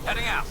Heading out.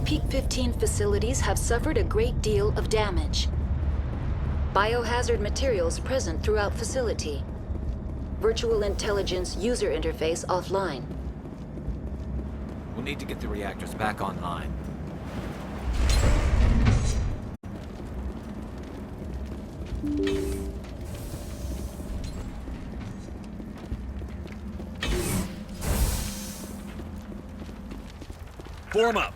Peak 15 facilities have suffered a great deal of damage. Biohazard materials present throughout facility. Virtual intelligence user interface offline. We'll need to get the reactors back online. Form up!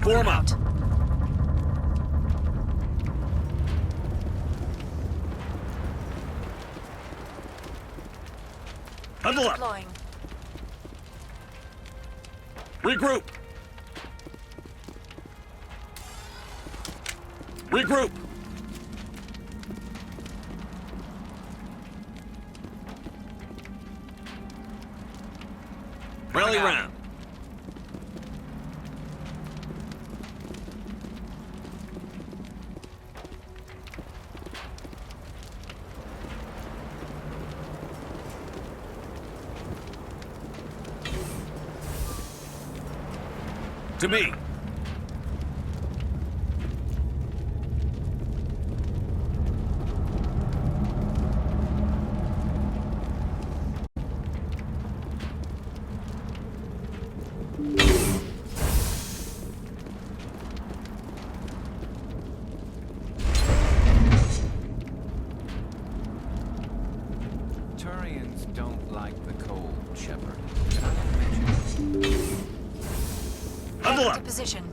Form up! Huddle up! Deploying. Regroup! Regroup! Rally round! To me! Turians don't like the cold, Shepard. Can I mention? Huddle To up! position.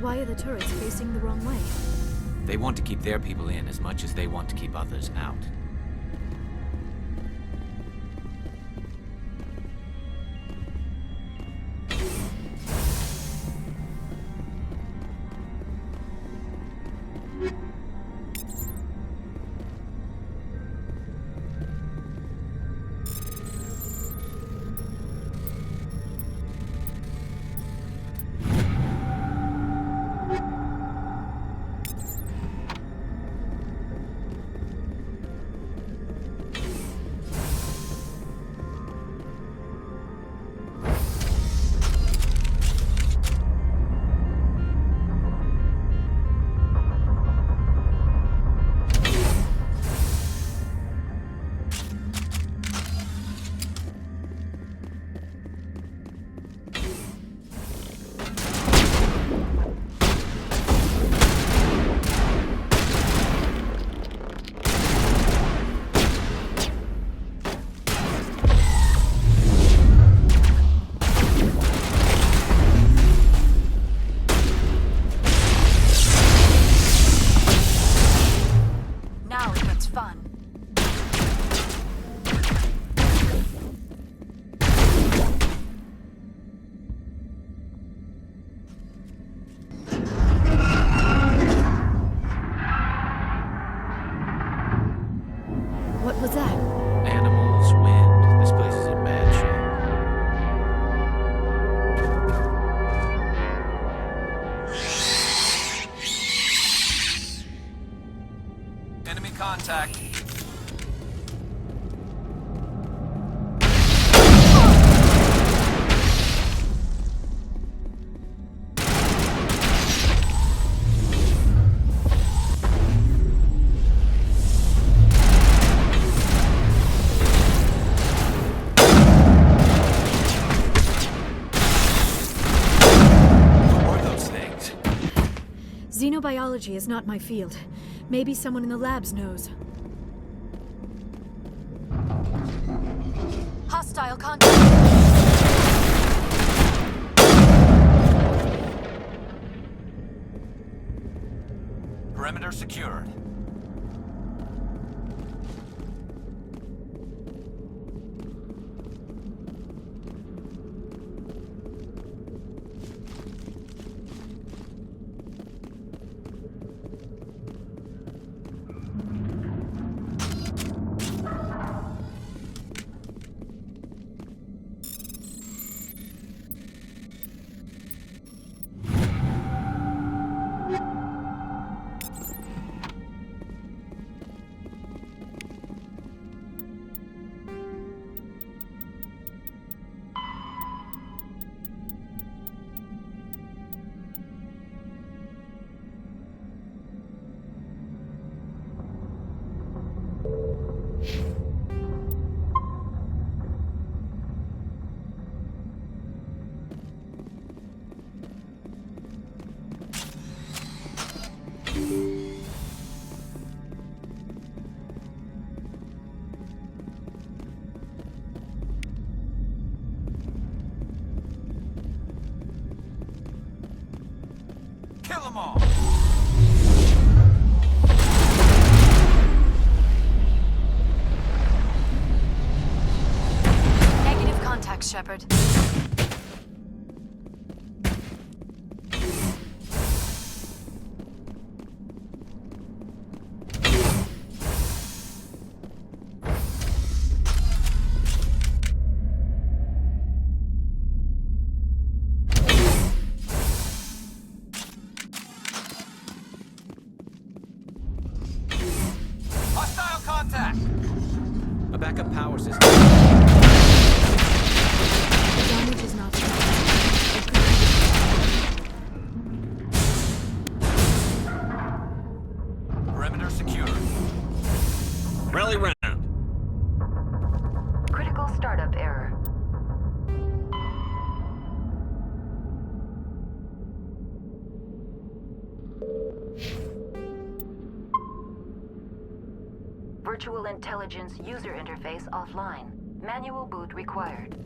Why are the turrets facing the wrong way? They want to keep their people in as much as they want to keep others out. contact. Xenobiology is not my field. Maybe someone in the labs knows. Hostile contact. Perimeter secured. Kill them all! Negative contact, Shepard. A backup power system. The damage is not Perimeter secured. Rally round. Critical startup error. Virtual intelligence user interface offline. Manual boot required.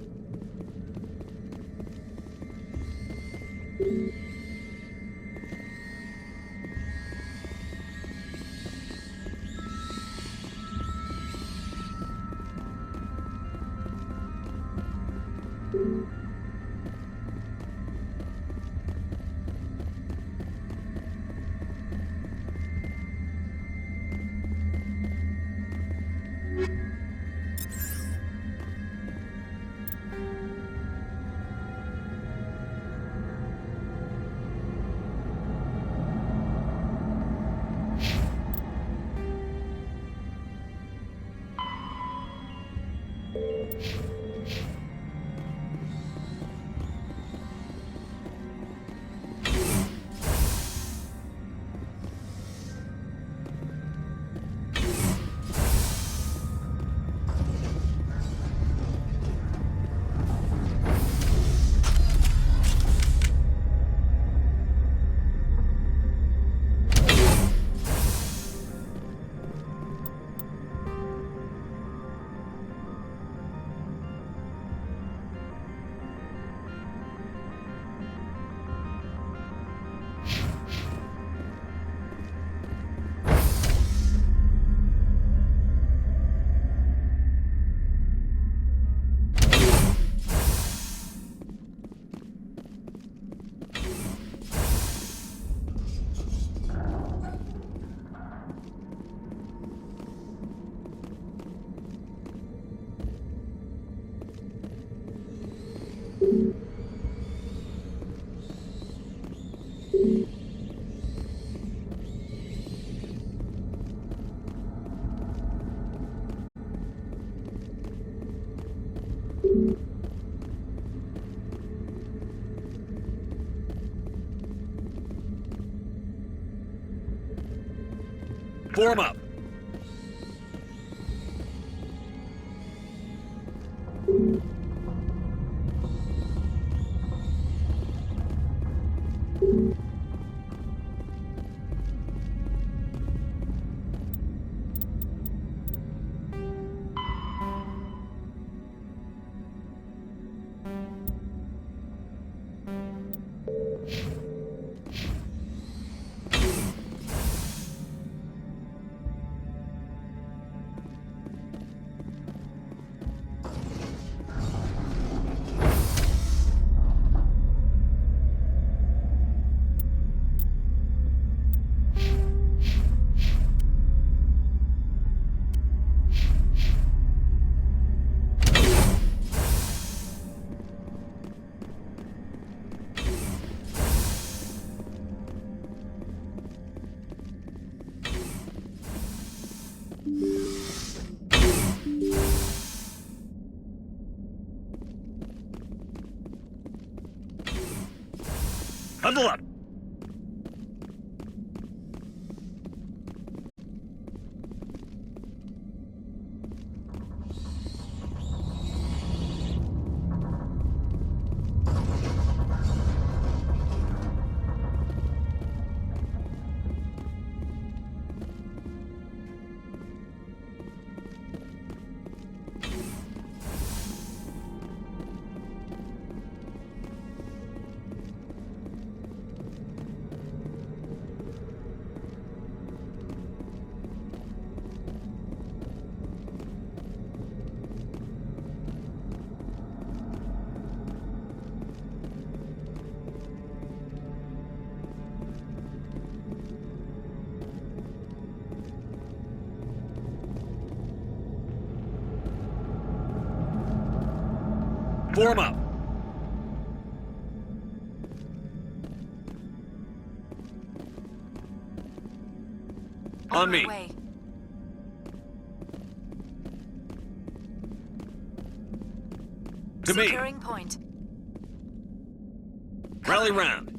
Form up. Huddle up. Form up. On me. Way. To me. Securing point. Rally round.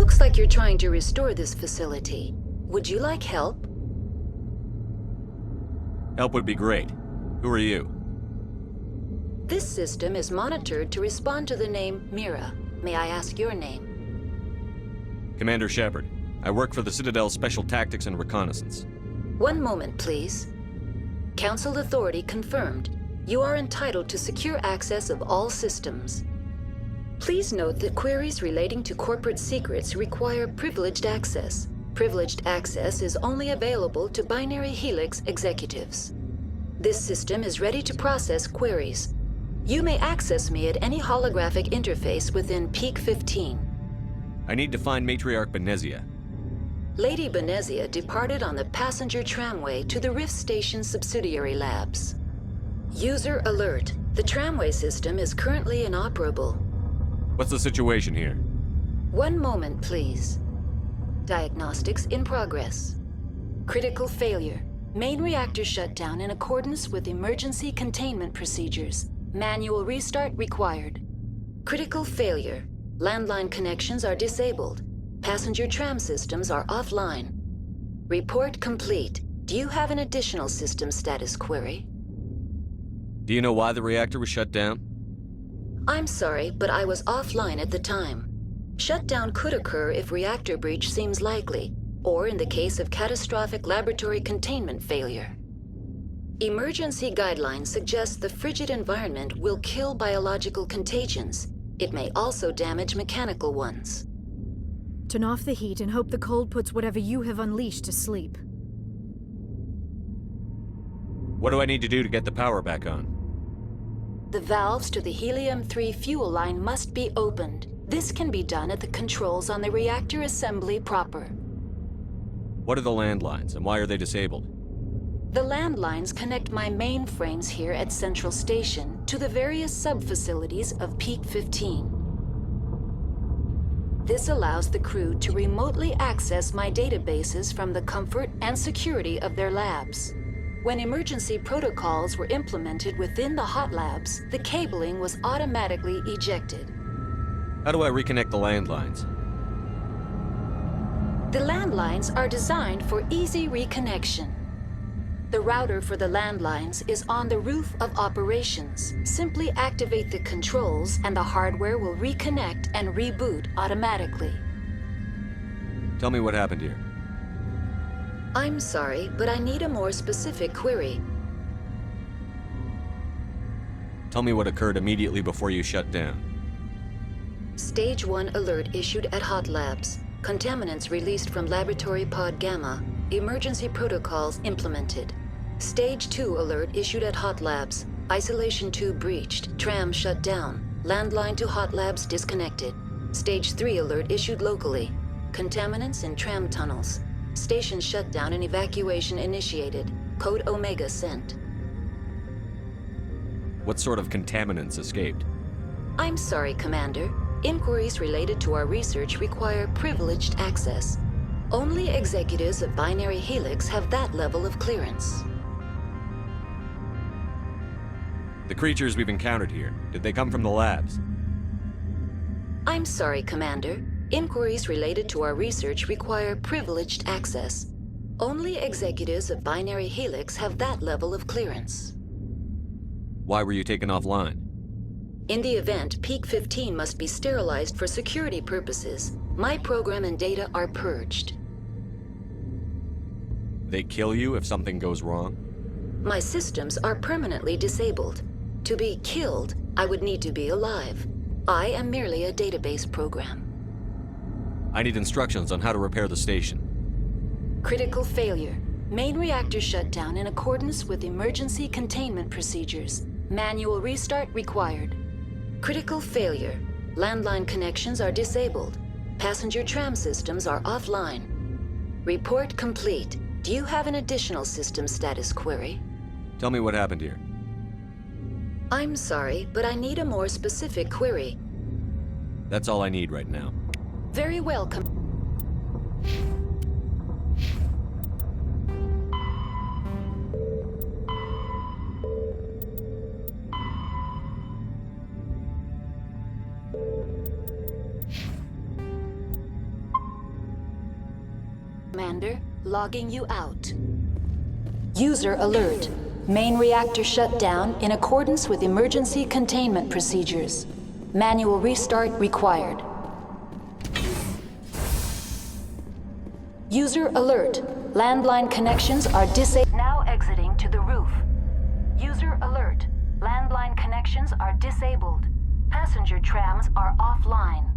Looks like you're trying to restore this facility. Would you like help? Help would be great. Who are you? This system is monitored to respond to the name Mira. May I ask your name? Commander Shepard. I work for the Citadel's Special Tactics and Reconnaissance. One moment, please. Council authority confirmed. You are entitled to secure access of all systems. Please note that queries relating to corporate secrets require privileged access. Privileged access is only available to Binary Helix executives. This system is ready to process queries. You may access me at any holographic interface within Peak 15. I need to find Matriarch Benezia. Lady Benezia departed on the passenger tramway to the Rift Station subsidiary labs. User alert. The tramway system is currently inoperable. What's the situation here? One moment, please. Diagnostics in progress. Critical failure. Main reactor shut down in accordance with emergency containment procedures. Manual restart required. Critical failure. Landline connections are disabled. Passenger tram systems are offline. Report complete. Do you have an additional system status query? Do you know why the reactor was shut down? I'm sorry, but I was offline at the time. Shutdown could occur if reactor breach seems likely, or in the case of catastrophic laboratory containment failure. Emergency guidelines suggest the frigid environment will kill biological contagions. It may also damage mechanical ones. Turn off the heat and hope the cold puts whatever you have unleashed to sleep. What do I need to do to get the power back on? The valves to the helium-3 fuel line must be opened. This can be done at the controls on the reactor assembly proper. What are the landlines, and why are they disabled? The landlines connect my mainframes here at Central Station to the various sub-facilities of Peak 15. This allows the crew to remotely access my databases from the comfort and security of their labs. When emergency protocols were implemented within the hot labs, the cabling was automatically ejected. How do I reconnect the landlines? The landlines are designed for easy reconnection. The router for the landlines is on the roof of operations. Simply activate the controls and the hardware will reconnect and reboot automatically. Tell me what happened here. I'm sorry, but I need a more specific query. Tell me what occurred immediately before you shut down. Stage 1 alert issued at Hot Labs. Contaminants released from Laboratory Pod Gamma. Emergency protocols implemented. Stage 2 alert issued at Hot Labs. Isolation tube breached. Tram shut down. Landline to Hot Labs disconnected. Stage 3 alert issued locally. Contaminants in tram tunnels. Station shutdown and evacuation initiated. Code Omega sent. What sort of contaminants escaped? I'm sorry, Commander. Inquiries related to our research require privileged access. Only executives of Binary Helix have that level of clearance. The creatures we've encountered here, did they come from the labs? I'm sorry, Commander. Inquiries related to our research require privileged access. Only executives of Binary Helix have that level of clearance. Why were you taken offline? In the event, Peak 15 must be sterilized for security purposes. My program and data are purged. They kill you if something goes wrong? My systems are permanently disabled. To be killed, I would need to be alive. I am merely a database program. I need instructions on how to repair the station. Critical failure. Main reactor shut down in accordance with emergency containment procedures. Manual restart required. Critical failure. Landline connections are disabled. Passenger tram systems are offline. Report complete. Do you have an additional system status query? Tell me what happened here. I'm sorry, but I need a more specific query. That's all I need right now. Very well, Commander, logging you out. User alert. Main reactor shut down in accordance with emergency containment procedures. Manual restart required. User alert. Landline connections are disabled. Now exiting to the roof. User alert. Landline connections are disabled. Passenger trams are offline.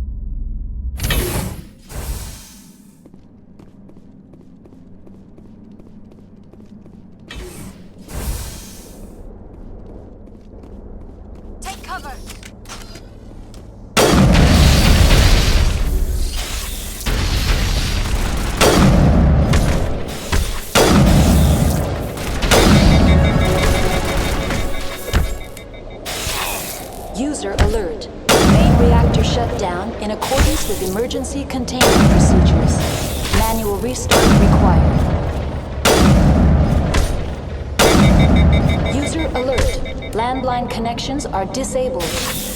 Take cover. User alert. Main reactor shut down in accordance with emergency containment procedures. Manual restart required. User alert. Landline connections are disabled.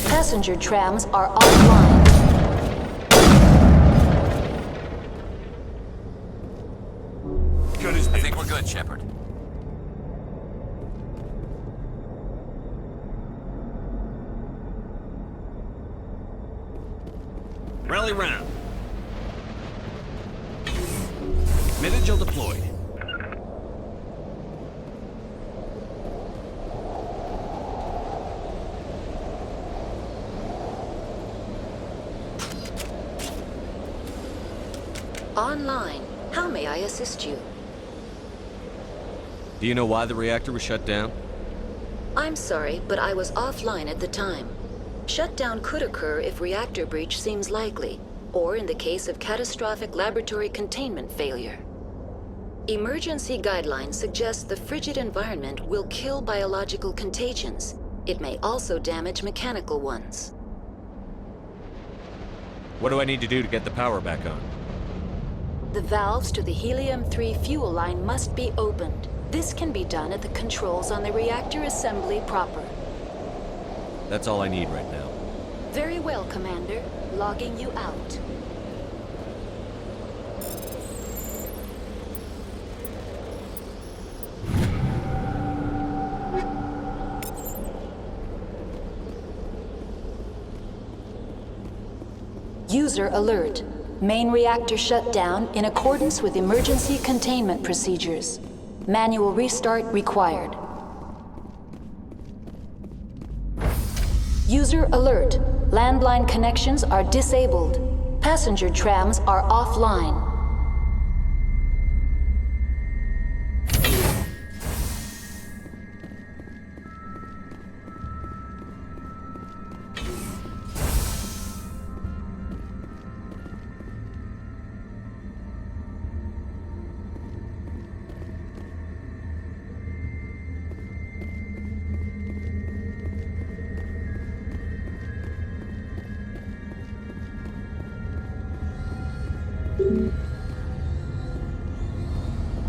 Passenger trams are offline. I think we're good, Shepard. Rally round. Mid-agile deployed. Online. How may I assist you? Do you know why the reactor was shut down? I'm sorry, but I was offline at the time. Shutdown could occur if reactor breach seems likely, or in the case of catastrophic laboratory containment failure. Emergency guidelines suggest the frigid environment will kill biological contagions. It may also damage mechanical ones. What do I need to do to get the power back on? The valves to the helium-3 fuel line must be opened. This can be done at the controls on the reactor assembly proper. That's all I need right now. Very well, Commander. Logging you out. User alert. Main reactor shut down in accordance with emergency containment procedures. Manual restart required. User alert. Landline connections are disabled. Passenger trams are offline.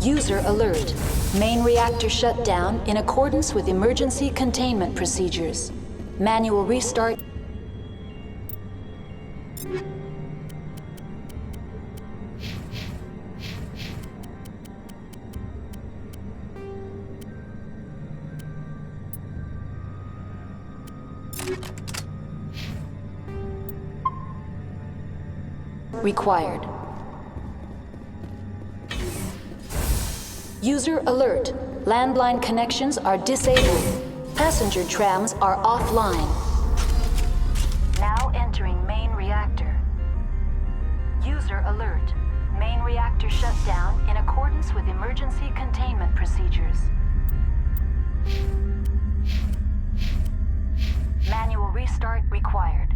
User alert. Main reactor shut down in accordance with emergency containment procedures. Manual restart. Required. User alert. Landline connections are disabled. Passenger trams are offline. Now entering main reactor. User alert. Main reactor shut down in accordance with emergency containment procedures. Manual restart required.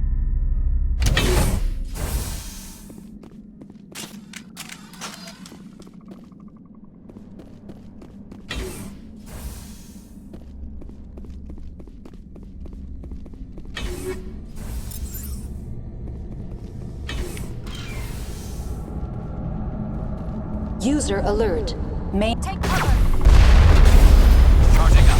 User alert. Main. Take cover. Charging up.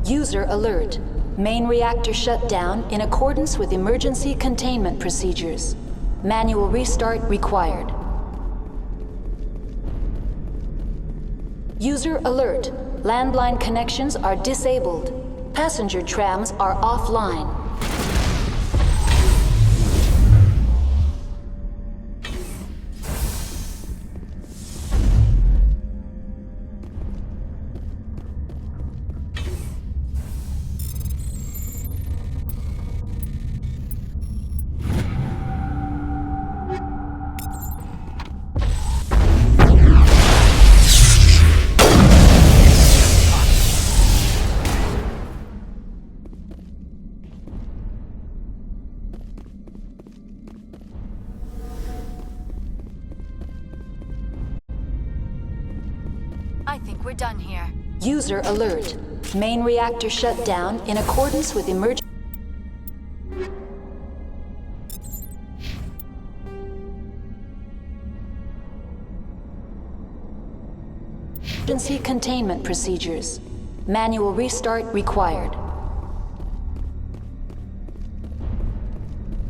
User alert. Main reactor shut down in accordance with emergency containment procedures. Manual restart required. User alert. Landline connections are disabled. Passenger trams are offline. I think we're done here. User alert. Main reactor shut down in accordance with emergency containment procedures. Manual restart required.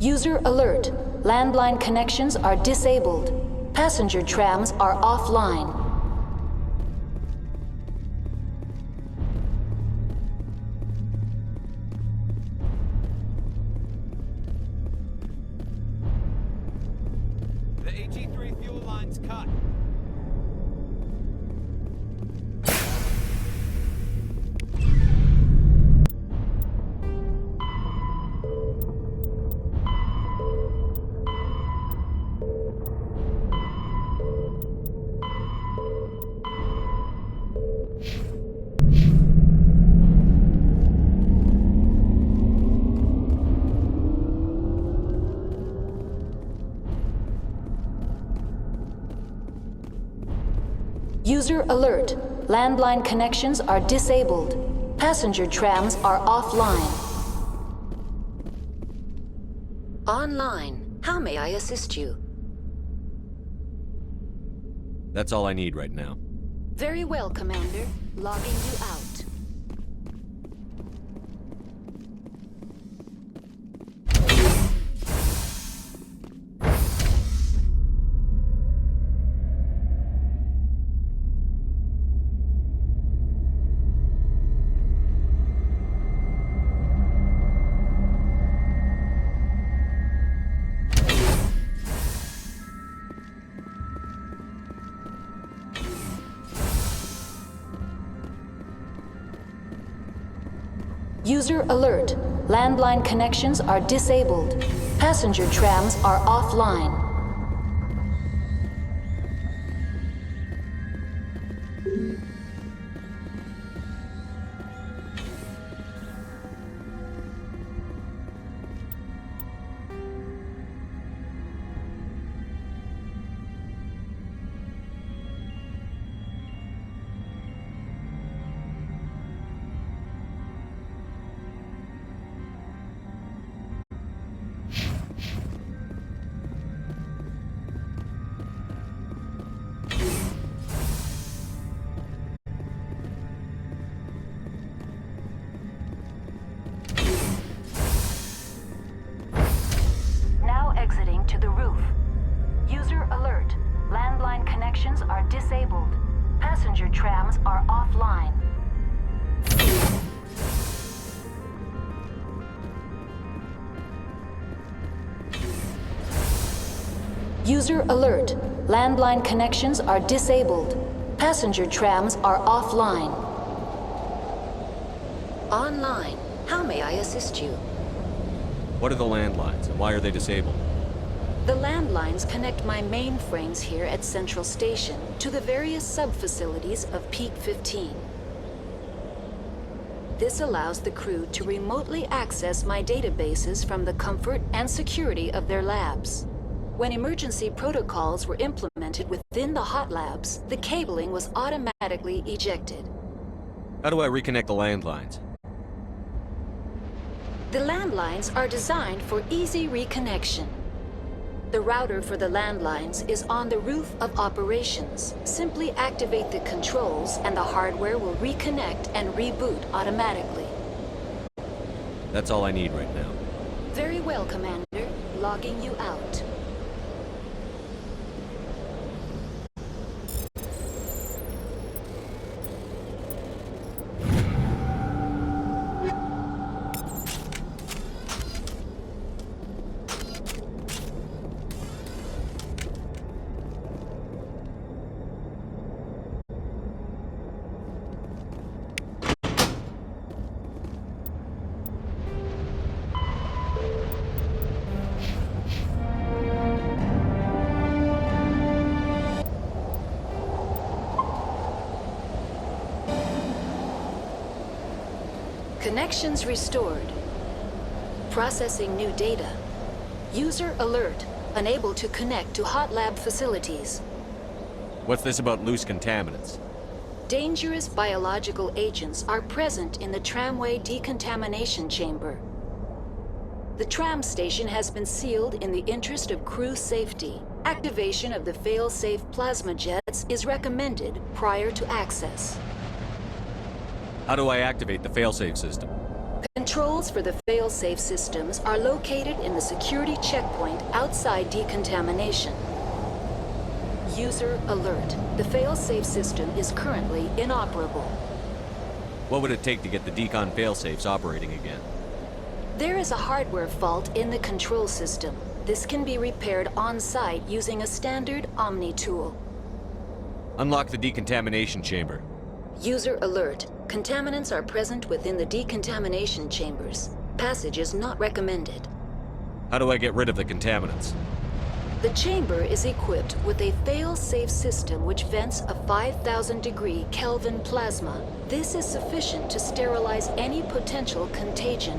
User alert. Landline connections are disabled. Passenger trams are offline. The AG-3 fuel line's cut. User alert. Landline connections are disabled. Passenger trams are offline. Online. How may I assist you? That's all I need right now. Very well, Commander. Logging you out. User alert. Landline connections are disabled. Passenger trams are offline. Exiting to the roof. User alert. Landline connections are disabled. Passenger trams are offline. User alert. Landline connections are disabled. Passenger trams are offline. Online. How may I assist you? What are the landlines, and why are they disabled? The landlines connect my mainframes here at Central Station to the various sub-facilities of Peak 15. This allows the crew to remotely access my databases from the comfort and security of their labs. When emergency protocols were implemented within the hot labs, the cabling was automatically ejected. How do I reconnect the landlines? The landlines are designed for easy reconnection. The router for the landlines is on the roof of operations. Simply activate the controls and the hardware will reconnect and reboot automatically. That's all I need right now. Very well, Commander. Logging you out. Connections restored. Processing new data. User alert. Unable to connect to hot lab facilities. What's this about loose contaminants? Dangerous biological agents are present in the tramway decontamination chamber. The tram station has been sealed in the interest of crew safety. Activation of the fail-safe plasma jets is recommended prior to access. How do I activate the failsafe system? Controls for the fail-safe systems are located in the security checkpoint outside decontamination. User alert. The fail-safe system is currently inoperable. What would it take to get the decon failsafes operating again? There is a hardware fault in the control system. This can be repaired on-site using a standard Omni tool. Unlock the decontamination chamber. User alert. Contaminants are present within the decontamination chambers. Passage is not recommended. How do I get rid of the contaminants? The chamber is equipped with a fail-safe system which vents a 5,000-degree Kelvin plasma. This is sufficient to sterilize any potential contagion.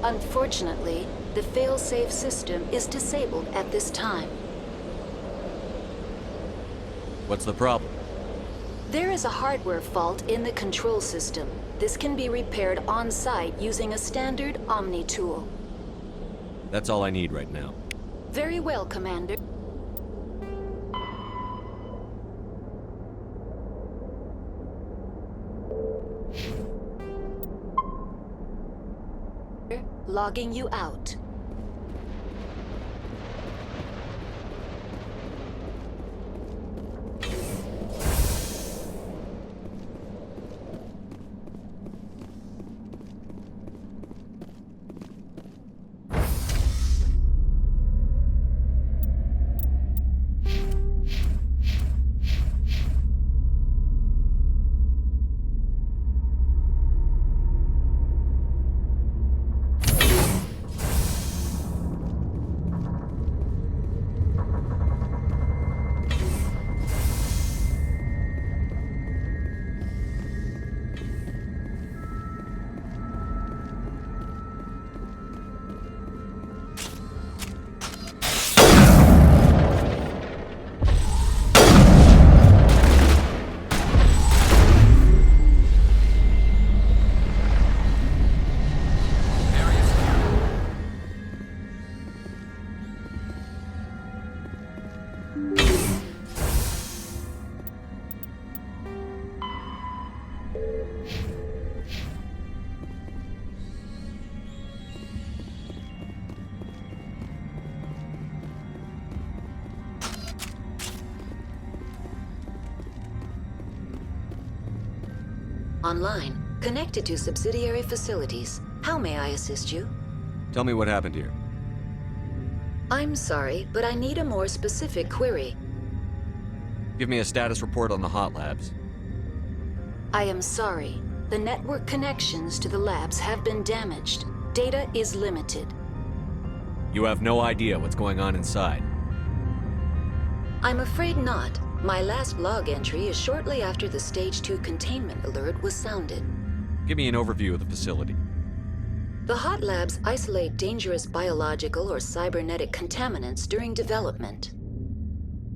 Unfortunately, the fail-safe system is disabled at this time. What's the problem? There is a hardware fault in the control system. This can be repaired on-site using a standard Omni tool. That's all I need right now. Very well, Commander. Logging you out. Online, connected to subsidiary facilities. How may I assist you? Tell me what happened here. I'm sorry, but I need a more specific query. Give me a status report on the hot labs. I am sorry. The network connections to the labs have been damaged. Data is limited. You have no idea what's going on inside. I'm afraid not. My last log entry is shortly after the Stage 2 containment alert was sounded. Give me an overview of the facility. The hot labs isolate dangerous biological or cybernetic contaminants during development.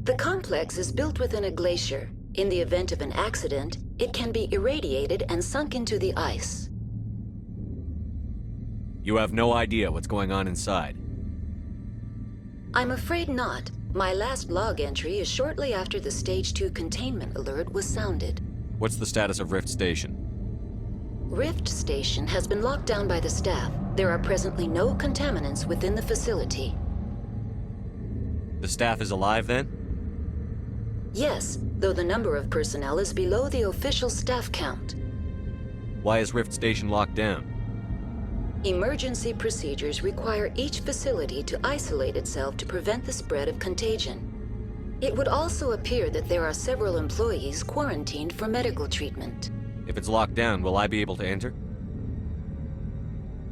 The complex is built within a glacier. In the event of an accident, it can be irradiated and sunk into the ice. You have no idea what's going on inside. I'm afraid not. My last log entry is shortly after the Stage 2 containment alert was sounded. What's the status of Rift Station? Rift Station has been locked down by the staff. There are presently no contaminants within the facility. The staff is alive then? Yes, though the number of personnel is below the official staff count. Why is Rift Station locked down? Emergency procedures require each facility to isolate itself to prevent the spread of contagion. It would also appear that there are several employees quarantined for medical treatment. If it's locked down, will I be able to enter?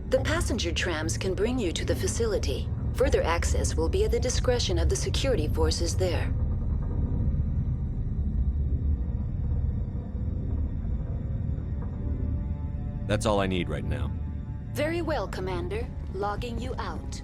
The passenger trams can bring you to the facility. Further access will be at the discretion of the security forces there. That's all I need right now. Very well, Commander. Logging you out.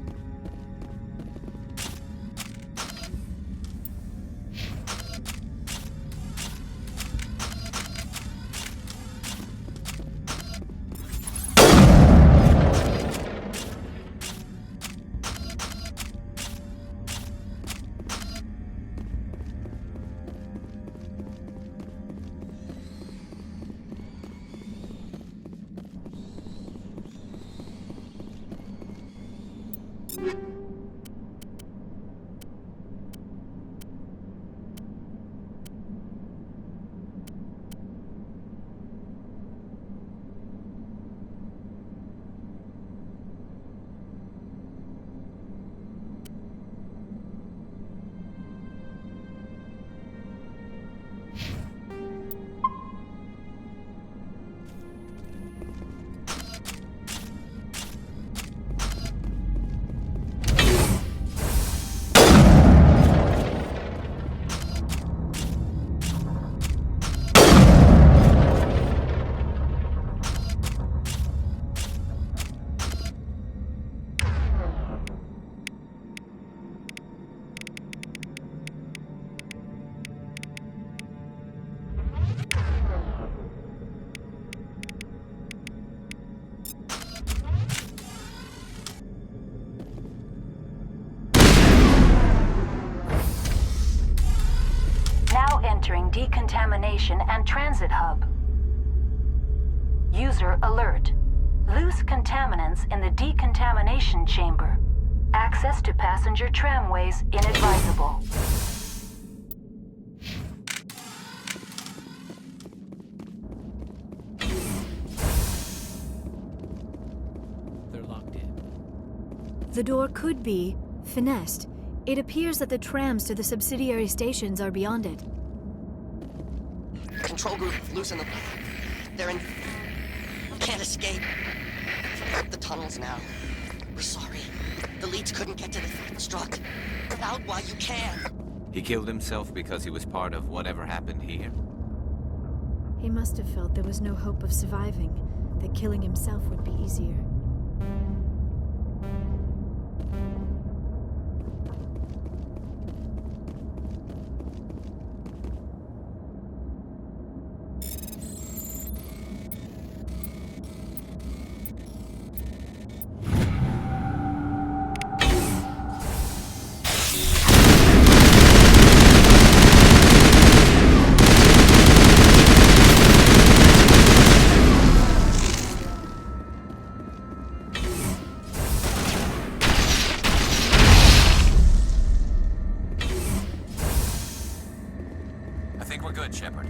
decontamination and transit hub. User alert. Loose contaminants in the decontamination chamber. Access to passenger tramways inadvisable. They're locked in. The door could be finessed. It appears that the trams to the subsidiary stations are beyond it. Control group, loosen them. They're in... Can't escape. Up the tunnels now. We're sorry. The leads couldn't get to the struck. Get out while you can. He killed himself because he was part of whatever happened here? He must have felt there was no hope of surviving, that killing himself would be easier. I think we're good, Shepard.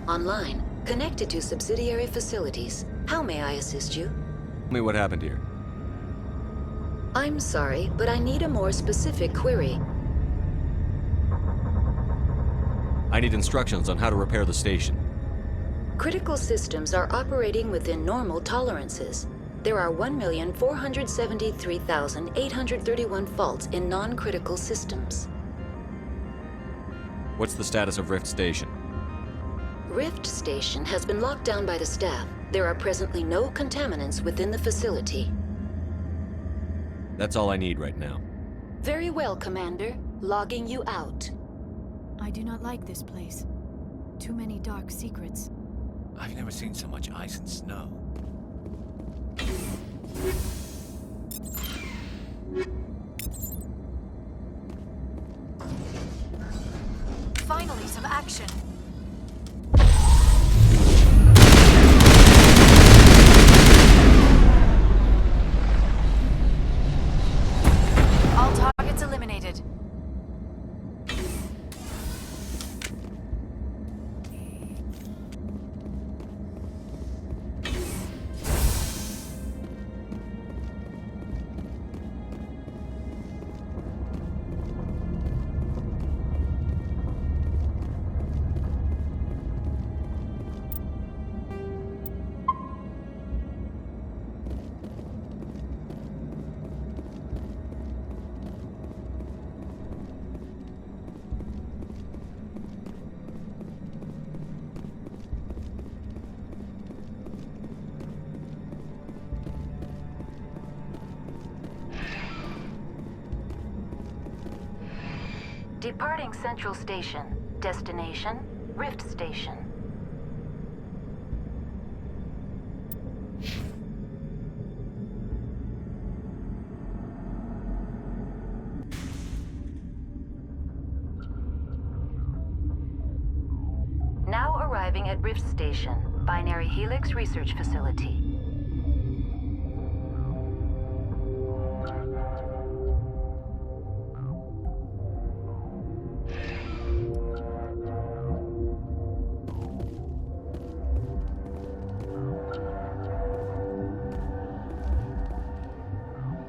Online. Connected to subsidiary facilities. How may I assist you? Tell me what happened here. I'm sorry, but I need a more specific query. I need instructions on how to repair the station. Critical systems are operating within normal tolerances. There are 1,473,831 faults in non-critical systems. What's the status of Rift Station? Rift Station has been locked down by the staff. There are presently no contaminants within the facility. That's all I need right now. Very well, Commander. Logging you out. I do not like this place. Too many dark secrets. I've never seen so much ice and snow. Finally, some action. All targets eliminated. Departing Central Station. Destination, Rift Station. Now arriving at Rift Station, Binary Helix Research Facility.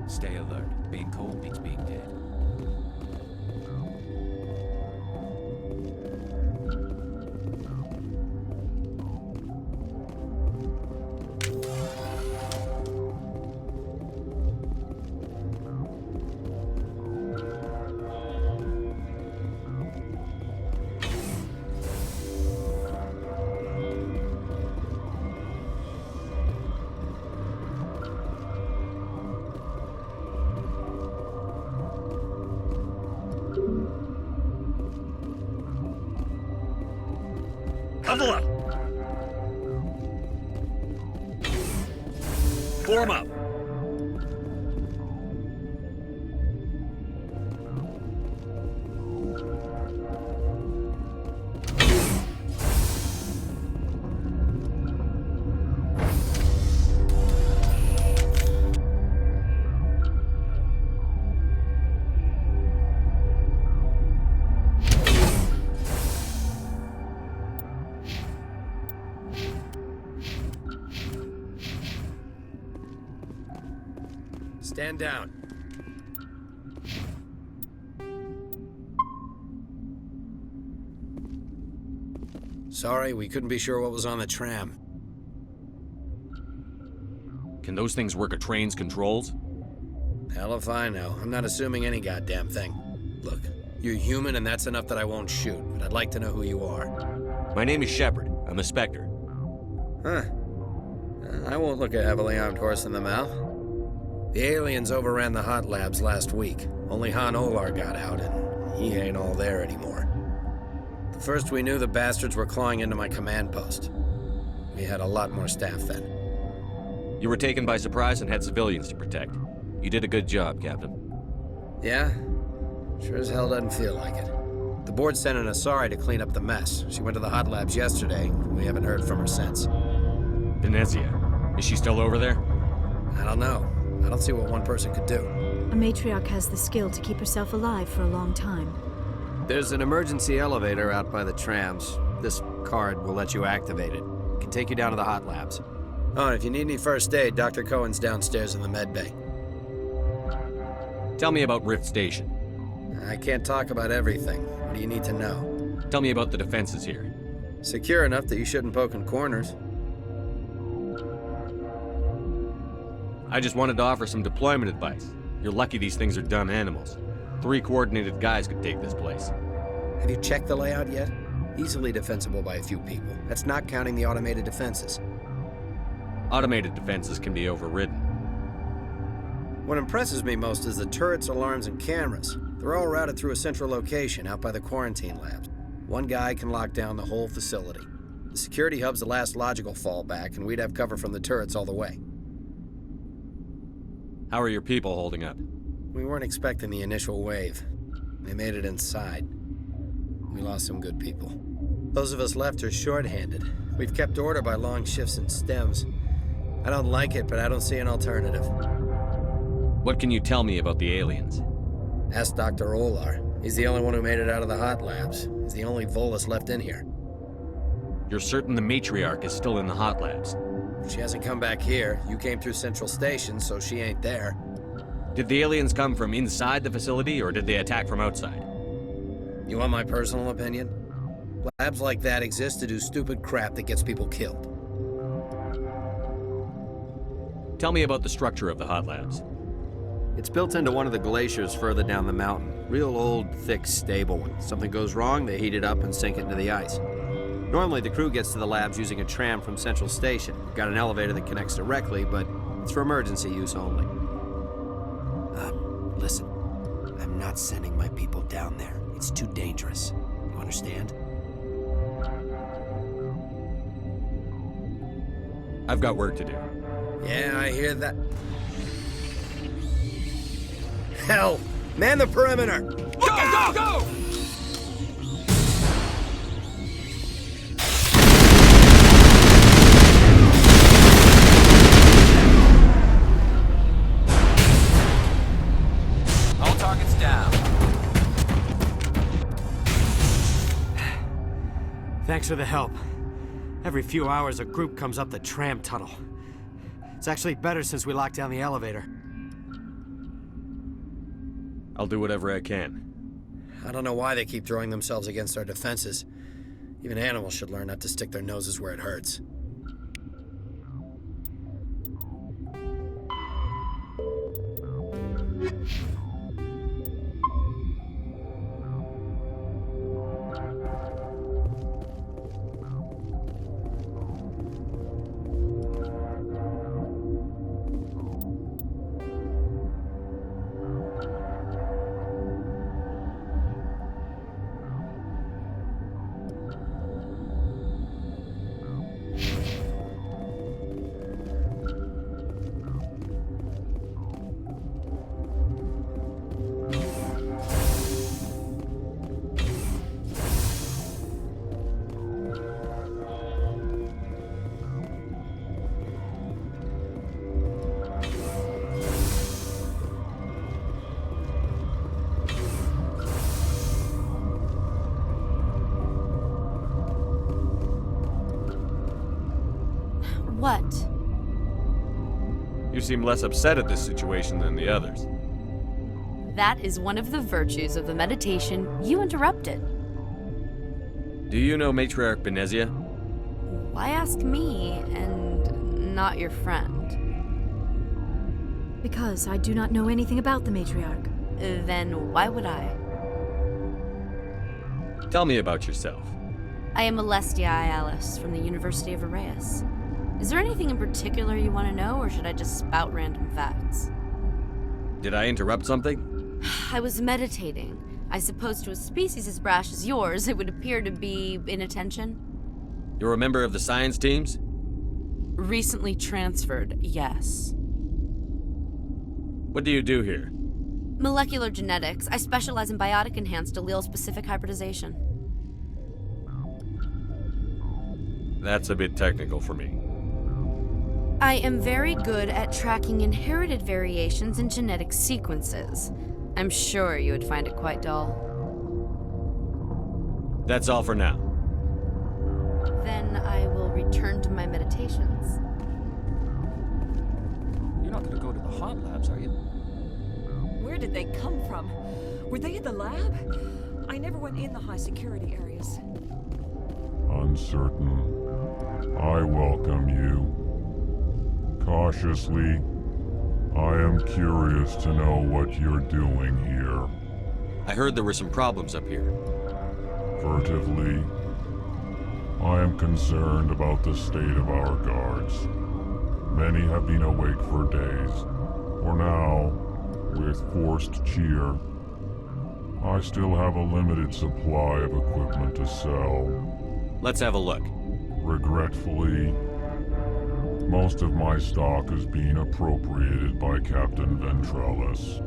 Stay alert. Being cold beats being dead. Level up! Form up! Stand down. Sorry, we couldn't be sure what was on the tram. Can those things work a train's controls? Hell if I know. I'm not assuming any goddamn thing. Look, you're human and that's enough that I won't shoot, but I'd like to know who you are. My name is Shepard. I'm a specter. Huh. I won't look a heavily armed horse in the mouth. The aliens overran the hot labs last week. Only Han Olar got out, and he ain't all there anymore. The first we knew, the bastards were clawing into my command post. We had a lot more staff then. You were taken by surprise and had civilians to protect. You did a good job, Captain. Yeah? Sure as hell doesn't feel like it. The board sent an Asari to clean up the mess. She went to the hot labs yesterday. We haven't heard from her since. Venezia. Is she still over there? I don't know. I don't see what one person could do. A matriarch has the skill to keep herself alive for a long time. There's an emergency elevator out by the trams. This card will let you activate it. It can take you down to the hot labs. Oh, and if you need any first aid, Dr. Cohen's downstairs in the med bay. Tell me about Rift Station. I can't talk about everything. What do you need to know? Tell me about the defenses here. Secure enough that you shouldn't poke in corners. I just wanted to offer some deployment advice. You're lucky these things are dumb animals. 3 coordinated guys could take this place. Have you checked the layout yet? Easily defensible by a few people. That's not counting the automated defenses. Automated defenses can be overridden. What impresses me most is the turrets, alarms, and cameras. They're all routed through a central location out by the quarantine labs. One guy can lock down the whole facility. The security hub's the last logical fallback, and we'd have cover from the turrets all the way. How are your people holding up? We weren't expecting the initial wave. They made it inside. We lost some good people. Those of us left are short-handed. We've kept order by long shifts and stems. I don't like it, but I don't see an alternative. What can you tell me about the aliens? Ask Dr. Olar. He's the only one who made it out of the hot labs. He's the only Volus left in here. You're certain the matriarch is still in the hot labs? She hasn't come back here. You came through Central Station, so she ain't there. Did the aliens come from inside the facility, or did they attack from outside? You want my personal opinion? Labs like that exist to do stupid crap that gets people killed. Tell me about the structure of the hot labs. It's built into one of the glaciers further down the mountain. Real old, thick, stable one. Something goes wrong, they heat it up and sink it into the ice. Normally, the crew gets to the labs using a tram from Central Station. We've got an elevator that connects directly, but it's for emergency use only. Listen. I'm not sending my people down there. It's too dangerous. You understand? I've got work to do. Yeah, I hear that. Hell! Man the perimeter! Go, go, go! All targets down. Thanks for the help. Every few hours, a group comes up the tram tunnel. It's actually better since we locked down the elevator. I'll do whatever I can. I don't know why they keep throwing themselves against our defenses. Even animals should learn not to stick their noses where it hurts. What? You seem less upset at this situation than the others. That is one of the virtues of the meditation you interrupted. Do you know Matriarch Benezia? Why ask me and not your friend? Because I do not know anything about the matriarch. Then why would I? Tell me about yourself. I am Alestia Ialis from the University of Arraeus. Is there anything in particular you want to know, or should I just spout random facts? Did I interrupt something? I was meditating. I suppose to a species as brash as yours, it would appear to be inattention. You're a member of the science teams? Recently transferred, yes. What do you do here? Molecular genetics. I specialize in biotic-enhanced allele-specific hybridization. That's a bit technical for me. I am very good at tracking inherited variations in genetic sequences. I'm sure you would find it quite dull. That's all for now. Then I will return to my meditations. You're not gonna go to the hot labs, are you? Where did they come from? Were they in the lab? I never went in the high security areas. Uncertain. I welcome you. Cautiously, I am curious to know what you're doing here. I heard there were some problems up here. Furtively, I am concerned about the state of our guards. Many have been awake for days. For now, with forced cheer, I still have a limited supply of equipment to sell. Let's have a look. Regretfully, most of my stock is being appropriated by Captain Ventralis.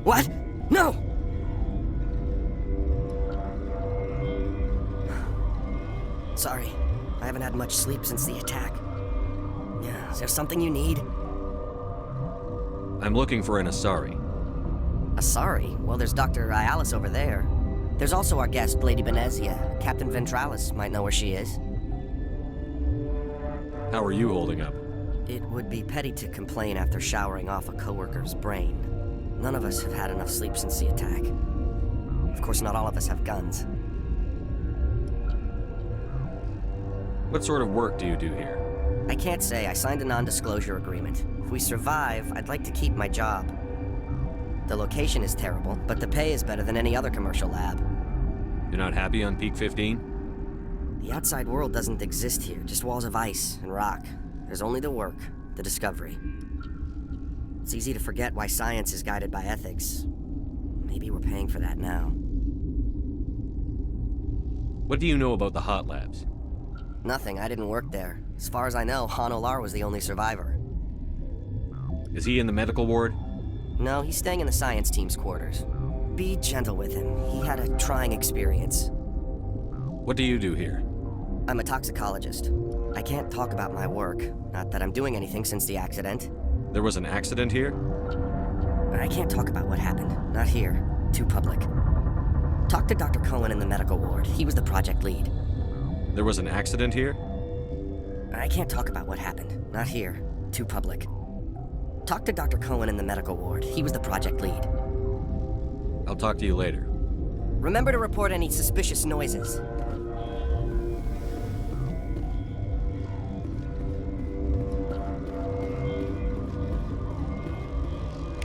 What? No! Sorry. I haven't had much sleep since the attack. Yeah, is there something you need? I'm looking for an Asari. Asari? Well, there's Dr. Ialis over there. There's also our guest, Lady Benezia. Captain Ventralis might know where she is. How are you holding up? It would be petty to complain after showering off a coworker's brain. None of us have had enough sleep since the attack. Of course, not all of us have guns. What sort of work do you do here? I can't say. I signed a non-disclosure agreement. If we survive, I'd like to keep my job. The location is terrible, but the pay is better than any other commercial lab. You're not happy on Peak 15? The outside world doesn't exist here, just walls of ice and rock. There's only the work, the discovery. It's easy to forget why science is guided by ethics. Maybe we're paying for that now. What do you know about the hot labs? Nothing. I didn't work there. As far as I know, Han Olar was the only survivor. Is he in the medical ward? No, he's staying in the science team's quarters. Be gentle with him. He had a trying experience. What do you do here? I'm a toxicologist. I can't talk about my work. Not that I'm doing anything since the accident. There was an accident here? But I can't talk about what happened. Not here. Too public. Talk to Dr. Cohen in the medical ward. He was the project lead. There was an accident here? I can't talk about what happened. Not here. Too public. Talk to Dr. Cohen in the medical ward. He was the project lead. I'll talk to you later. Remember to report any suspicious noises.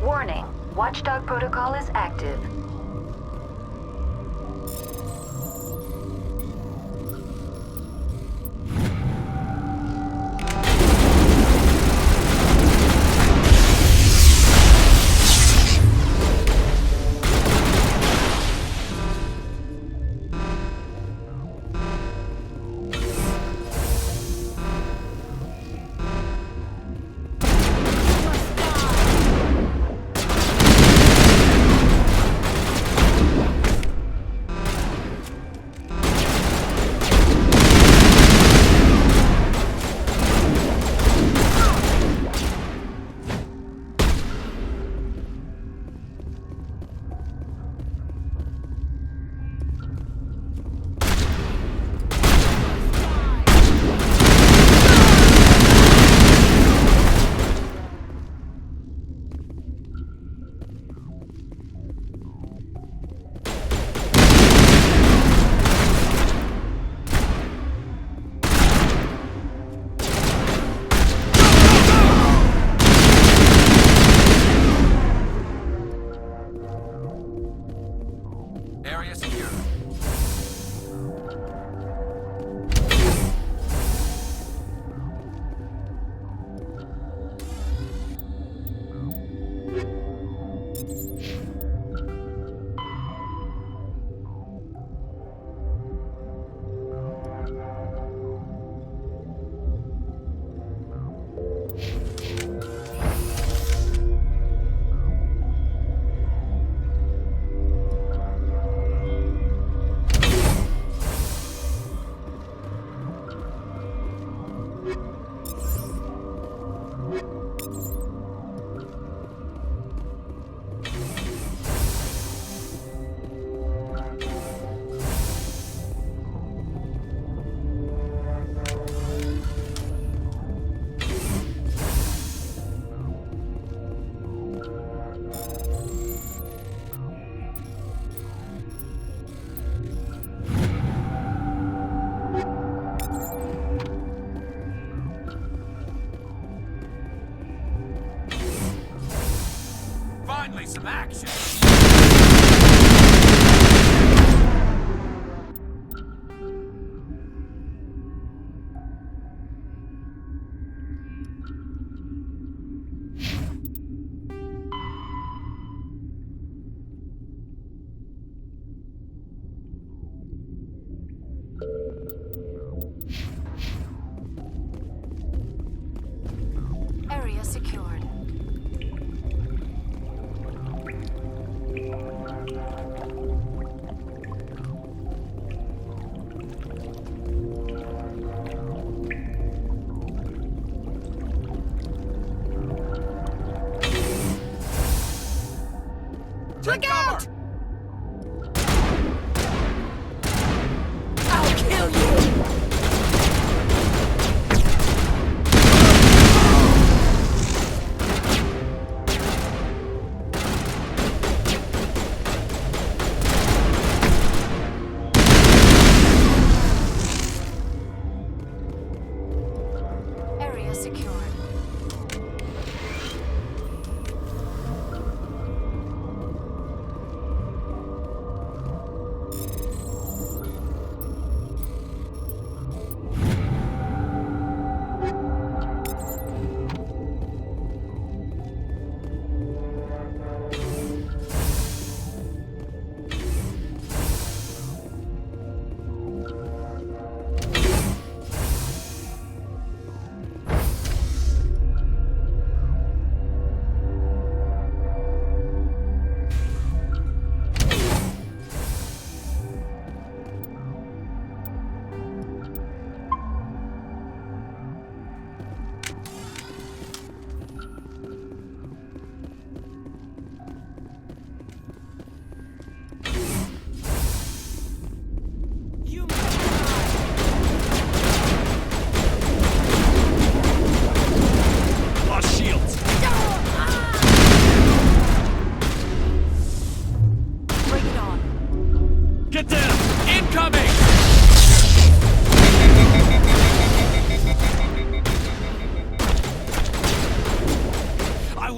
Warning. Watchdog protocol is active. Area secure. Finally, some action! Area secured. Look out! I'll kill you! Area secured.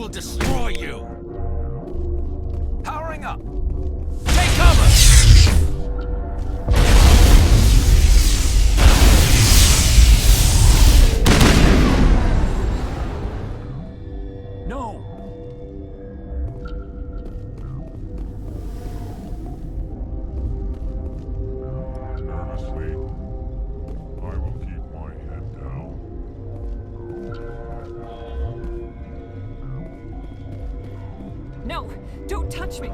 will destroy you! Powering up! Take cover! No! Nervously, I will keep my head down. No! Don't touch me!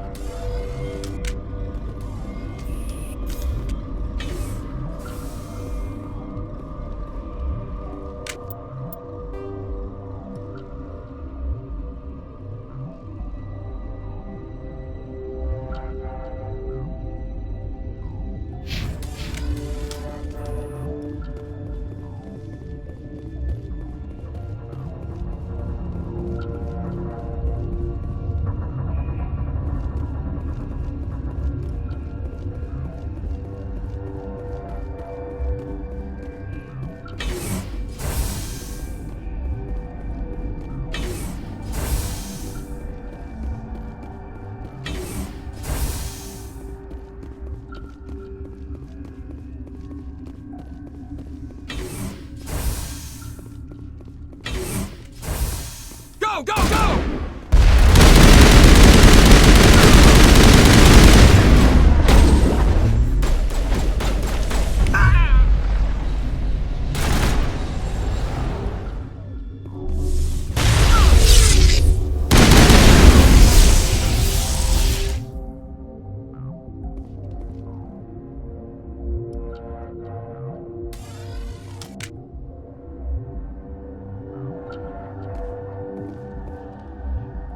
Go, go, go!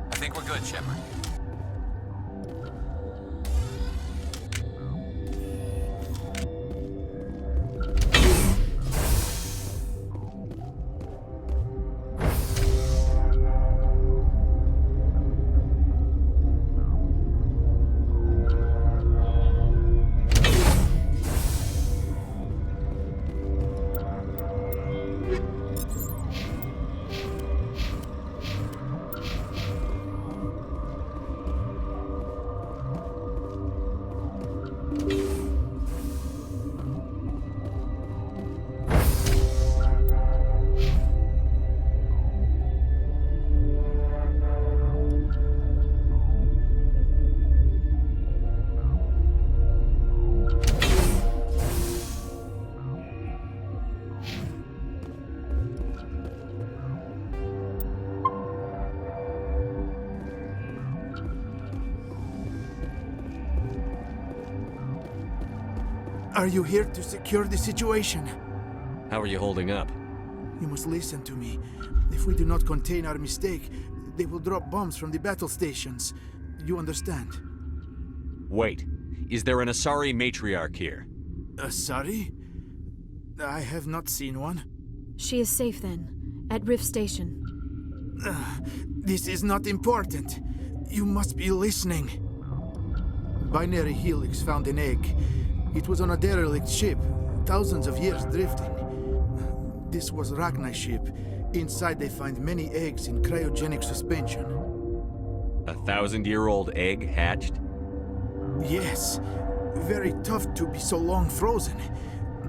I think we're good, Shepard. Are you here to secure the situation? How are you holding up? You must listen to me. If we do not contain our mistake, they will drop bombs from the battle stations. You understand? Wait. Is there an Asari matriarch here? Asari? I have not seen one. She is safe then, at Rift Station. This is not important. You must be listening. Binary Helix found an egg. It was on a derelict ship, thousands of years drifting. This was Rachni's ship. Inside they find many eggs in cryogenic suspension. A 1,000-year-old egg hatched? Yes. Very tough to be so long frozen.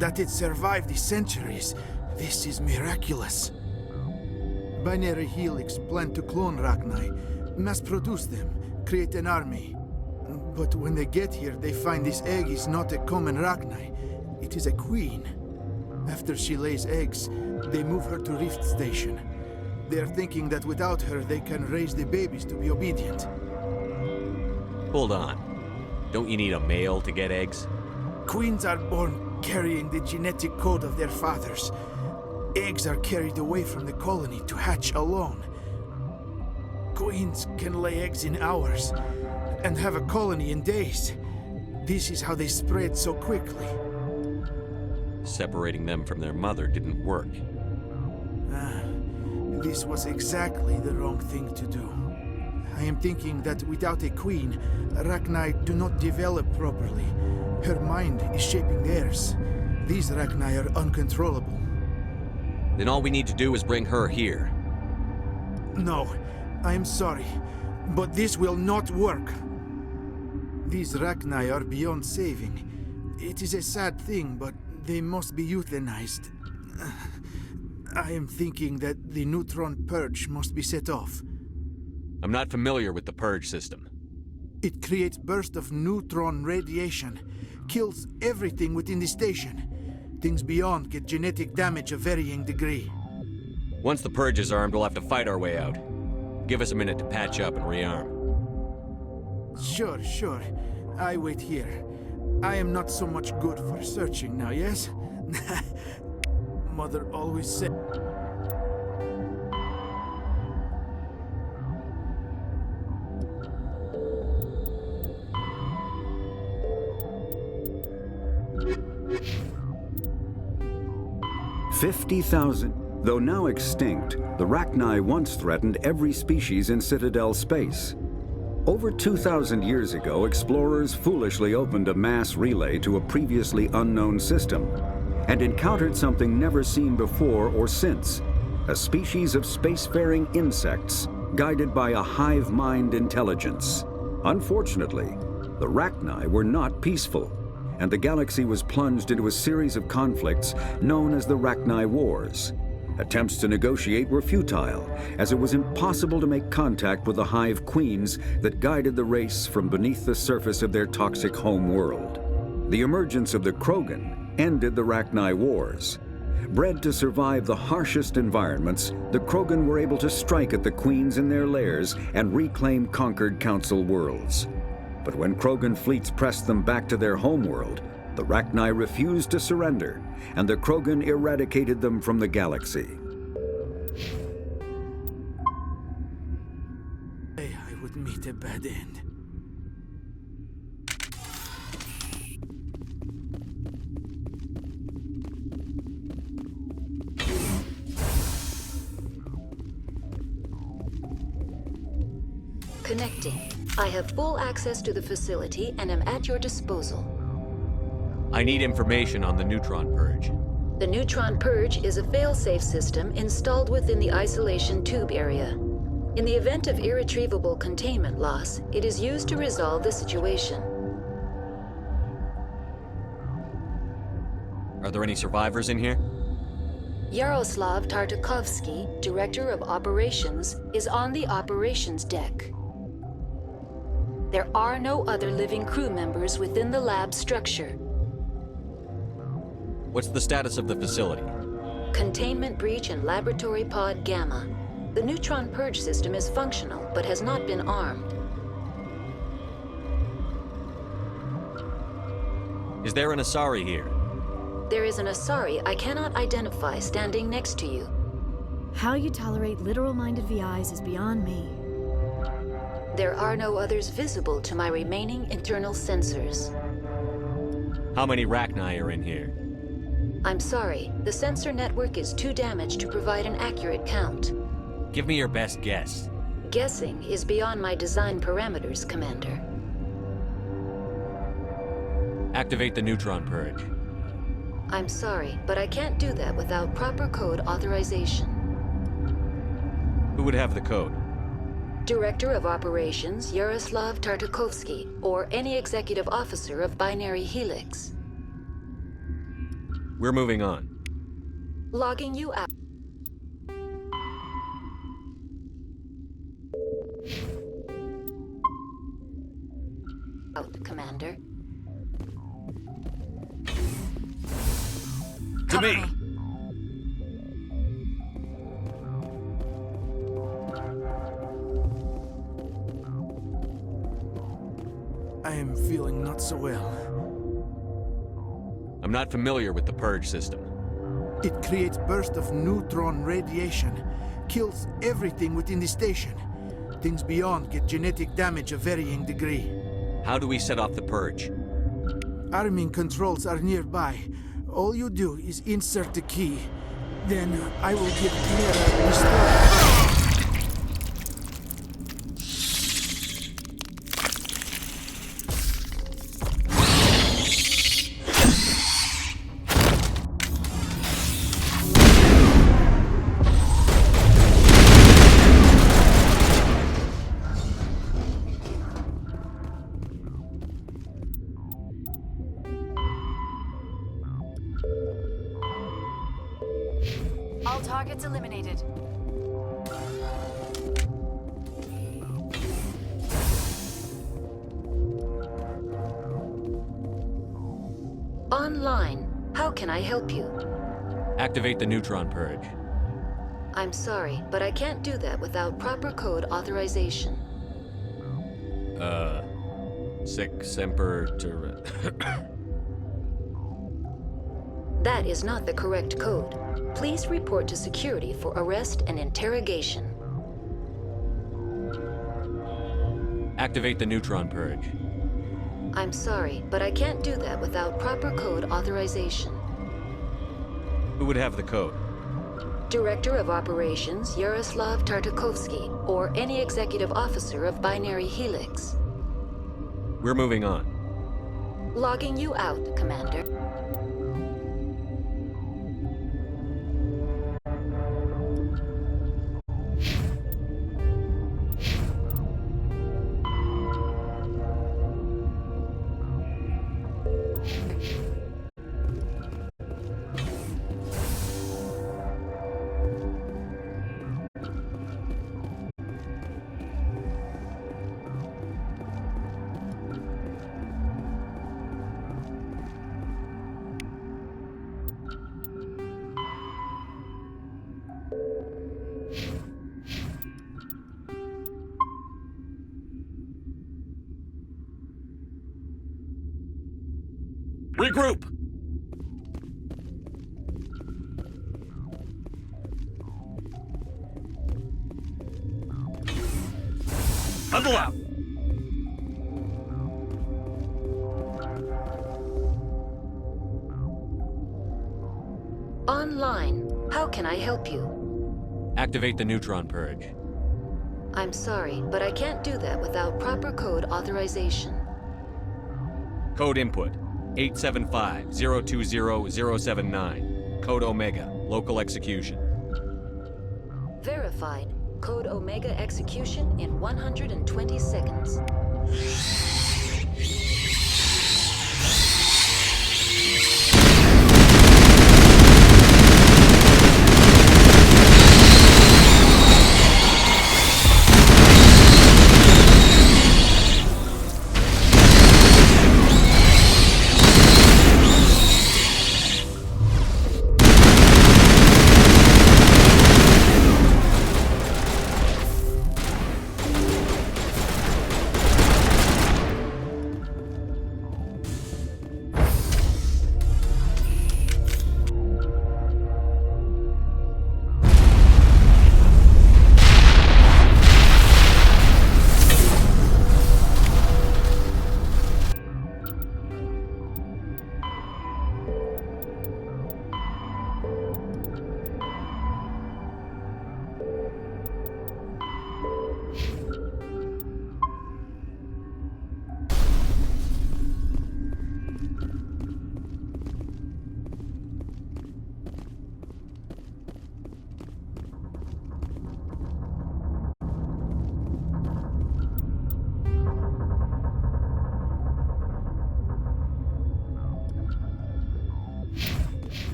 That it survived the centuries. This is miraculous. Binary Helix planned to clone Rachni, mass-produce them, create an army. But when they get here, they find this egg is not a common Rachni. It is a queen. After she lays eggs, they move her to Rift Station. They are thinking that without her, they can raise the babies to be obedient. Hold on. Don't you need a male to get eggs? Queens are born carrying the genetic code of their fathers. Eggs are carried away from the colony to hatch alone. Queens can lay eggs in hours and have a colony in days. This is how they spread so quickly. Separating them from their mother didn't work. This was exactly the wrong thing to do. I am thinking that without a queen, Rachni do not develop properly. Her mind is shaping theirs. These Rachni are uncontrollable. Then all we need to do is bring her here. No. I'm sorry, but this will not work. These Rachni are beyond saving. It is a sad thing, but they must be euthanized. I am thinking that the neutron purge must be set off. I'm not familiar with the purge system. It creates bursts of neutron radiation, kills everything within the station. Things beyond get genetic damage of varying degree. Once the purge is armed, we'll have to fight our way out. Give us a minute to patch up and rearm. Sure. I wait here. I am not so much good for searching now, yes? Mother always said... Though now extinct, the Rachni once threatened every species in Citadel space. Over 2,000 years ago, explorers foolishly opened a mass relay to a previously unknown system and encountered something never seen before or since, a species of spacefaring insects guided by a hive mind intelligence. Unfortunately, the Rachni were not peaceful, and the galaxy was plunged into a series of conflicts known as the Rachni Wars. Attempts to negotiate were futile, as it was impossible to make contact with the hive queens that guided the race from beneath the surface of their toxic home world. The emergence of the Krogan ended the Rachni Wars. Bred to survive the harshest environments, the Krogan were able to strike at the queens in their lairs and reclaim conquered Council worlds. But when Krogan fleets pressed them back to their homeworld, the Rachni refused to surrender, and the Krogan eradicated them from the galaxy. I would meet a bad end. Connecting. I have full access to the facility and am at your disposal. I need information on the neutron purge. The neutron purge is a fail-safe system installed within the isolation tube area. In the event of irretrievable containment loss, it is used to resolve the situation. Are there any survivors in here? Yaroslav Tartakovsky, Director of Operations, is on the operations deck. There are no other living crew members within the lab structure. What's the status of the facility? Containment breach in Laboratory Pod Gamma. The neutron purge system is functional, but has not been armed. Is there an Asari here? There is an Asari I cannot identify standing next to you. How you tolerate literal-minded VIs is beyond me. There are no others visible to my remaining internal sensors. How many Rachni are in here? I'm sorry, the sensor network is too damaged to provide an accurate count. Give me your best guess. Guessing is beyond my design parameters, Commander. Activate the neutron purge. I'm sorry, but I can't do that without proper code authorization. Who would have the code? Director of Operations, Yaroslav Tartakovsky, or any executive officer of Binary Helix. We're moving on. Logging you out. Out, Commander. To me! I am feeling not so well. I'm not familiar with the purge system. It creates bursts of neutron radiation, kills everything within the station. Things beyond get genetic damage of varying degree. How do we set off the purge? Arming controls are nearby. All you do is insert the key. Then I will give Mira restore. Online. How can I help you? Activate the neutron purge. I'm sorry, but I can't do that without proper code authorization. Sic semper That is not the correct code. Please report to security for arrest and interrogation. Activate the neutron purge. I'm sorry, but I can't do that without proper code authorization. Who would have the code? Director of Operations Yaroslav Tartakovsky, or any executive officer of Binary Helix. We're moving on. Logging you out, Commander. Regroup! Huddle up! Online. How can I help you? Activate the neutron purge. I'm sorry, but I can't do that without proper code authorization. Code input 875-020-079. Code Omega. Local execution. Verified. Code Omega execution in 120 seconds.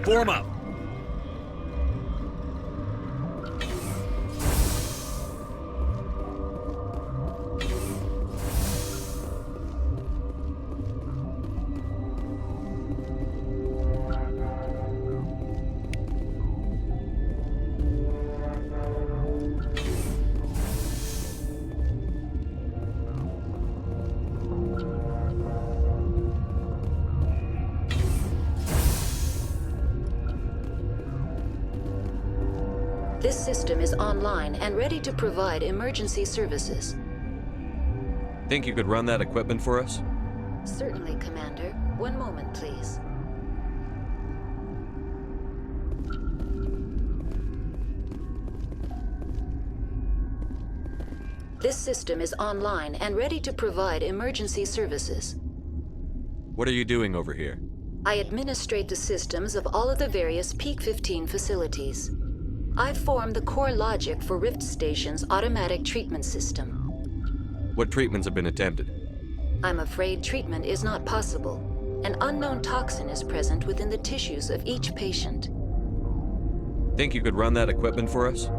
Form up! This system is online and ready to provide emergency services. Think you could run that equipment for us? Certainly, Commander. One moment, please. This system is online and ready to provide emergency services. What are you doing over here? I administrate the systems of all of the various Peak 15 facilities. I've formed the core logic for Rift Station's automatic treatment system. What treatments have been attempted? I'm afraid treatment is not possible. An unknown toxin is present within the tissues of each patient. Think you could run that equipment for us?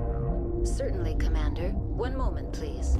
Certainly, Commander. One moment, please.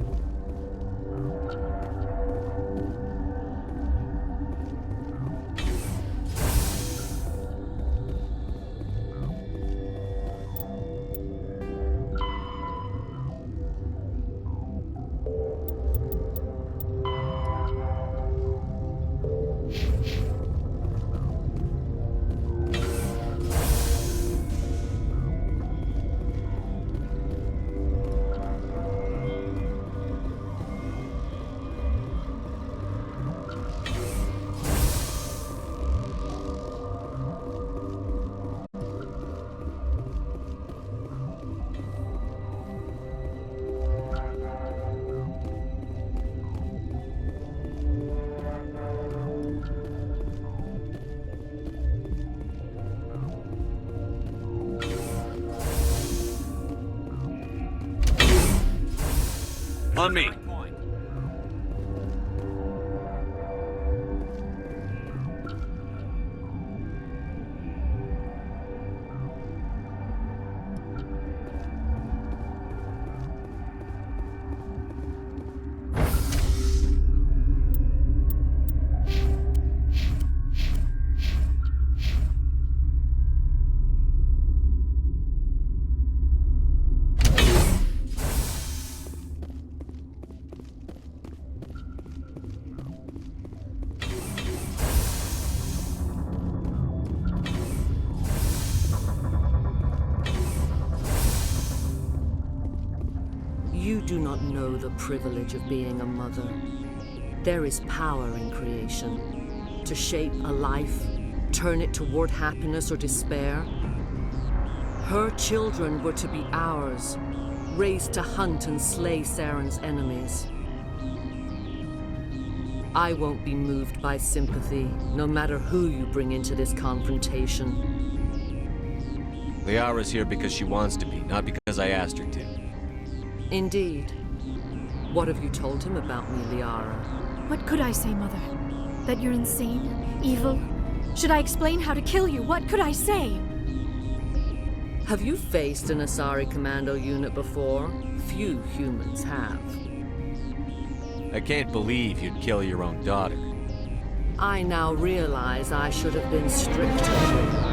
On me. You do not know the privilege of being a mother. There is power in creation. To shape a life, turn it toward happiness or despair. Her children were to be ours, raised to hunt and slay Saren's enemies. I won't be moved by sympathy, no matter who you bring into this confrontation. Liara's here because she wants to be, not because I asked her to. Indeed. What have you told him about me, Liara? What could I say, Mother? That you're insane? Evil? Should I explain how to kill you? What could I say? Have you faced an Asari commando unit before? Few humans have. I can't believe you'd kill your own daughter. I now realize I should have been stricter.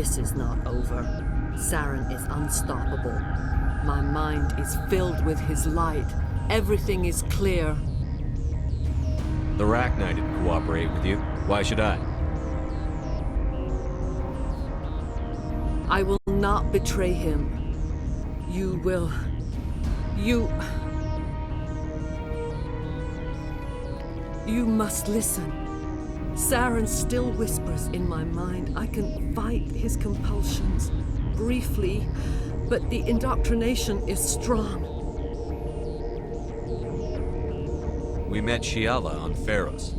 This is not over. Suren is unstoppable. My mind is filled with his light. Everything is clear. The Rachni didn't cooperate with you. Why should I? I will not betray him. You will... You must listen. Suren still whispers in my mind. I can fight his compulsions, briefly, but the indoctrination is strong. We met Shiala on Pharos.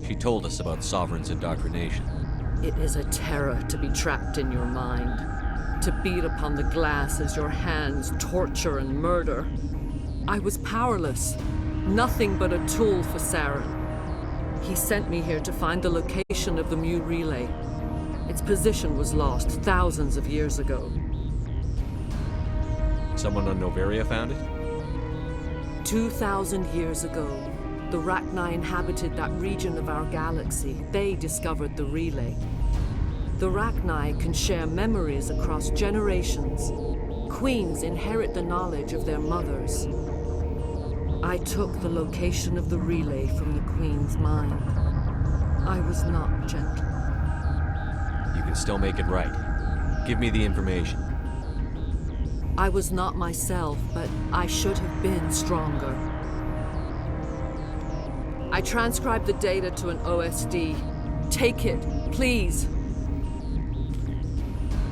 She told us about Sovereign's indoctrination. It is a terror to be trapped in your mind, to beat upon the glass as your hands torture and murder. I was powerless, nothing but a tool for Suren. He sent me here to find the location of the Mu relay. Its position was lost thousands of years ago. Someone on Noveria found it? 2,000 years ago, the Rachni inhabited that region of our galaxy. They discovered the relay. The Rachni can share memories across generations. Queens inherit the knowledge of their mothers. I took the location of the relay from the Queen's mind. I was not gentle. You can still make it right. Give me the information. I was not myself, but I should have been stronger. I transcribed the data to an OSD. Take it, please.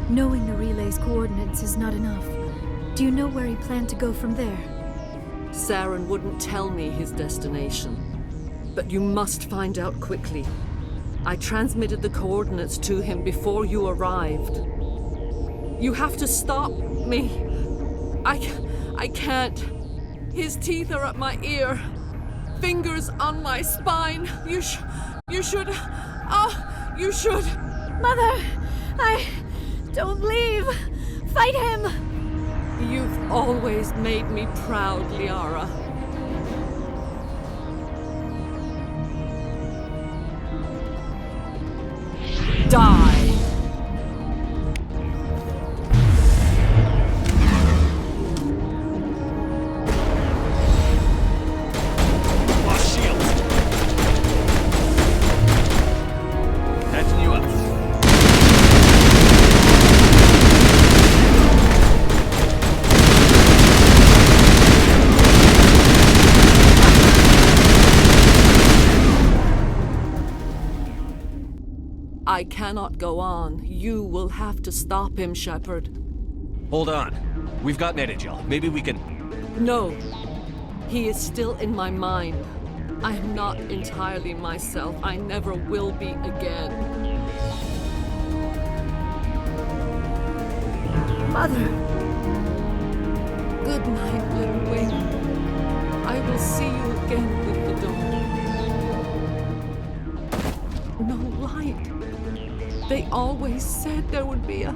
Knowing the relay's coordinates is not enough. Do you know where he planned to go from there? Suren wouldn't tell me his destination. But you must find out quickly. I transmitted the coordinates to him before you arrived. You have to stop me. I can't. His teeth are at my ear. Fingers on my spine. You should. You should. Mother, don't leave. Fight him. You've always made me proud, Liara. Die! I cannot go on. You will have to stop him, Shepard. Hold on. We've got Netagel. Maybe we can... No. He is still in my mind. I am not entirely myself. I never will be again. Mother! Good night, little wing. I will see you again with the dawn. No light. They always said there would be a...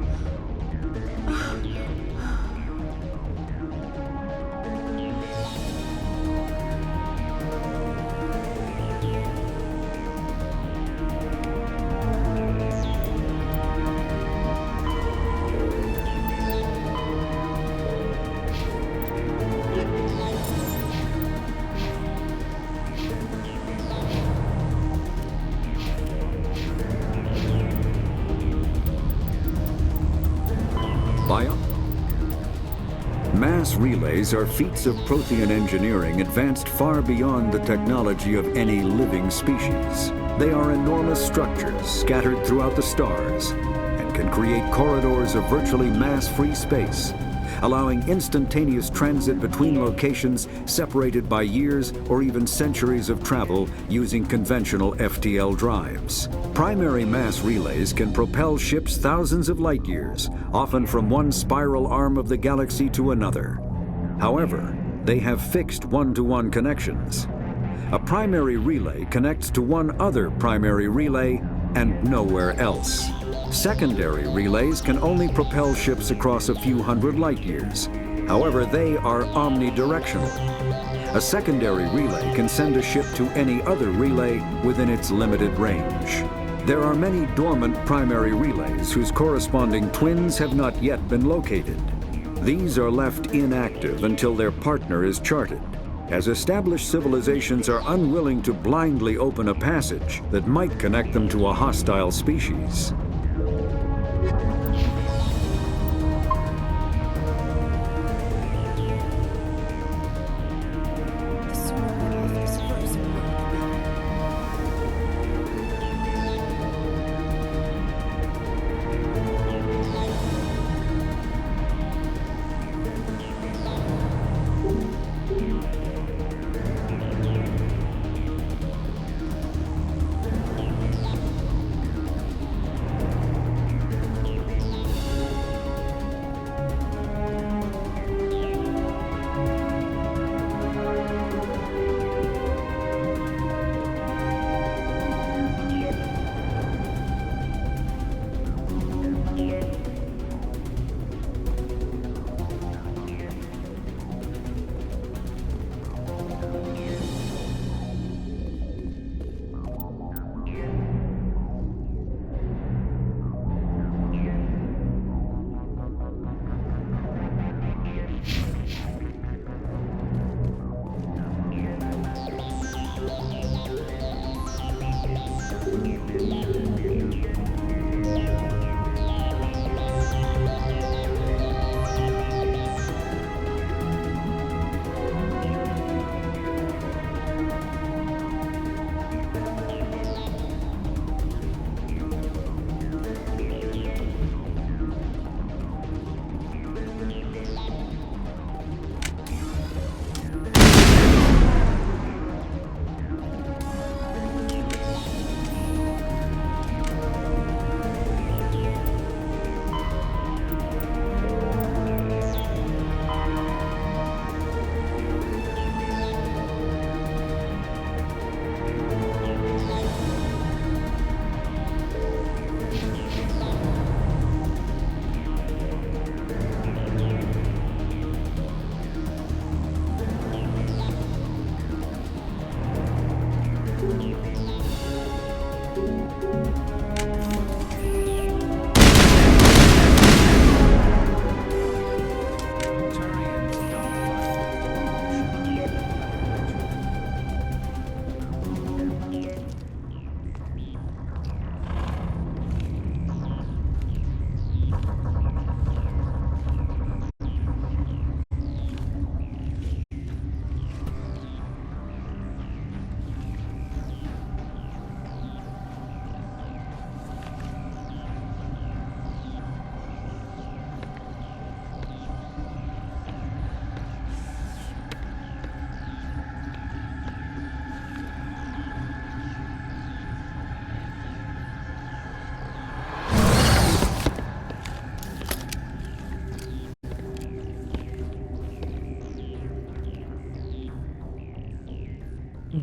Mass relays are feats of Prothean engineering advanced far beyond the technology of any living species. They are enormous structures scattered throughout the stars and can create corridors of virtually mass-free space, allowing instantaneous transit between locations separated by years or even centuries of travel using conventional FTL drives. Primary mass relays can propel ships thousands of light years, often from one spiral arm of the galaxy to another. However, they have fixed one-to-one connections. A primary relay connects to one other primary relay and nowhere else. Secondary relays can only propel ships across a few hundred light years. However, they are omnidirectional. A secondary relay can send a ship to any other relay within its limited range. There are many dormant primary relays whose corresponding twins have not yet been located. These are left inactive until their partner is charted, as established civilizations are unwilling to blindly open a passage that might connect them to a hostile species.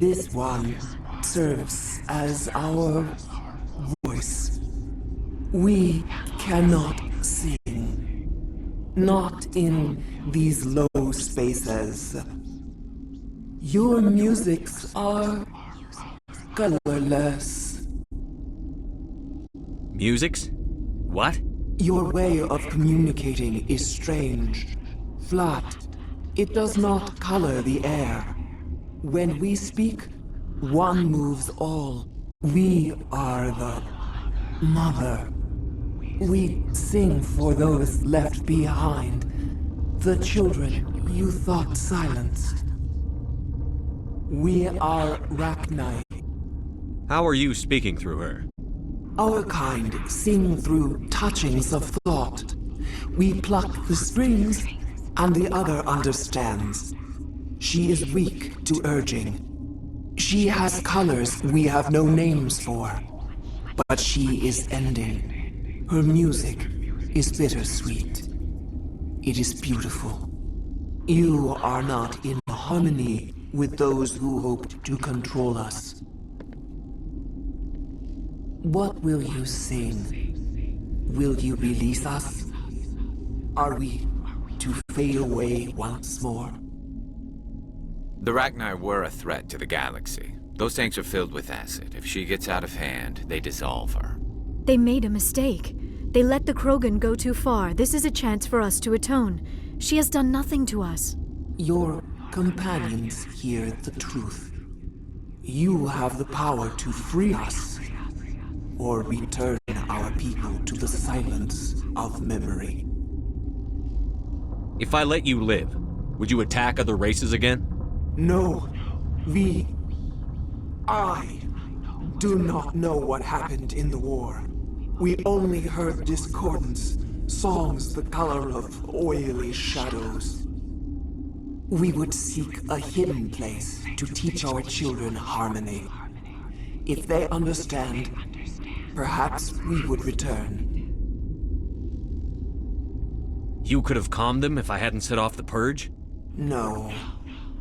This one serves as our voice. We cannot sing. Not in these low spaces. Your musics are colorless. Musics? What? Your way of communicating is strange. Flat. It does not color the air. When we speak, one moves all. We are the mother. We sing for those left behind. The children you thought silenced. We are Rachni. How are you speaking through her? Our kind sing through touchings of thought. We pluck the strings, and the other understands. She is weak to urging. She has colors we have no names for. But she is ending. Her music is bittersweet. It is beautiful. You are not in harmony with those who hoped to control us. What will you sing? Will you release us? Are we to fade away once more? The Rachni were a threat to the galaxy. Those tanks are filled with acid. If she gets out of hand, they dissolve her. They made a mistake. They let the Krogan go too far. This is a chance for us to atone. She has done nothing to us. Your companions hear the truth. You have the power to free us, or return our people to the silence of memory. If I let you live, would you attack other races again? No, I do not know what happened in the war. We only heard discordance, songs the color of oily shadows. We would seek a hidden place to teach our children harmony. If they understand, perhaps we would return. You could have calmed them if I hadn't set off the purge? No,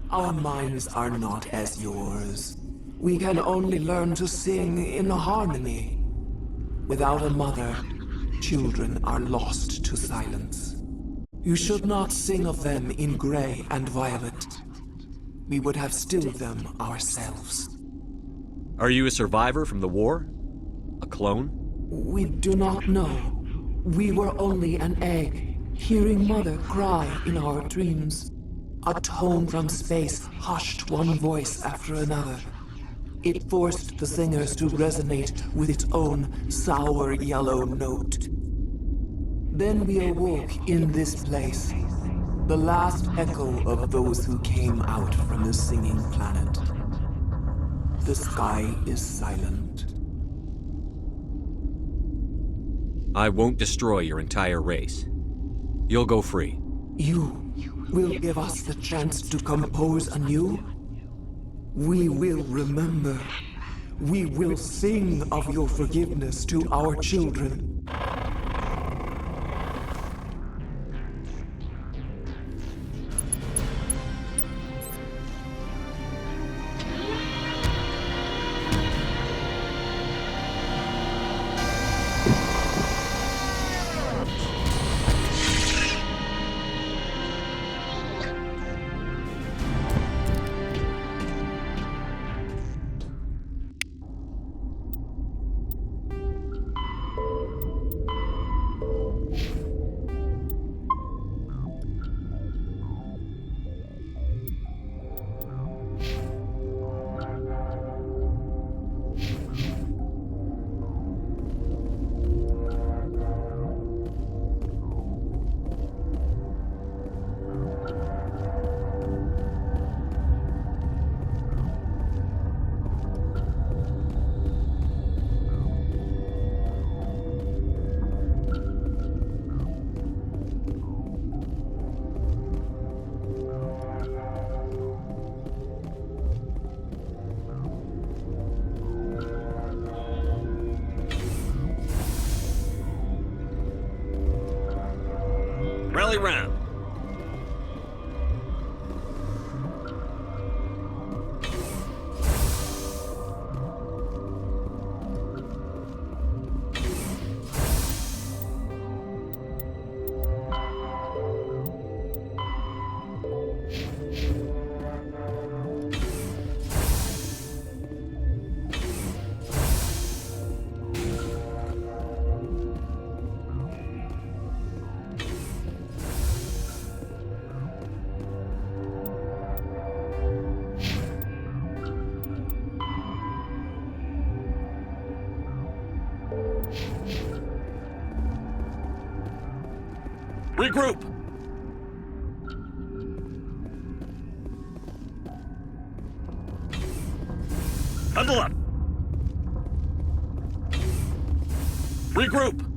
our minds are not as yours. We can only learn to sing in harmony. Without a mother, children are lost to silence. You should not sing of them in gray and violet. We would have stilled them ourselves. Are you a survivor from the war? A clone? We do not know. We were only an egg, hearing Mother cry in our dreams. A tone from space hushed one voice after another. It forced the singers to resonate with its own sour yellow note. Then we awoke in this place, the last echo of those who came out from the singing planet. The sky is silent. I won't destroy your entire race. You'll go free. You will give us the chance to compose anew? We will remember. We will sing of your forgiveness to our children. Rally round. Regroup! Huddle up! Regroup!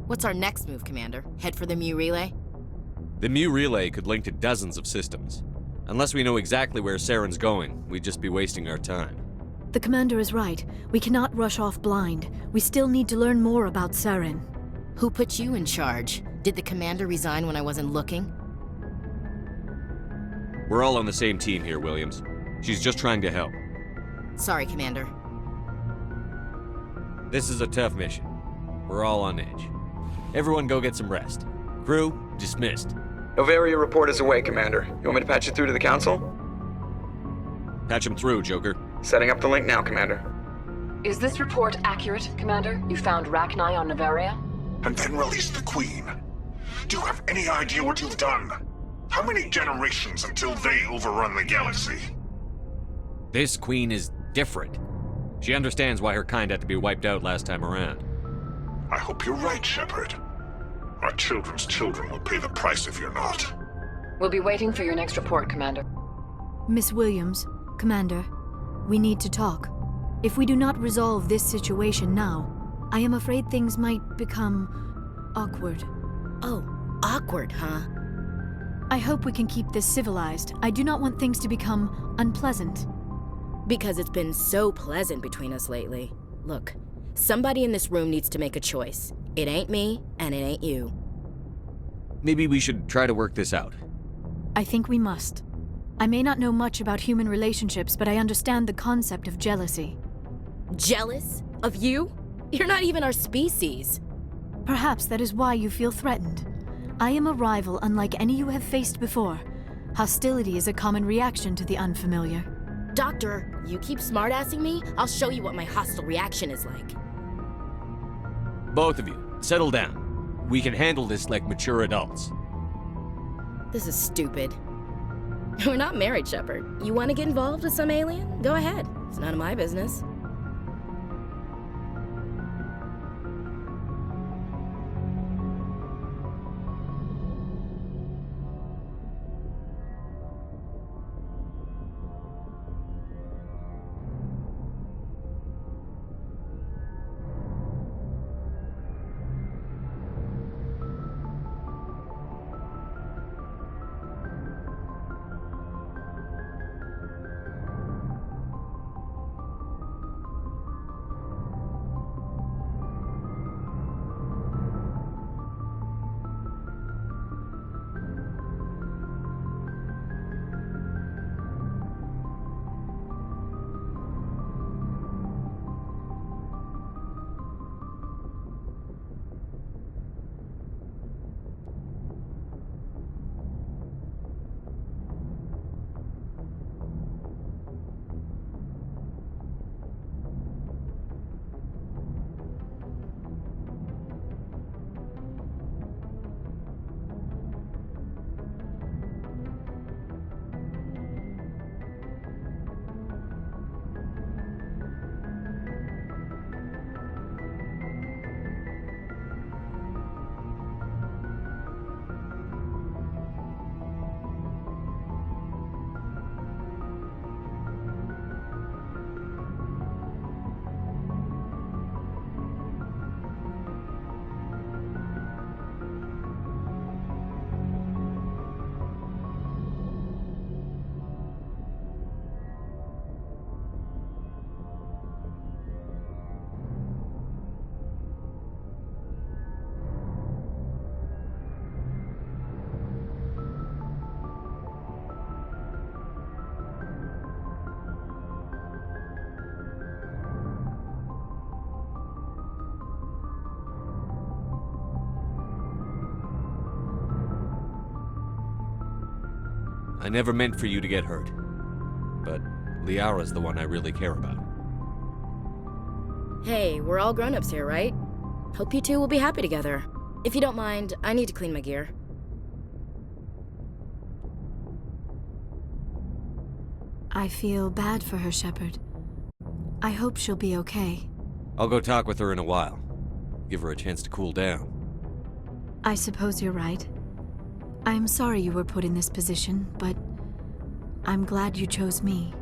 What's our next move, Commander? Head for the Mu relay? The Mu relay could link to dozens of systems. Unless we know exactly where Saren's going, we'd just be wasting our time. The Commander is right. We cannot rush off blind. We still need to learn more about Saren. Who put you in charge? Did the Commander resign when I wasn't looking? We're all on the same team here, Williams. She's just trying to help. Sorry, Commander. This is a tough mission. We're all on edge. Everyone go get some rest. Crew, dismissed. Novaria report is away, Commander. You want me to patch it through to the Council? Patch him through, Joker. Setting up the link now, Commander. Is this report accurate, Commander? You found Rachni on Novaria? And then released the Queen. Do you have any idea what you've done? How many generations until they overrun the galaxy? This Queen is different. She understands why her kind had to be wiped out last time around. I hope you're right, Shepard. Our children's children will pay the price if you're not. We'll be waiting for your next report, Commander. Miss Williams, Commander, we need to talk. If we do not resolve this situation now, I am afraid things might become awkward. Oh, awkward, huh? I hope we can keep this civilized. I do not want things to become unpleasant. Because it's been so pleasant between us lately. Look, somebody in this room needs to make a choice. It ain't me, and it ain't you. Maybe we should try to work this out. I think we must. I may not know much about human relationships, but I understand the concept of jealousy. Jealous? Of you? You're not even our species. Perhaps that is why you feel threatened. I am a rival unlike any you have faced before. Hostility is a common reaction to the unfamiliar. Doctor, you keep smartassing me, I'll show you what my hostile reaction is like. Both of you, settle down. We can handle this like mature adults. This is stupid. We're not married, Shepard. You want to get involved with some alien? Go ahead. It's none of my business. I never meant for you to get hurt. But Liara's the one I really care about. Hey, we're all grown-ups here, right? Hope you two will be happy together. If you don't mind, I need to clean my gear. I feel bad for her, Shepard. I hope she'll be okay. I'll go talk with her in a while. Give her a chance to cool down. I suppose you're right. I'm sorry you were put in this position, but I'm glad you chose me.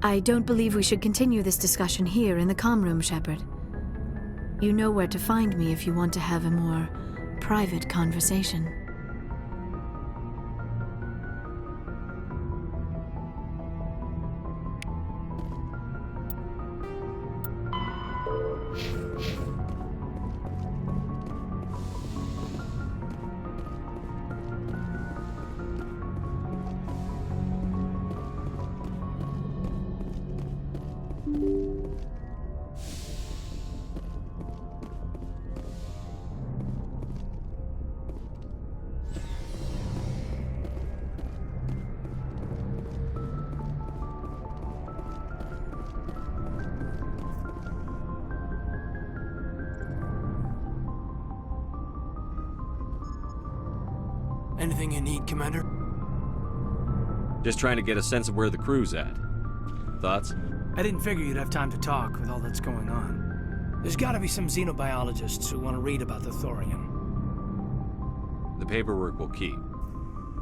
I don't believe we should continue this discussion here in the comm room, Shepard. You know where to find me if you want to have a more private conversation. Anything you need, Commander? Just trying to get a sense of where the crew's at. Thoughts? I didn't figure you'd have time to talk with all that's going on. There's gotta be some xenobiologists who want to read about the thorium. The paperwork will keep.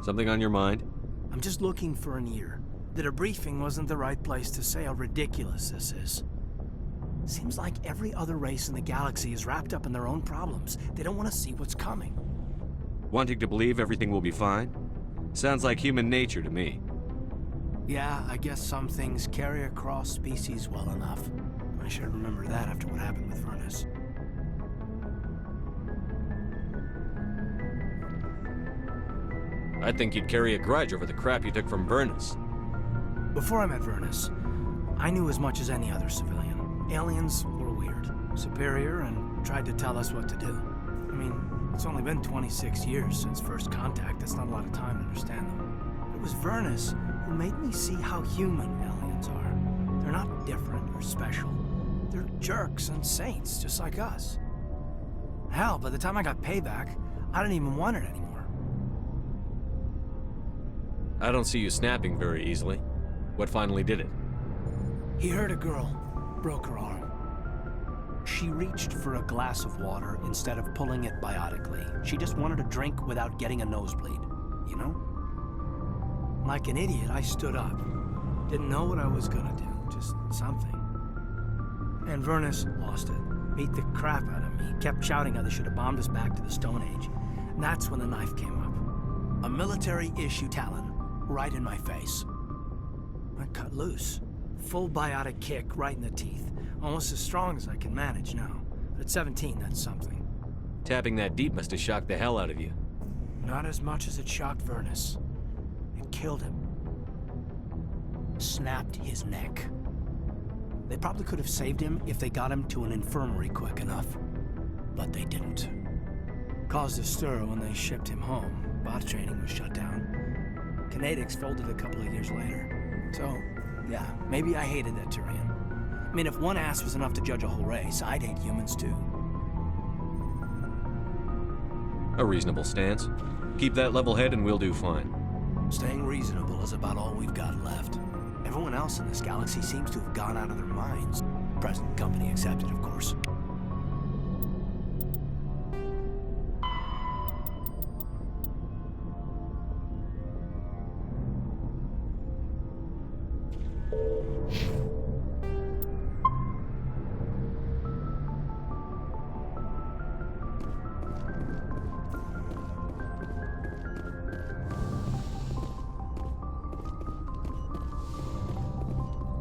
Something on your mind? I'm just looking for an ear. The debriefing wasn't the right place to say how ridiculous this is. Seems like every other race in the galaxy is wrapped up in their own problems. They don't want to see what's coming. Wanting to believe everything will be fine? Sounds like human nature to me. Yeah, I guess some things carry across species well enough. I should remember that after what happened with Vernus. I think you'd carry a grudge over the crap you took from Vernus. Before I met Vernus, I knew as much as any other civilian. Aliens were weird, superior, and tried to tell us what to do. I mean, it's only been 26 years since first contact. That's not a lot of time to understand them. It was Vernus who made me see how human aliens are. They're not different or special. They're jerks and saints, just like us. Hell, by the time I got payback, I didn't even want it anymore. I don't see you snapping very easily. What finally did it? He hurt a girl, broke her arm. She reached for a glass of water instead of pulling it biotically. She just wanted a drink without getting a nosebleed, you know? Like an idiot, I stood up. Didn't know what I was gonna do, just something. And Vernus lost it. Beat the crap out of me. Kept shouting how they should have bombed us back to the Stone Age. And that's when the knife came up. A military-issue Talon, right in my face. I cut loose. Full biotic kick right in the teeth. Almost as strong as I can manage now. But at 17, that's something. Tapping that deep must have shocked the hell out of you. Not as much as it shocked Vernus. It killed him. Snapped his neck. They probably could have saved him if they got him to an infirmary quick enough. But they didn't. Caused a stir when they shipped him home. Bot training was shut down. Kinetics folded a couple of years later. So, yeah, maybe I hated that Turian. I mean, if one ass was enough to judge a whole race, I'd hate humans too. A reasonable stance. Keep that level head and we'll do fine. Staying reasonable is about all we've got left. Everyone else in this galaxy seems to have gone out of their minds. Present company accepted, of course.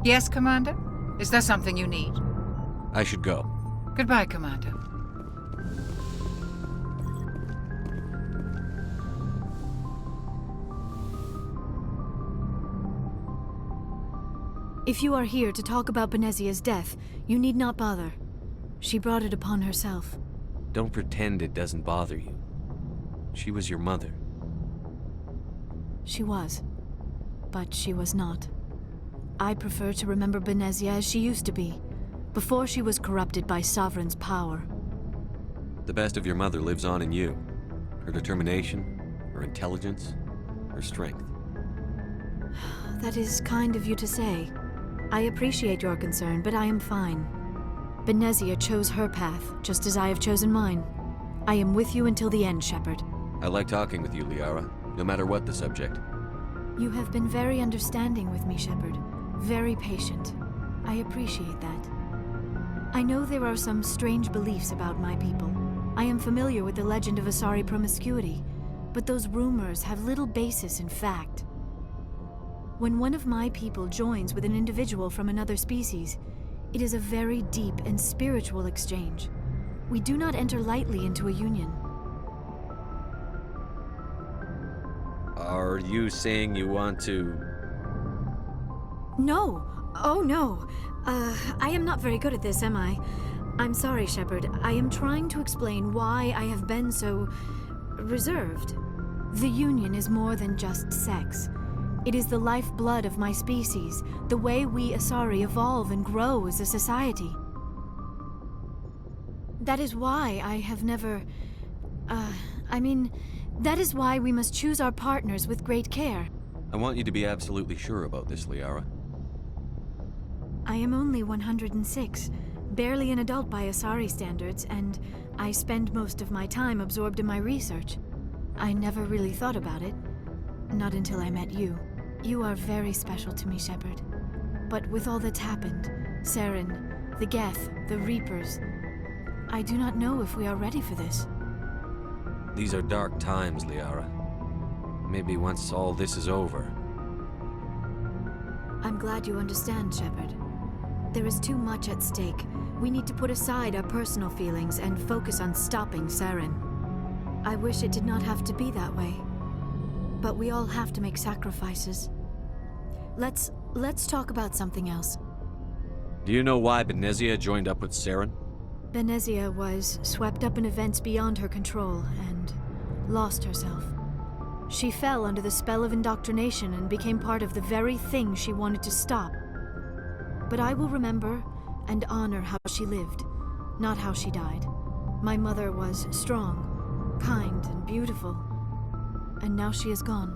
Yes, Commander? Is there something you need? I should go. Goodbye, Commander. If you are here to talk about Benezia's death, you need not bother. She brought it upon herself. Don't pretend it doesn't bother you. She was your mother. She was. But she was not. I prefer to remember Benezia as she used to be, before she was corrupted by Sovereign's power. The best of your mother lives on in you. Her determination, her intelligence, her strength. That is kind of you to say. I appreciate your concern, but I am fine. Benezia chose her path, just as I have chosen mine. I am with you until the end, Shepard. I like talking with you, Liara, no matter what the subject. You have been very understanding with me, Shepard. Very patient. I appreciate that. I know there are some strange beliefs about my people. I am familiar with the legend of Asari promiscuity, but those rumors have little basis in fact. When one of my people joins with an individual from another species, it is a very deep and spiritual exchange. We do not enter lightly into a union. Are you saying you want to... No. Oh, no. I am not very good at this, am I? I'm sorry, Shepard. I am trying to explain why I have been so... reserved. The Union is more than just sex. It is the lifeblood of my species, the way we Asari evolve and grow as a society. That is why I have never... that is why we must choose our partners with great care. I want you to be absolutely sure about this, Liara. I am only 106, barely an adult by Asari standards, and I spend most of my time absorbed in my research. I never really thought about it. Not until I met you. You are very special to me, Shepard. But with all that's happened, Suren, the Geth, the Reapers, I do not know if we are ready for this. These are dark times, Liara. Maybe once all this is over. I'm glad you understand, Shepard. There is too much at stake. We need to put aside our personal feelings and focus on stopping Suren. I wish it did not have to be that way. But we all have to make sacrifices. Let's talk about something else. Do you know why Benezia joined up with Suren? Benezia was swept up in events beyond her control and lost herself. She fell under the spell of indoctrination and became part of the very thing she wanted to stop. But I will remember and honor how she lived, not how she died. My mother was strong, kind, and beautiful, and now she is gone.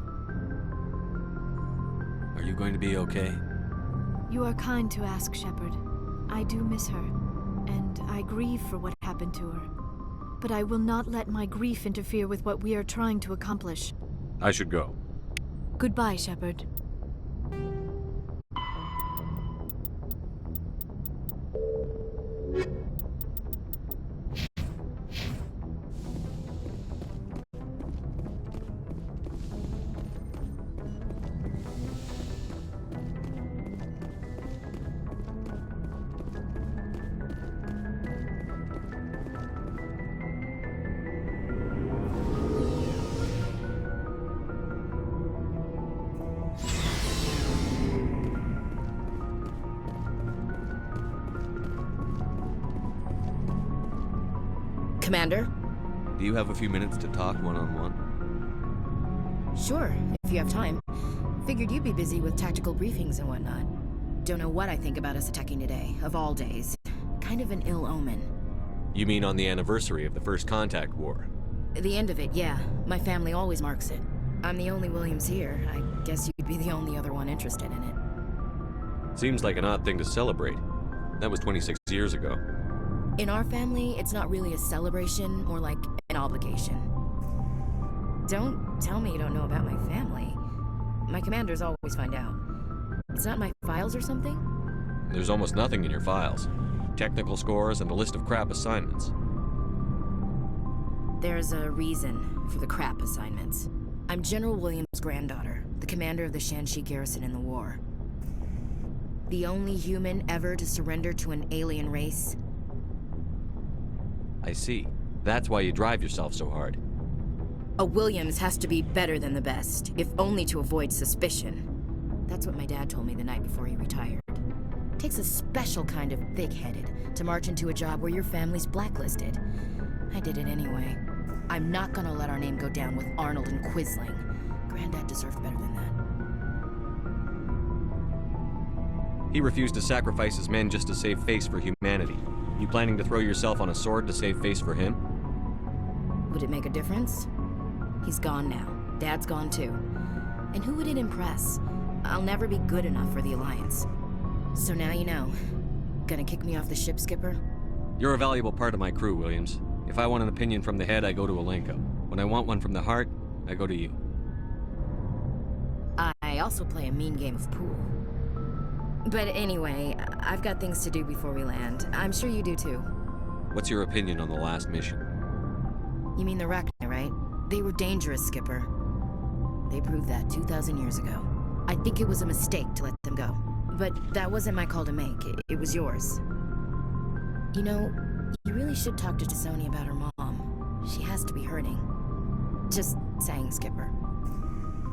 Are you going to be okay? You are kind to ask, Shepard. I do miss her, and I grieve for what happened to her. But I will not let my grief interfere with what we are trying to accomplish. I should go. Goodbye, Shepard. Commander? Do you have a few minutes to talk one-on-one? Sure, if you have time. Figured you'd be busy with tactical briefings and whatnot. Don't know what I think about us attacking today, of all days. Kind of an ill omen. You mean on the anniversary of the First Contact War? The end of it, yeah. My family always marks it. I'm the only Williams here. I guess you'd be the only other one interested in it. Seems like an odd thing to celebrate. That was 26 years ago. In our family, it's not really a celebration, more like an obligation. Don't tell me you don't know about my family. My commanders always find out. It's not in my files or something? There's almost nothing in your files. Technical scores and a list of crap assignments. There's a reason for the crap assignments. I'm General Williams' granddaughter, the commander of the Shanxi garrison in the war. The only human ever to surrender to an alien race. I see. That's why you drive yourself so hard. A Williams has to be better than the best, if only to avoid suspicion. That's what my dad told me the night before he retired. Takes a special kind of thick-headed to march into a job where your family's blacklisted. I did it anyway. I'm not gonna let our name go down with Arnold and Quisling. Granddad deserved better than that. He refused to sacrifice his men just to save face for humanity. You planning to throw yourself on a sword to save face for him? Would it make a difference? He's gone now. Dad's gone too. And who would it impress? I'll never be good enough for the Alliance. So now you know. Gonna kick me off the ship, Skipper? You're a valuable part of my crew, Williams. If I want an opinion from the head, I go to Alenko. When I want one from the heart, I go to you. I also play a mean game of pool. But anyway, I've got things to do before we land. I'm sure you do too. What's your opinion on the last mission? You mean the Rachni, right? They were dangerous, Skipper. They proved that 2,000 years ago. I think it was a mistake to let them go. But that wasn't my call to make. It was yours. You know, you really should talk to T'Soni about her mom. She has to be hurting. Just saying, Skipper.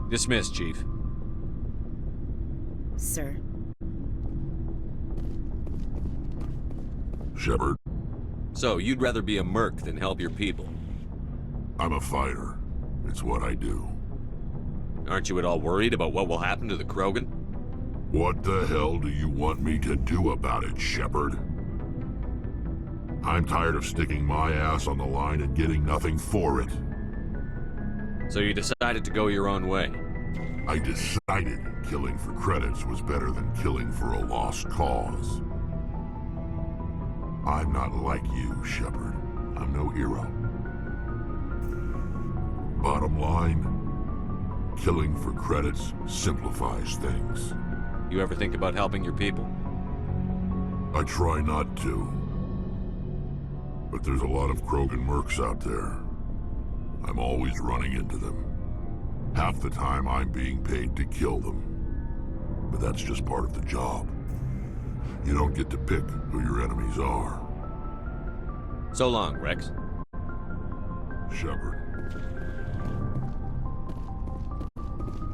Dismissed, Chief. Sir. Shepard? So, you'd rather be a merc than help your people? I'm a fighter. It's what I do. Aren't you at all worried about what will happen to the Krogan? What the hell do you want me to do about it, Shepard? I'm tired of sticking my ass on the line and getting nothing for it. So you decided to go your own way? I decided killing for credits was better than killing for a lost cause. I'm not like you, Shepard. I'm no hero. Bottom line, killing for credits simplifies things. You ever think about helping your people? I try not to. But there's a lot of Krogan mercs out there. I'm always running into them. Half the time I'm being paid to kill them. But that's just part of the job. You don't get to pick who your enemies are. So long, Rex. Shepard.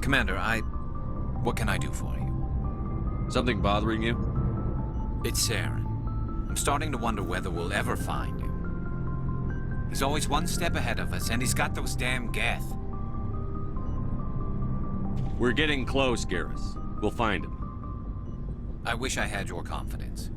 Commander, what can I do for you? Something bothering you? It's Suren. I'm starting to wonder whether we'll ever find him. He's always one step ahead of us, and he's got those damn Geth. We're getting close, Garrus. We'll find him. I wish I had your confidence.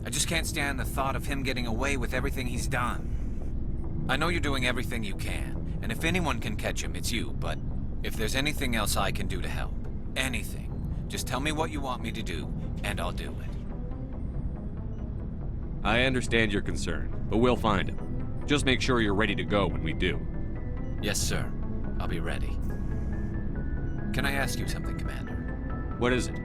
I just can't stand the thought of him getting away with everything he's done. I know you're doing everything you can, and if anyone can catch him, it's you, but if there's anything else I can do to help, anything, just tell me what you want me to do, and I'll do it. I understand your concern, but we'll find him. Just make sure you're ready to go when we do. Yes, sir. I'll be ready. Can I ask you something, Commander? What is it?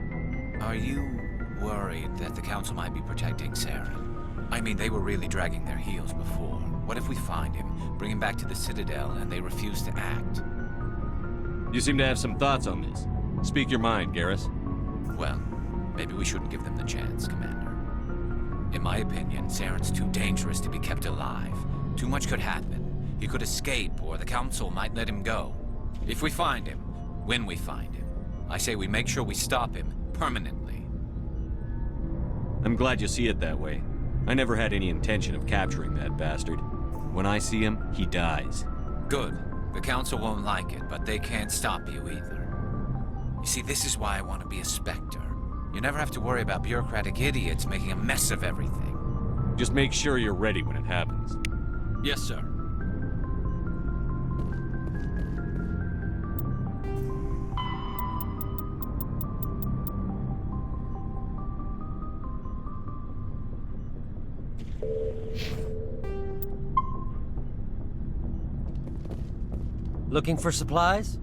Are you worried that the Council might be protecting Suren? I mean, they were really dragging their heels before. What if we find him, bring him back to the Citadel, and they refuse to act? You seem to have some thoughts on this. Speak your mind, Garrus. Well, maybe we shouldn't give them the chance, Commander. In my opinion, Suren's too dangerous to be kept alive. Too much could happen. He could escape, or the Council might let him go. If we find him, when we find him, I say we make sure we stop him permanently. I'm glad you see it that way. I never had any intention of capturing that bastard. When I see him, he dies. Good. The Council won't like it, but they can't stop you either. You see, this is why I want to be a specter. You never have to worry about bureaucratic idiots making a mess of everything. Just make sure you're ready when it happens. Yes, sir. Looking for supplies?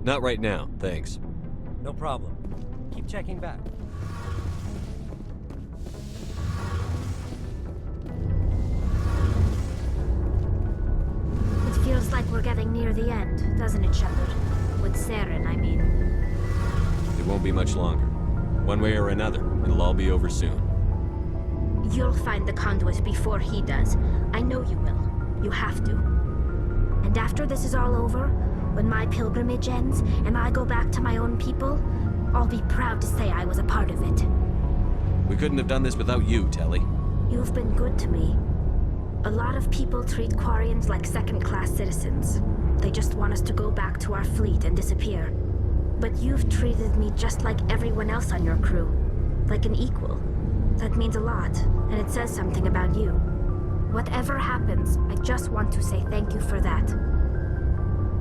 Not right now, thanks. No problem. Keep checking back. It feels like we're getting near the end, doesn't it, Shepard? With Suren, I mean. It won't be much longer. One way or another, it'll all be over soon. You'll find the conduit before he does. I know you will. You have to. And after this is all over, when my pilgrimage ends and I go back to my own people, I'll be proud to say I was a part of it. We couldn't have done this without you, Telly. You've been good to me. A lot of people treat Quarians like second-class citizens. They just want us to go back to our fleet and disappear. But you've treated me just like everyone else on your crew. Like an equal. That means a lot, and it says something about you. Whatever happens, I just want to say thank you for that.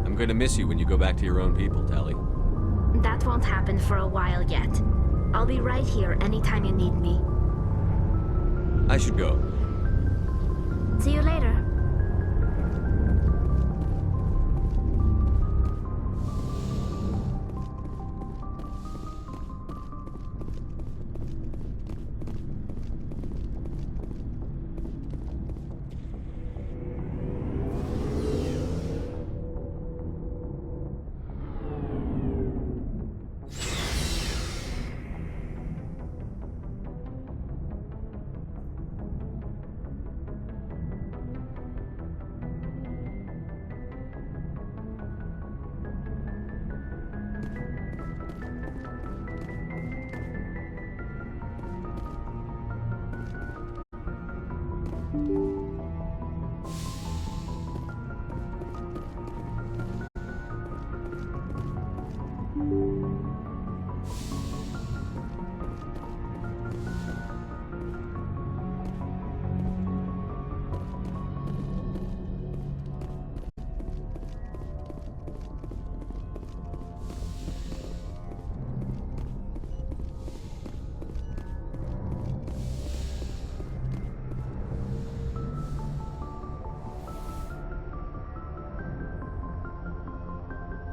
I'm going to miss you when you go back to your own people, Telly. That won't happen for a while yet. I'll be right here anytime you need me. I should go. See you later.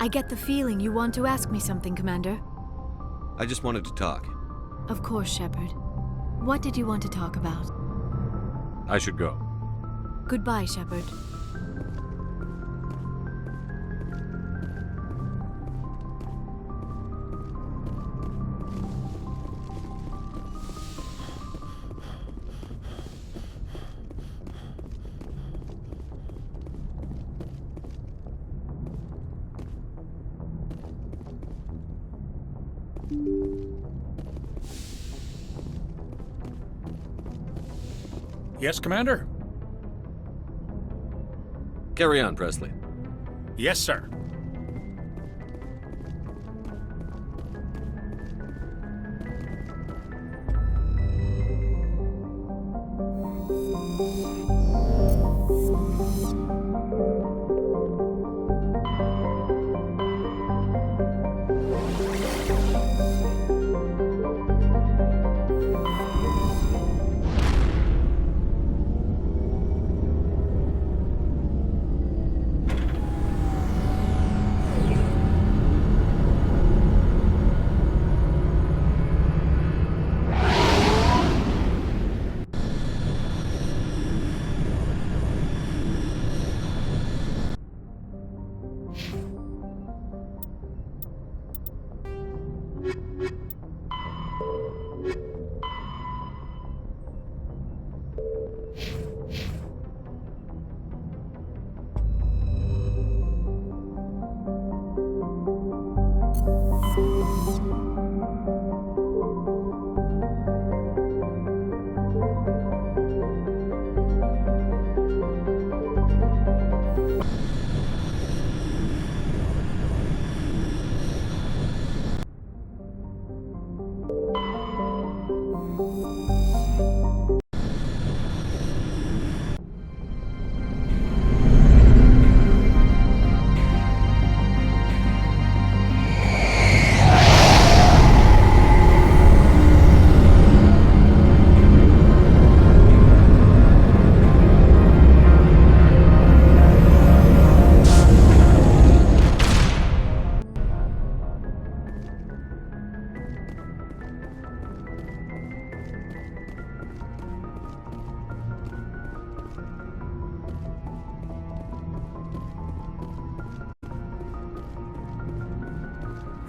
I get the feeling you want to ask me something, Commander. I just wanted to talk. Of course, Shepard. What did you want to talk about? I should go. Goodbye, Shepard. Yes, Commander? Carry on, Presley. Yes, sir.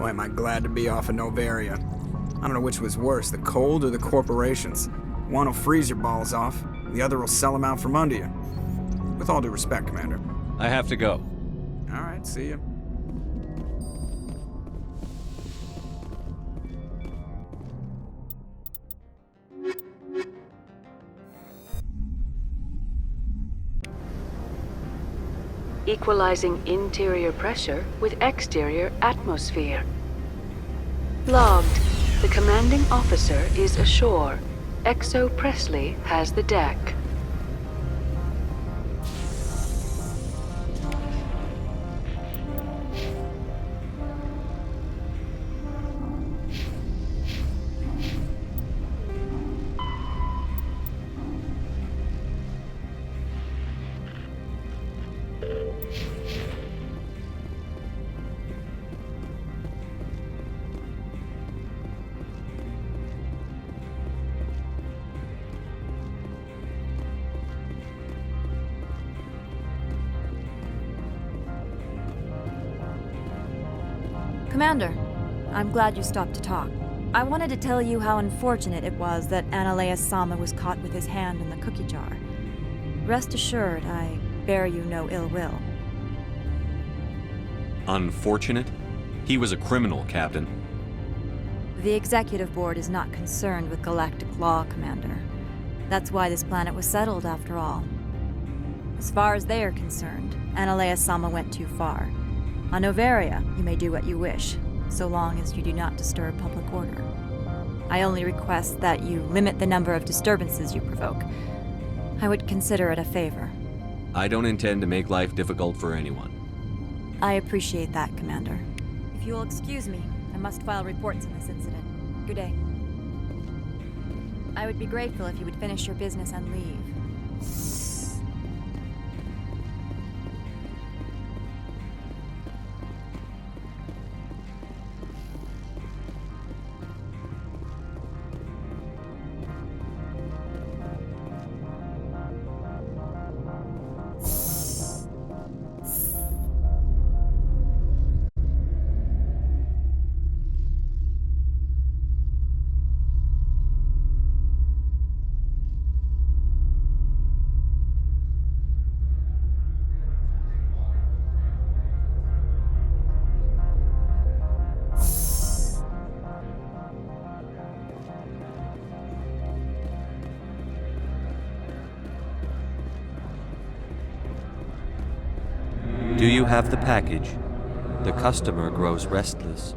Boy, am I glad to be off of Novaria. I don't know which was worse, the cold or the corporations. One will freeze your balls off, the other will sell them out from under you. With all due respect, Commander. I have to go. All right, see you. Equalizing interior pressure with exterior atmosphere. Logged. The commanding officer is ashore. Exo Presley has the deck. Commander, I'm glad you stopped to talk. I wanted to tell you how unfortunate it was that Analea-sama was caught with his hand in the cookie jar. Rest assured, I bear you no ill will. Unfortunate? He was a criminal, Captain. The Executive Board is not concerned with galactic law, Commander. That's why this planet was settled, after all. As far as they are concerned, Analea-sama went too far. On Noveria, you may do what you wish, so long as you do not disturb public order. I only request that you limit the number of disturbances you provoke. I would consider it a favor. I don't intend to make life difficult for anyone. I appreciate that, Commander. If you will excuse me, I must file reports on this incident. Good day. I would be grateful if you would finish your business and leave. Do you have the package? The customer grows restless.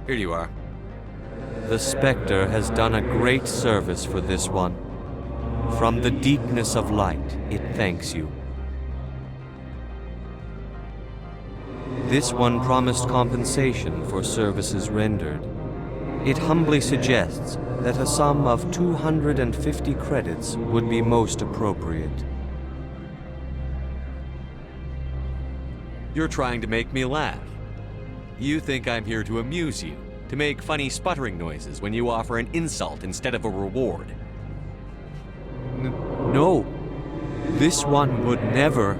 Here you are. The specter has done a great service for this one. From the deepness of light, it thanks you. This one promised compensation for services rendered. It humbly suggests that a sum of 250 credits would be most appropriate. You're trying to make me laugh. You think I'm here to amuse you, to make funny sputtering noises when you offer an insult instead of a reward. No, this one would never.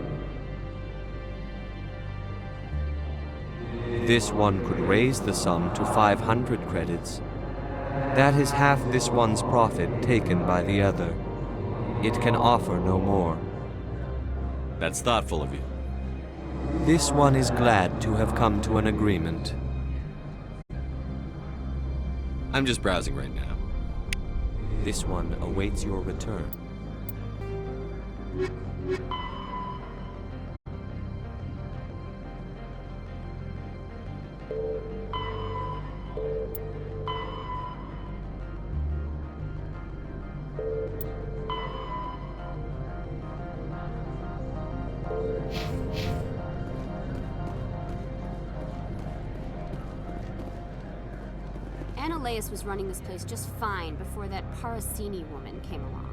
This one could raise the sum to 500 credits. That is half this one's profit taken by the other. It can offer no more. That's thoughtful of you. This one is glad to have come to an agreement. I'm just browsing right now. This one awaits your return. Analea was running this place just fine before that Parasini woman came along.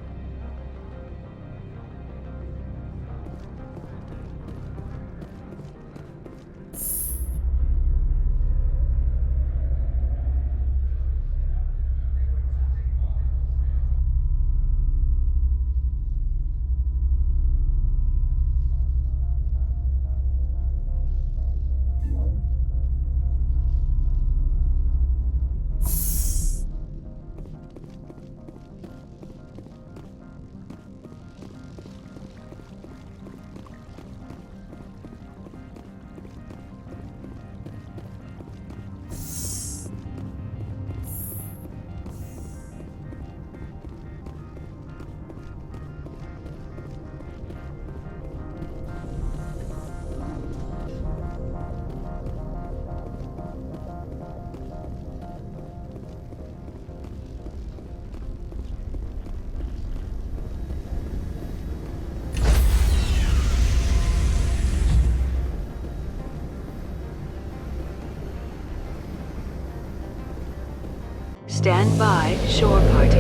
Stand by, shore party.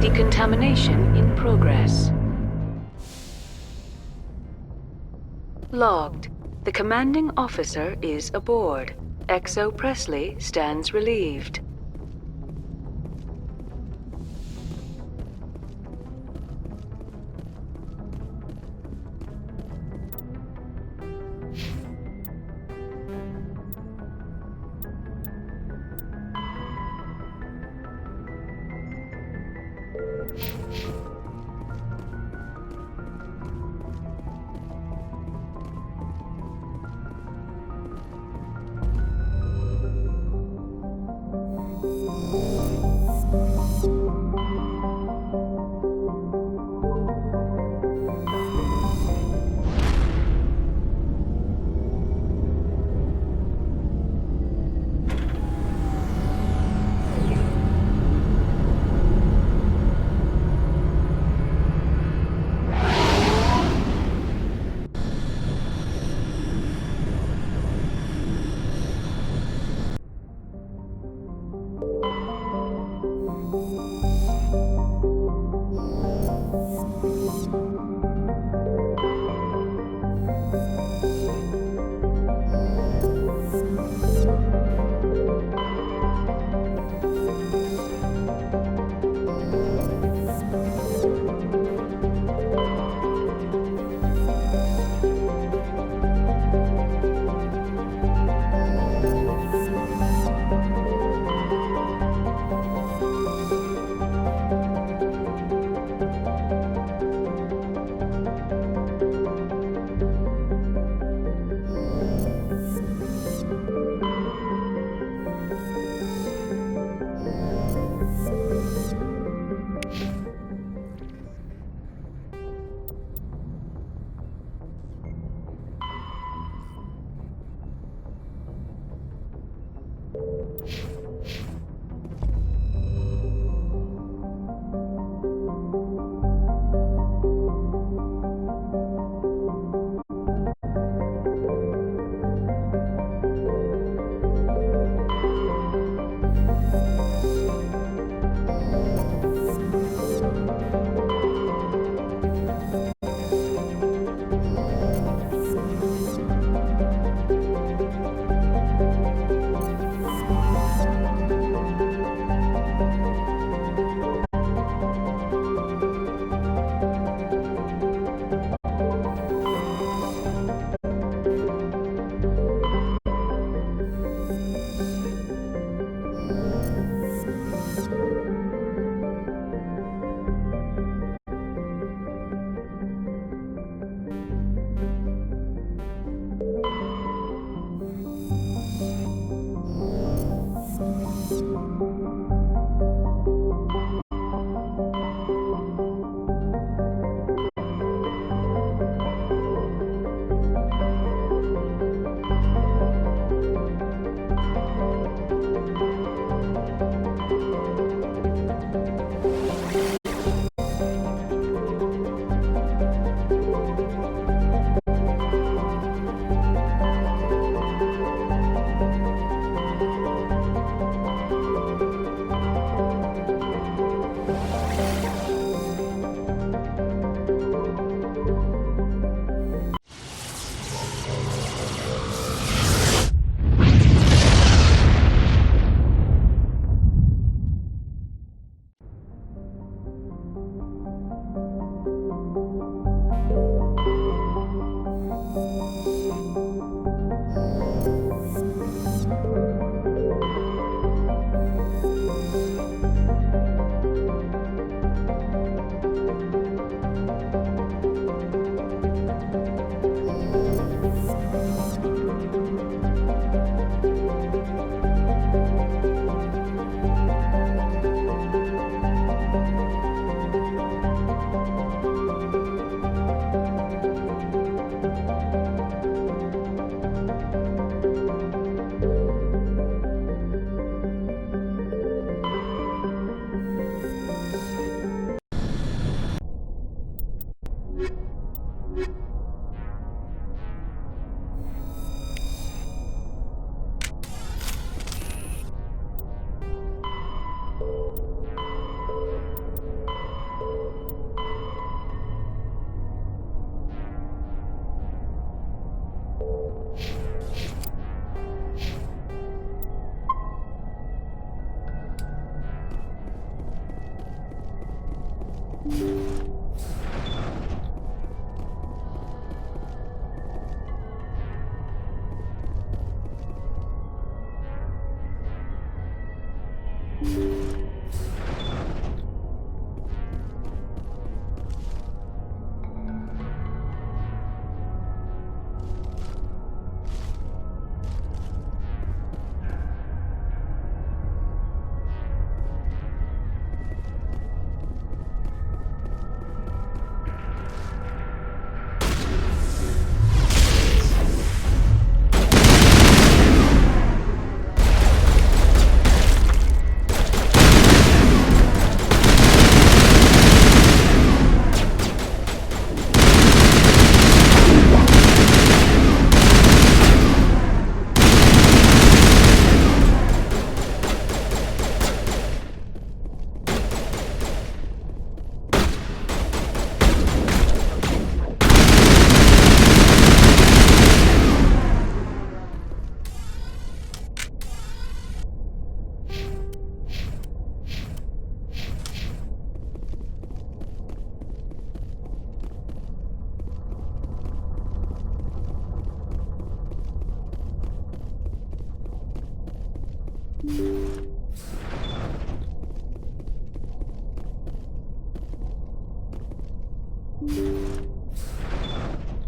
Decontamination in progress. Logged. The commanding officer is aboard. XO Presley stands relieved.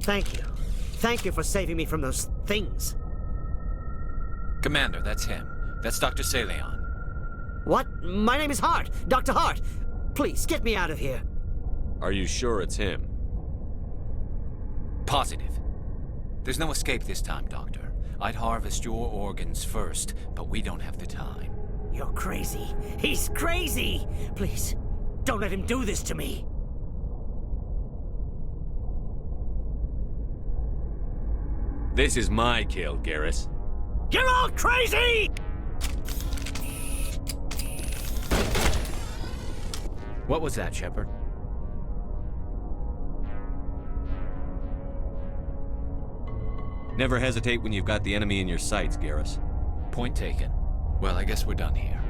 Thank you. Thank you for saving me from those things. Commander, that's him. That's Dr. Saleon. What? My name is Hart. Dr. Hart. Please, get me out of here. Are you sure it's him? Positive. There's no escape this time, Doctor. I'd harvest your organs first, but we don't have the time. You're crazy. He's crazy! Please, don't let him do this to me. This is my kill, Garrus. You're all crazy! What was that, Shepard? Never hesitate when you've got the enemy in your sights, Garrus. Point taken. Well, I guess we're done here.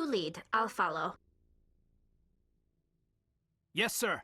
lead. I'll follow. Yes, sir.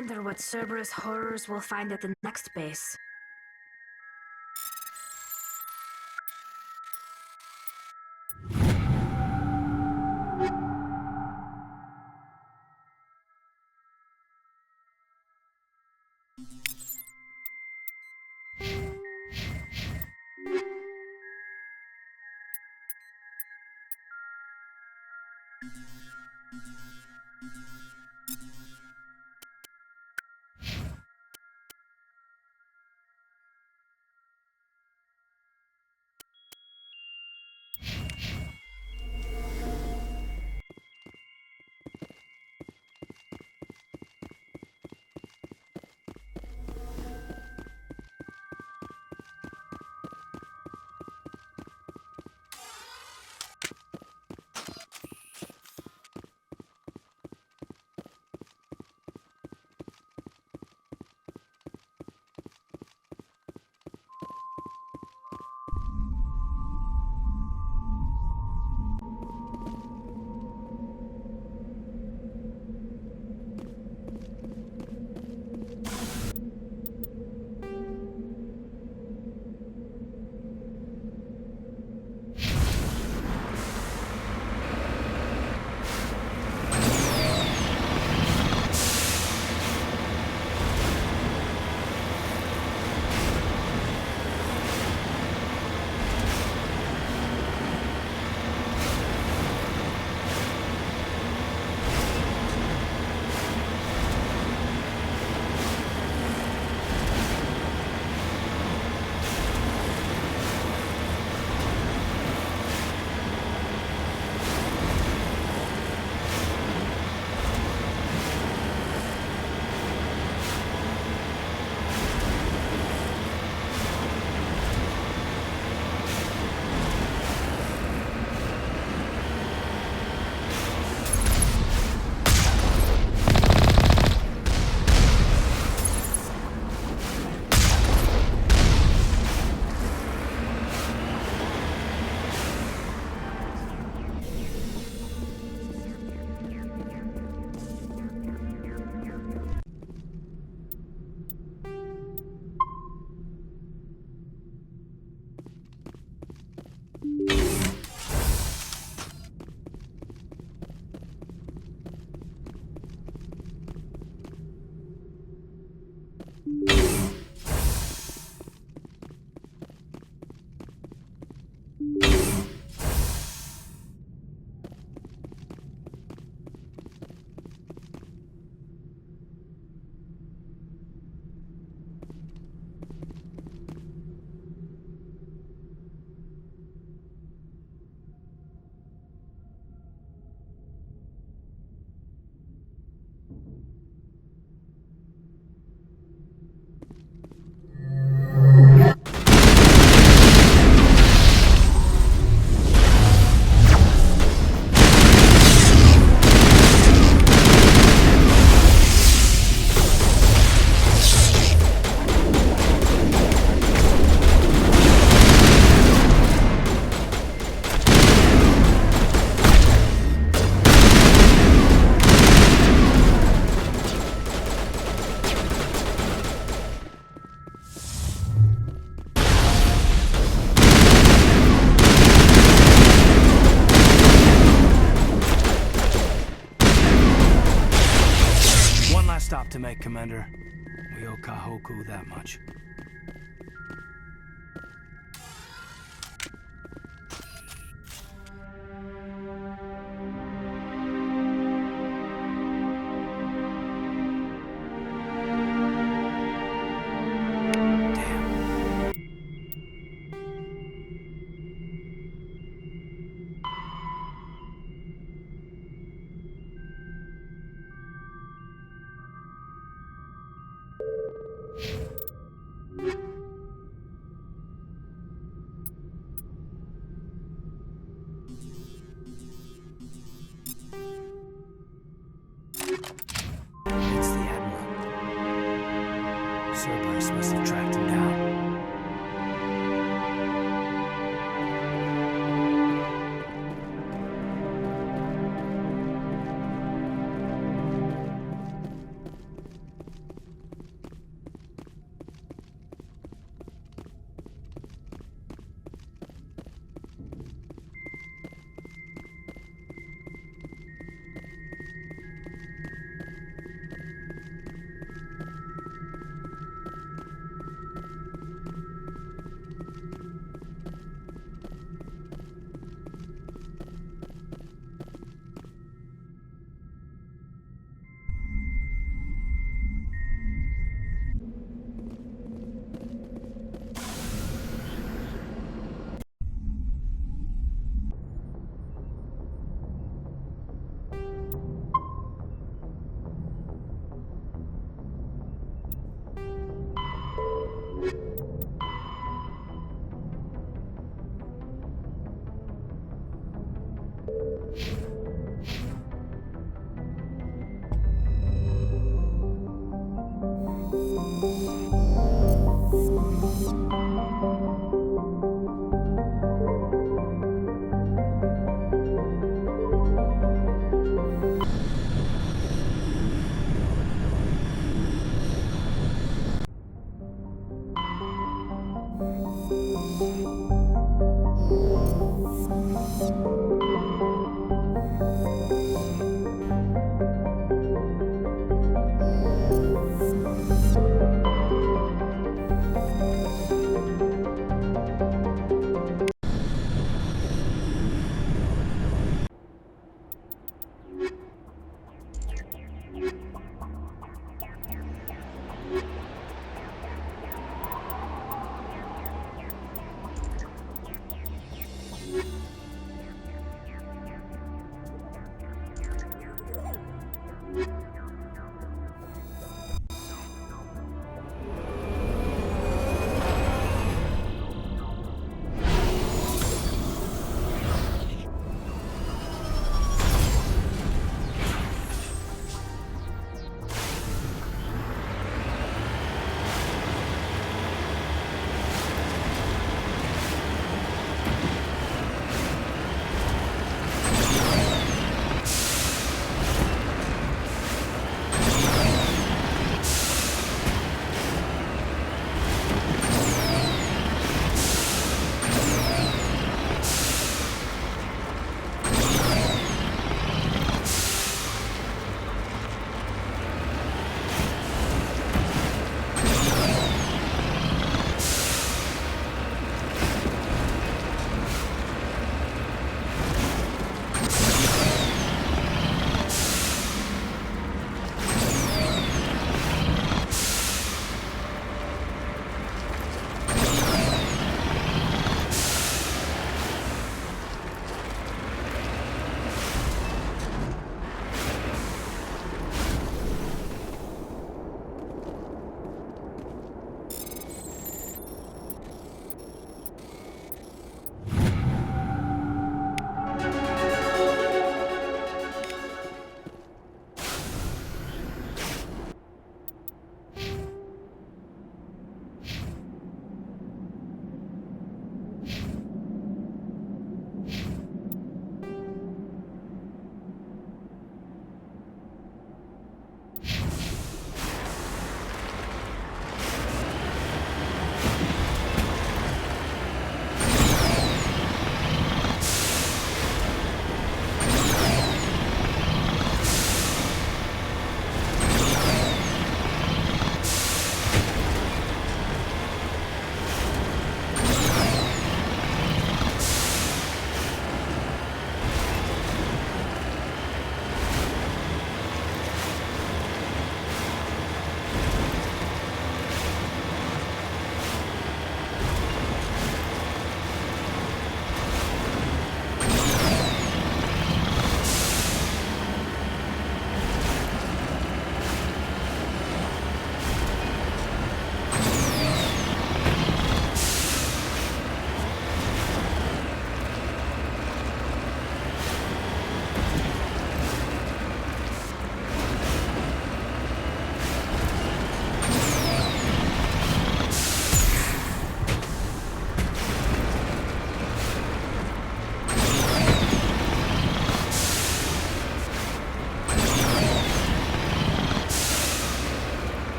wonder what Cerberus horrors we'll find at the next base. To make, Commander. We owe Kahoku that much. Cerberus must have tracked him down.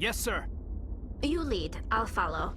Yes, sir. You lead. I'll follow.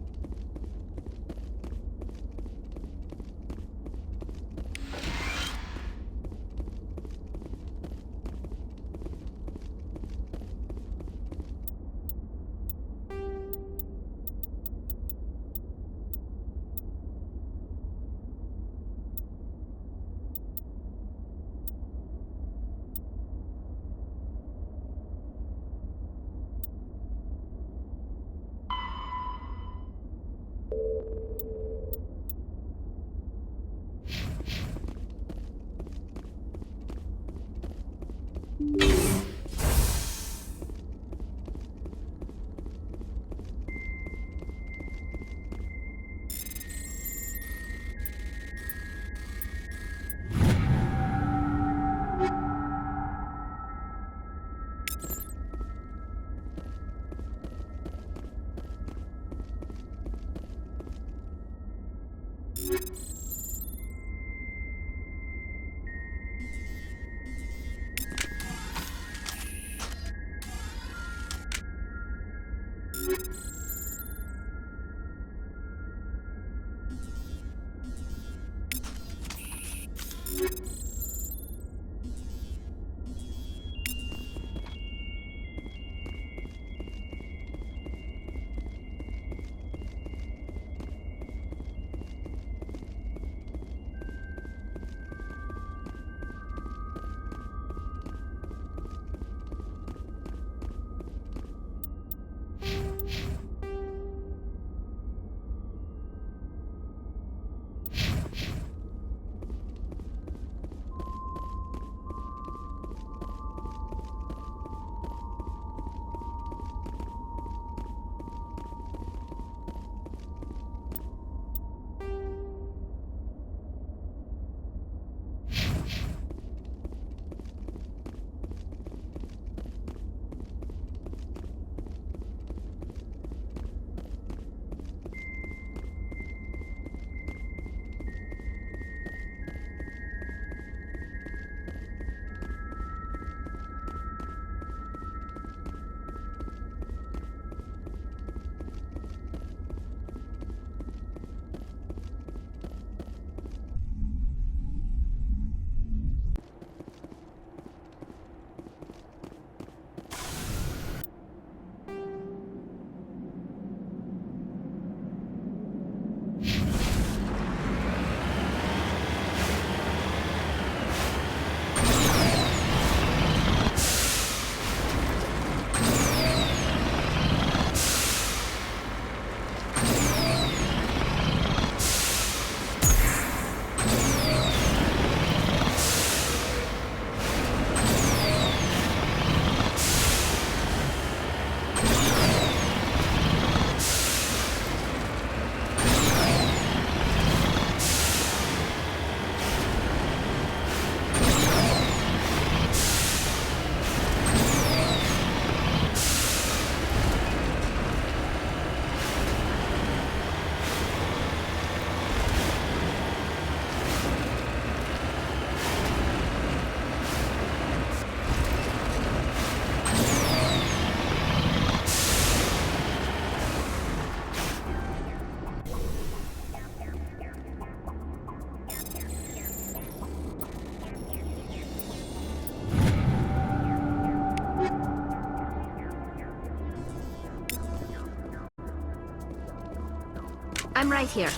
I'm right here.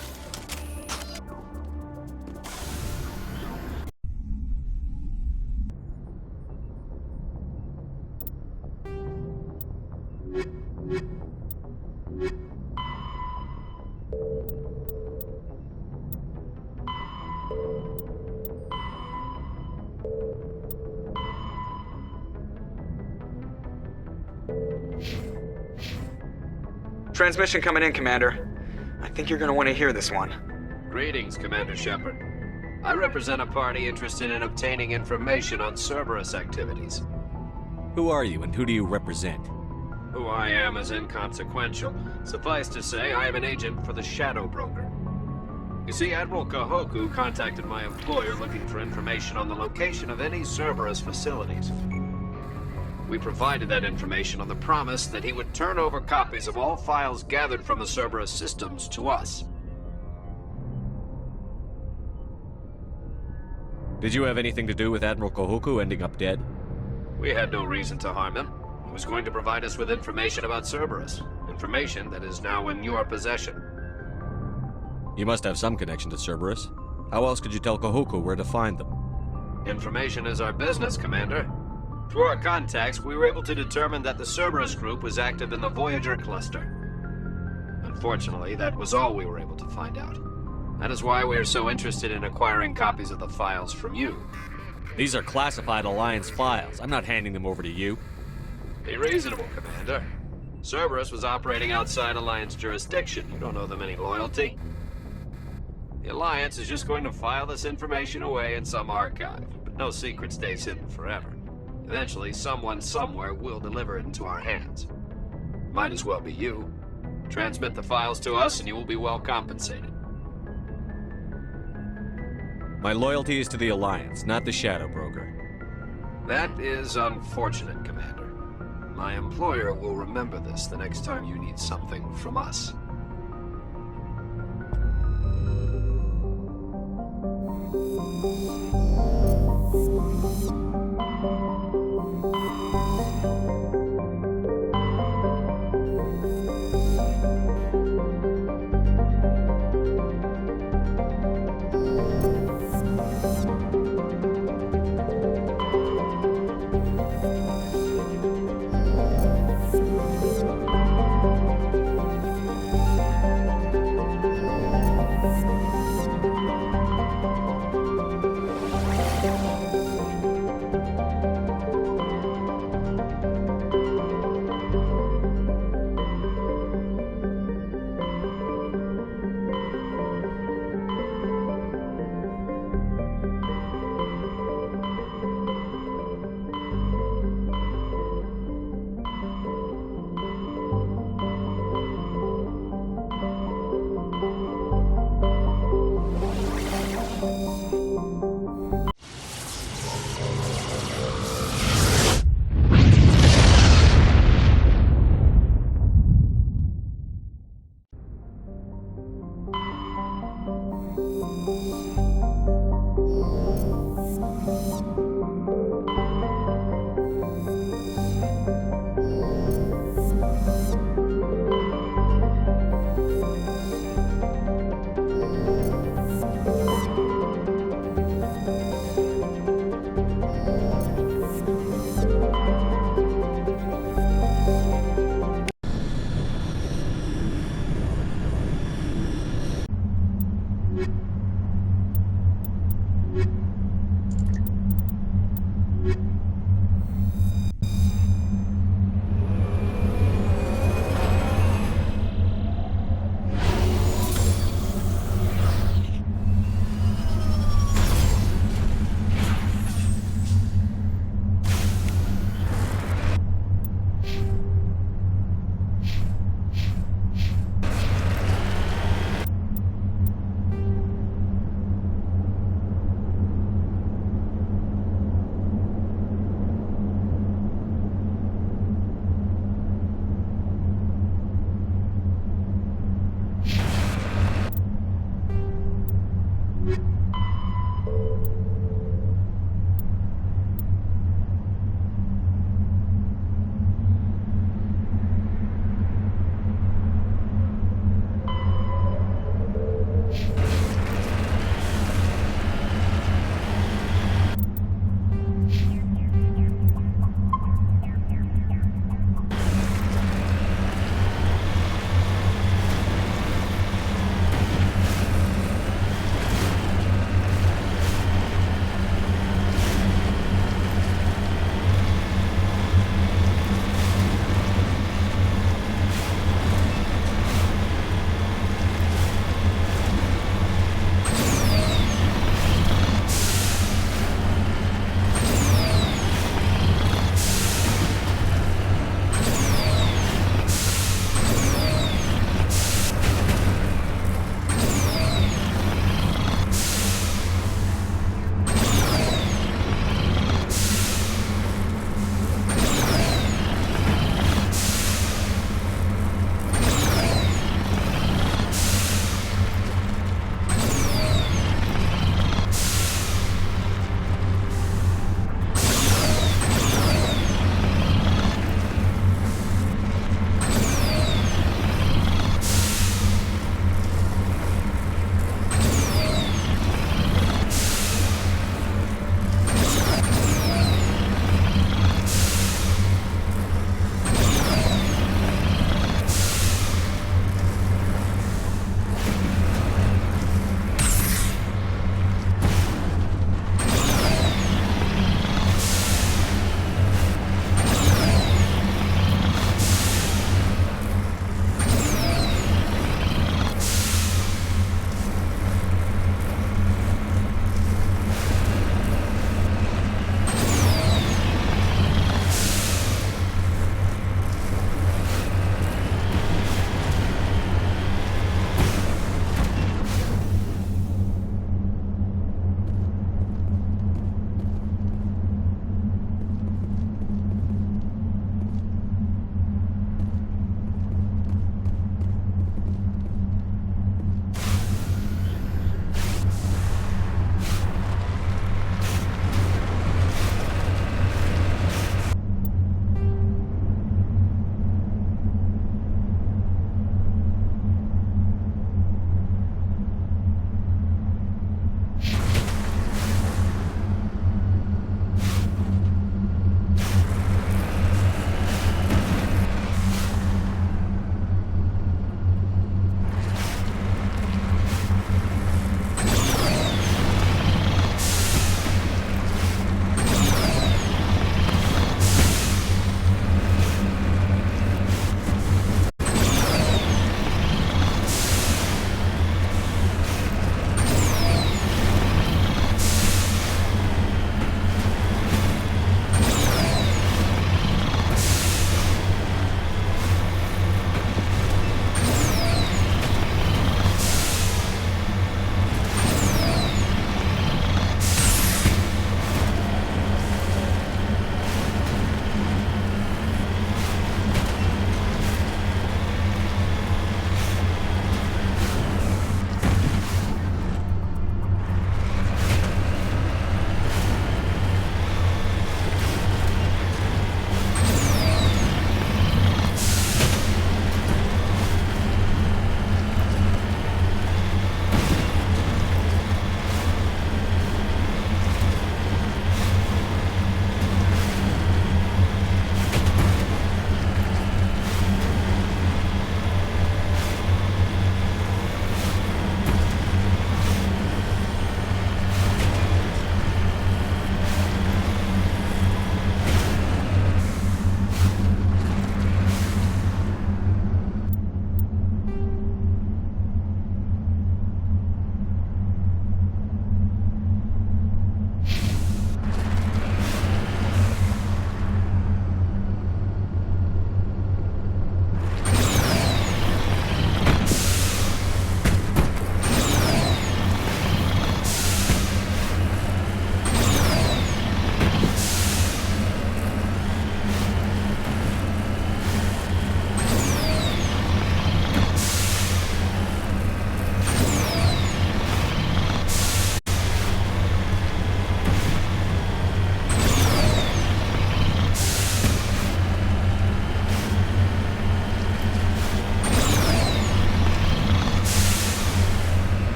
Transmission coming in, Commander. I think you're gonna want to hear this one. Greetings, Commander Shepard. I represent a party interested in obtaining information on Cerberus activities. Who are you and who do you represent? Who I am is inconsequential. Suffice to say, I am an agent for the Shadow Broker. You see, Admiral Kahoku contacted my employer looking for information on the location of any Cerberus facilities. We provided that information on the promise that he would turn over copies of all files gathered from the Cerberus systems to us. Did you have anything to do with Admiral Kahoku ending up dead? We had no reason to harm him. He was going to provide us with information about Cerberus. Information that is now in your possession. You must have some connection to Cerberus. How else could you tell Kahoku where to find them? Information is our business, Commander. Through our contacts, we were able to determine that the Cerberus group was active in the Voyager cluster. Unfortunately, that was all we were able to find out. That is why we are so interested in acquiring copies of the files from you. These are classified Alliance files. I'm not handing them over to you. Be reasonable, Commander. Cerberus was operating outside Alliance jurisdiction. You don't owe them any loyalty. The Alliance is just going to file this information away in some archive, but no secret stays hidden forever. Eventually, someone somewhere will deliver it into our hands. Might as well be you. Transmit the files to us and you will be well compensated. My loyalty is to the Alliance, not the Shadow Broker. That is unfortunate, Commander. My employer will remember this the next time you need something from us.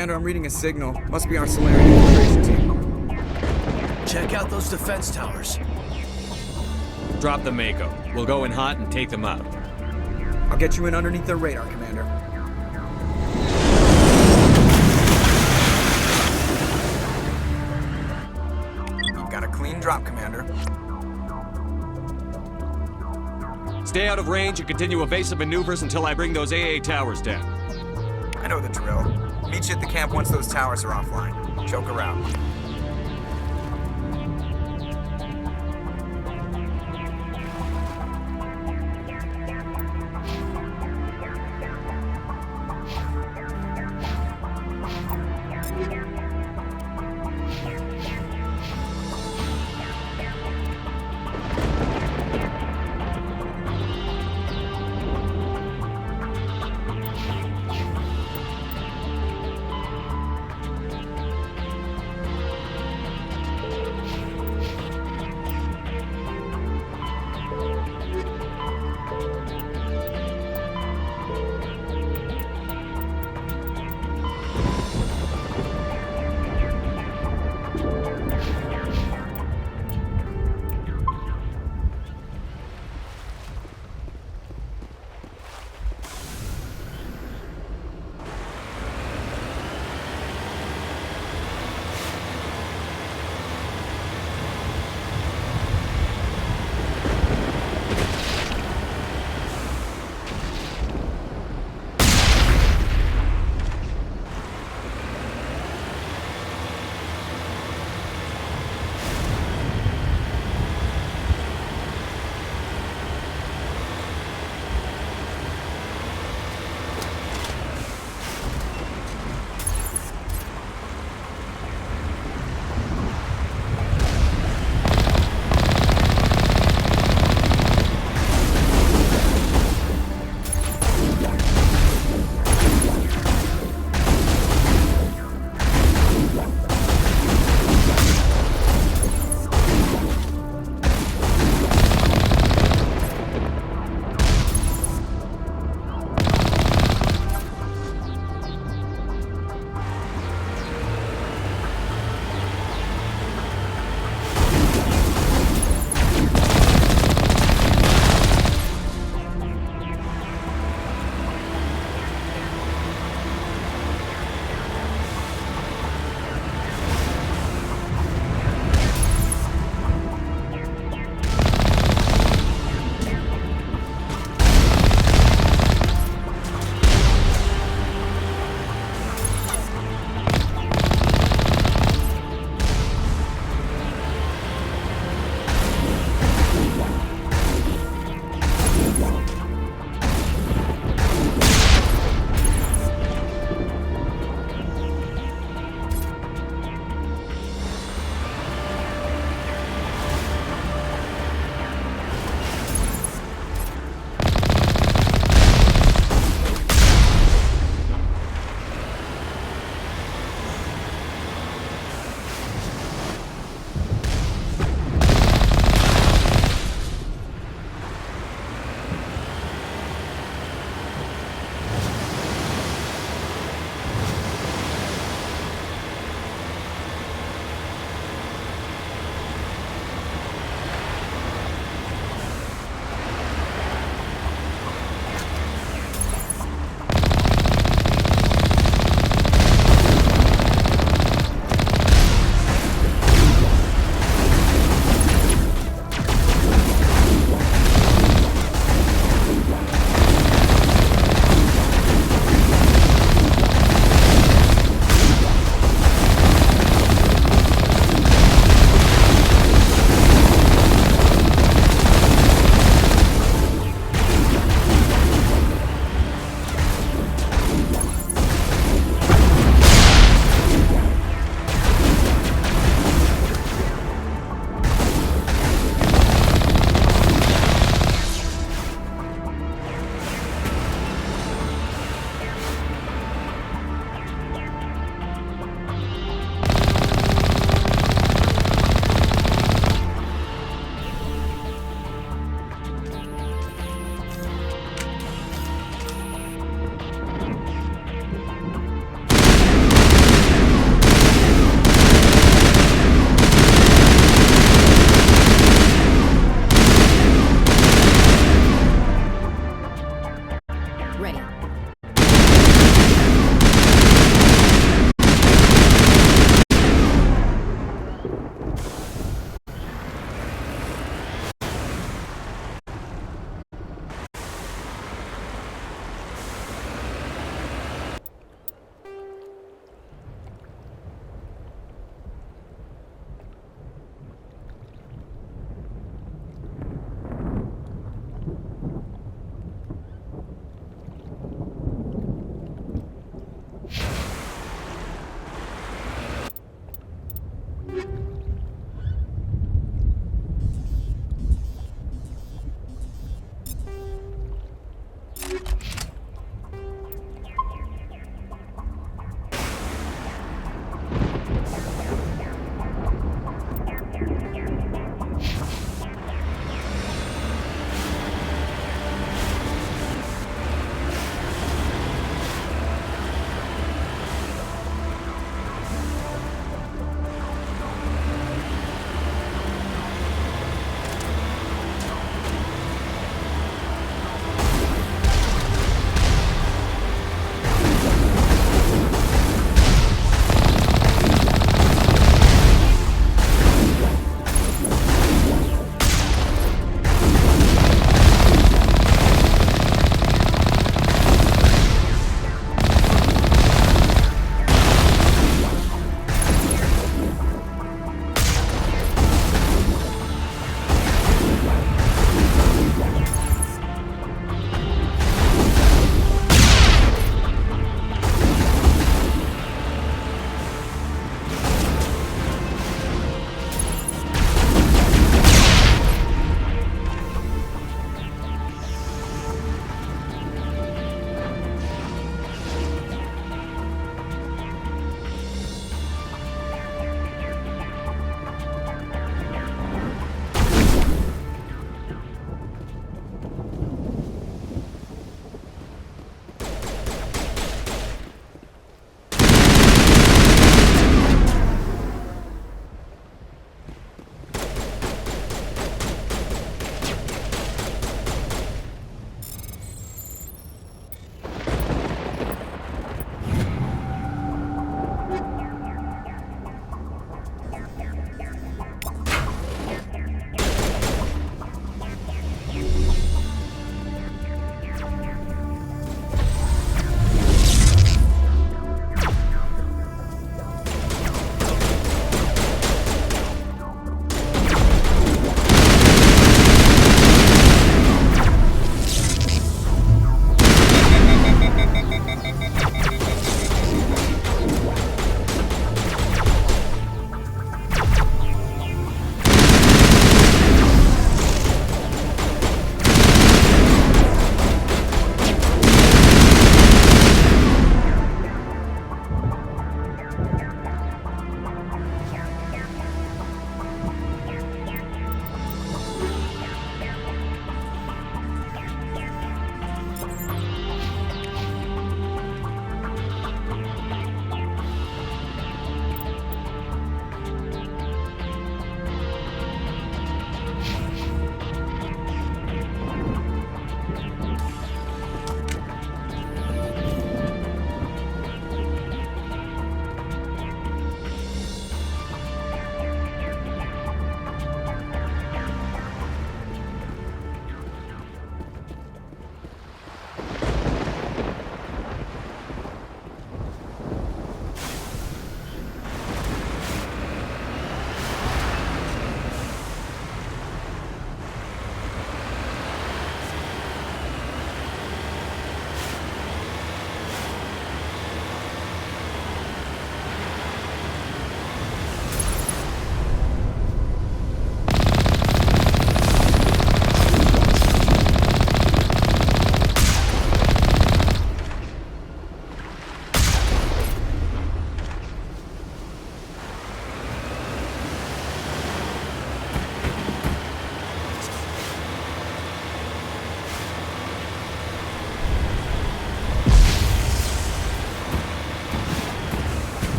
Commander, I'm reading a signal. Must be our Solarian infiltration team. Check out those defense towers. Drop the Mako. We'll go in hot and take them out. I'll get you in underneath their radar, Commander. Got a clean drop, Commander. Stay out of range and continue evasive maneuvers until I bring those AA towers down. I know the drill. Meet you at the camp once those towers are offline. Choke her out.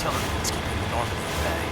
Artilleryman's keeping the Normandy at bay.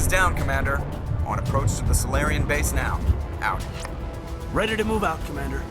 Down, Commander. On approach to the Solarian base now. Out. Ready to move out, Commander.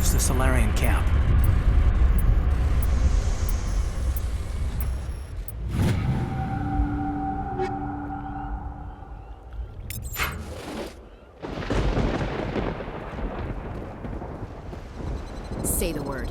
leaves the Solarian camp. Say the word.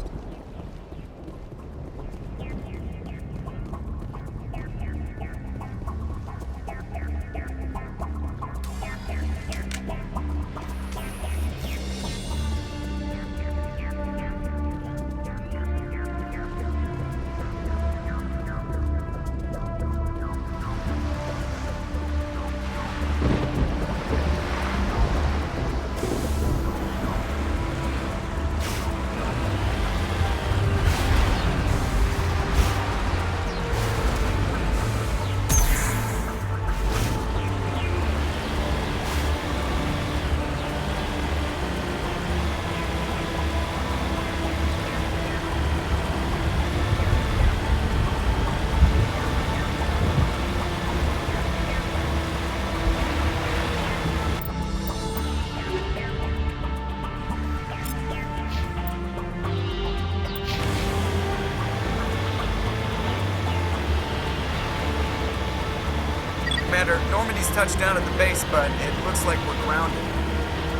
Commander, Normandy's touched down at the base, but it looks like we're grounded.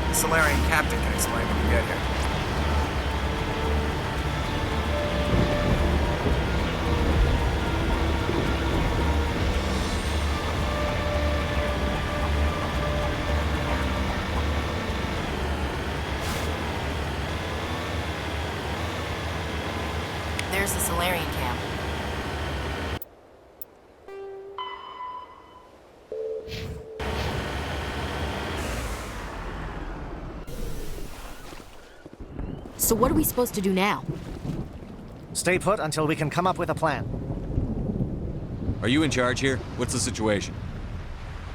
The Solarian captain can explain when we get here. There's the Solarian camp. So what are we supposed to do now? Stay put until we can come up with a plan. Are you in charge here? What's the situation?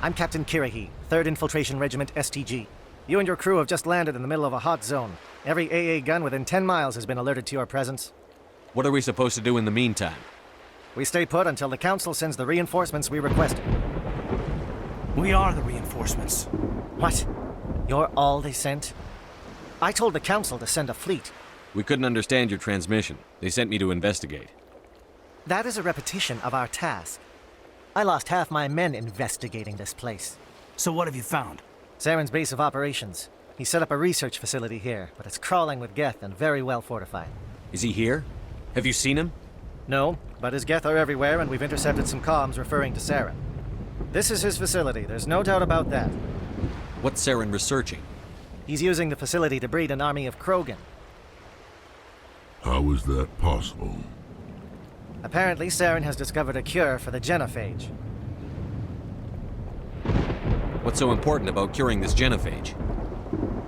I'm Captain Kirahi, 3rd Infiltration Regiment STG. You and your crew have just landed in the middle of a hot zone. Every AA gun within 10 miles has been alerted to your presence. What are we supposed to do in the meantime? We stay put until the Council sends the reinforcements we requested. We are the reinforcements. What? You're all they sent? I told the Council to send a fleet. We couldn't understand your transmission. They sent me to investigate. That is a repetition of our task. I lost half my men investigating this place. So what have you found? Suren's base of operations. He set up a research facility here, but it's crawling with Geth and very well fortified. Is he here? Have you seen him? No, but his Geth are everywhere, and we've intercepted some comms referring to Suren. This is his facility, there's no doubt about that. What's Suren researching? He's using the facility to breed an army of Krogan. How is that possible? Apparently, Suren has discovered a cure for the genophage. What's so important about curing this genophage?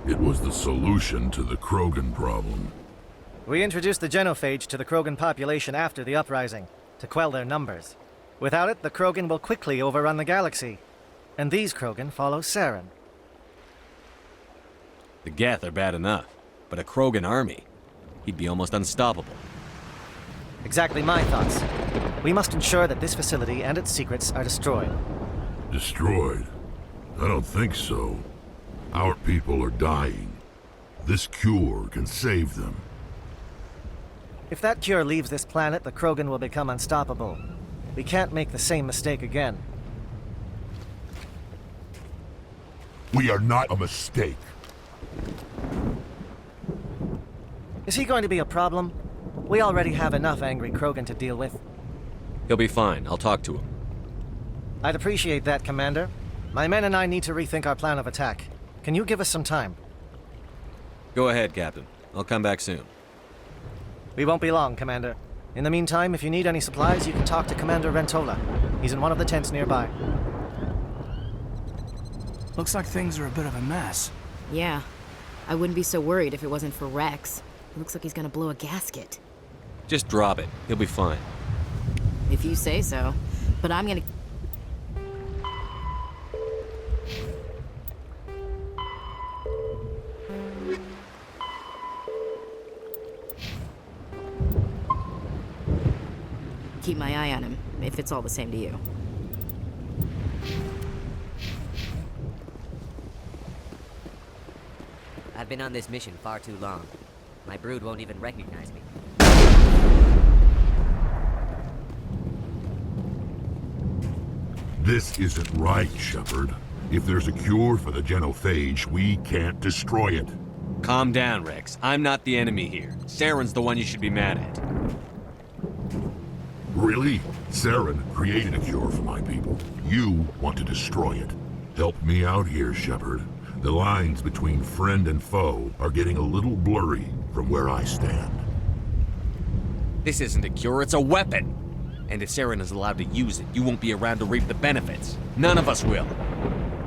It was the solution to the Krogan problem. We introduced the genophage to the Krogan population after the uprising, to quell their numbers. Without it, the Krogan will quickly overrun the galaxy. And these Krogan follow Suren. The Geth are bad enough, but a Krogan army? He'd be almost unstoppable. Exactly my thoughts. We must ensure that this facility and its secrets are destroyed. Destroyed? I don't think so. Our people are dying. This cure can save them. If that cure leaves this planet, the Krogan will become unstoppable. We can't make the same mistake again. We are not a mistake. Is he going to be a problem? We already have enough angry Krogan to deal with. He'll be fine. I'll talk to him. I'd appreciate that, Commander. My men and I need to rethink our plan of attack. Can you give us some time? Go ahead, Captain. I'll come back soon. We won't be long, Commander. In the meantime, if you need any supplies, you can talk to Commander Rentola. He's in one of the tents nearby. Looks like things are a bit of a mess. Yeah. I wouldn't be so worried if it wasn't for Rex. It looks like he's gonna blow a gasket. Just drop it. He'll be fine. If you say so. But I'm gonna... keep my eye on him, if it's all the same to you. I've been on this mission far too long. My brood won't even recognize me. This isn't right, Shepard. If there's a cure for the genophage, we can't destroy it. Calm down, Rex. I'm not the enemy here. Saren's the one you should be mad at. Really? Suren created a cure for my people. You want to destroy it. Help me out here, Shepard. The lines between friend and foe are getting a little blurry from where I stand. This isn't a cure, it's a weapon! And if Suren is allowed to use it, you won't be around to reap the benefits. None of us will.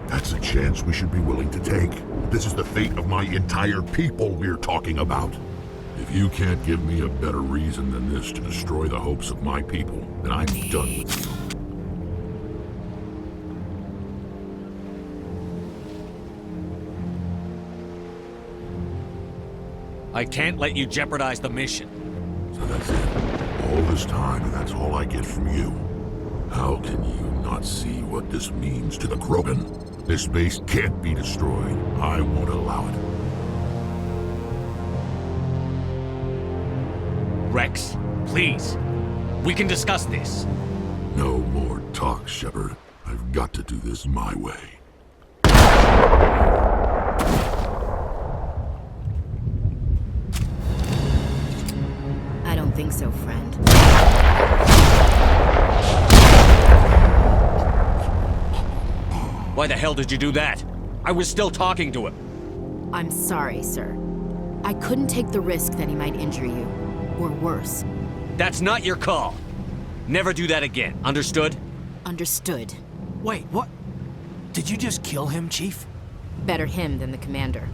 That's a chance we should be willing to take. This is the fate of my entire people we're talking about. If you can't give me a better reason than this to destroy the hopes of my people, then I'm done with you. I can't let you jeopardize the mission. So that's it. All this time, and that's all I get from you. How can you not see what this means to the Krogan? This base can't be destroyed. I won't allow it. Rex, please. We can discuss this. No more talk, Shepard. I've got to do this my way. I don't think so, friend. Why the hell did you do that? I was still talking to him. I'm sorry, sir. I couldn't take the risk that he might injure you. Or worse. That's not your call. Never do that again. Understood? Understood. Wait, what? Did you just kill him, Chief? Better him than the commander.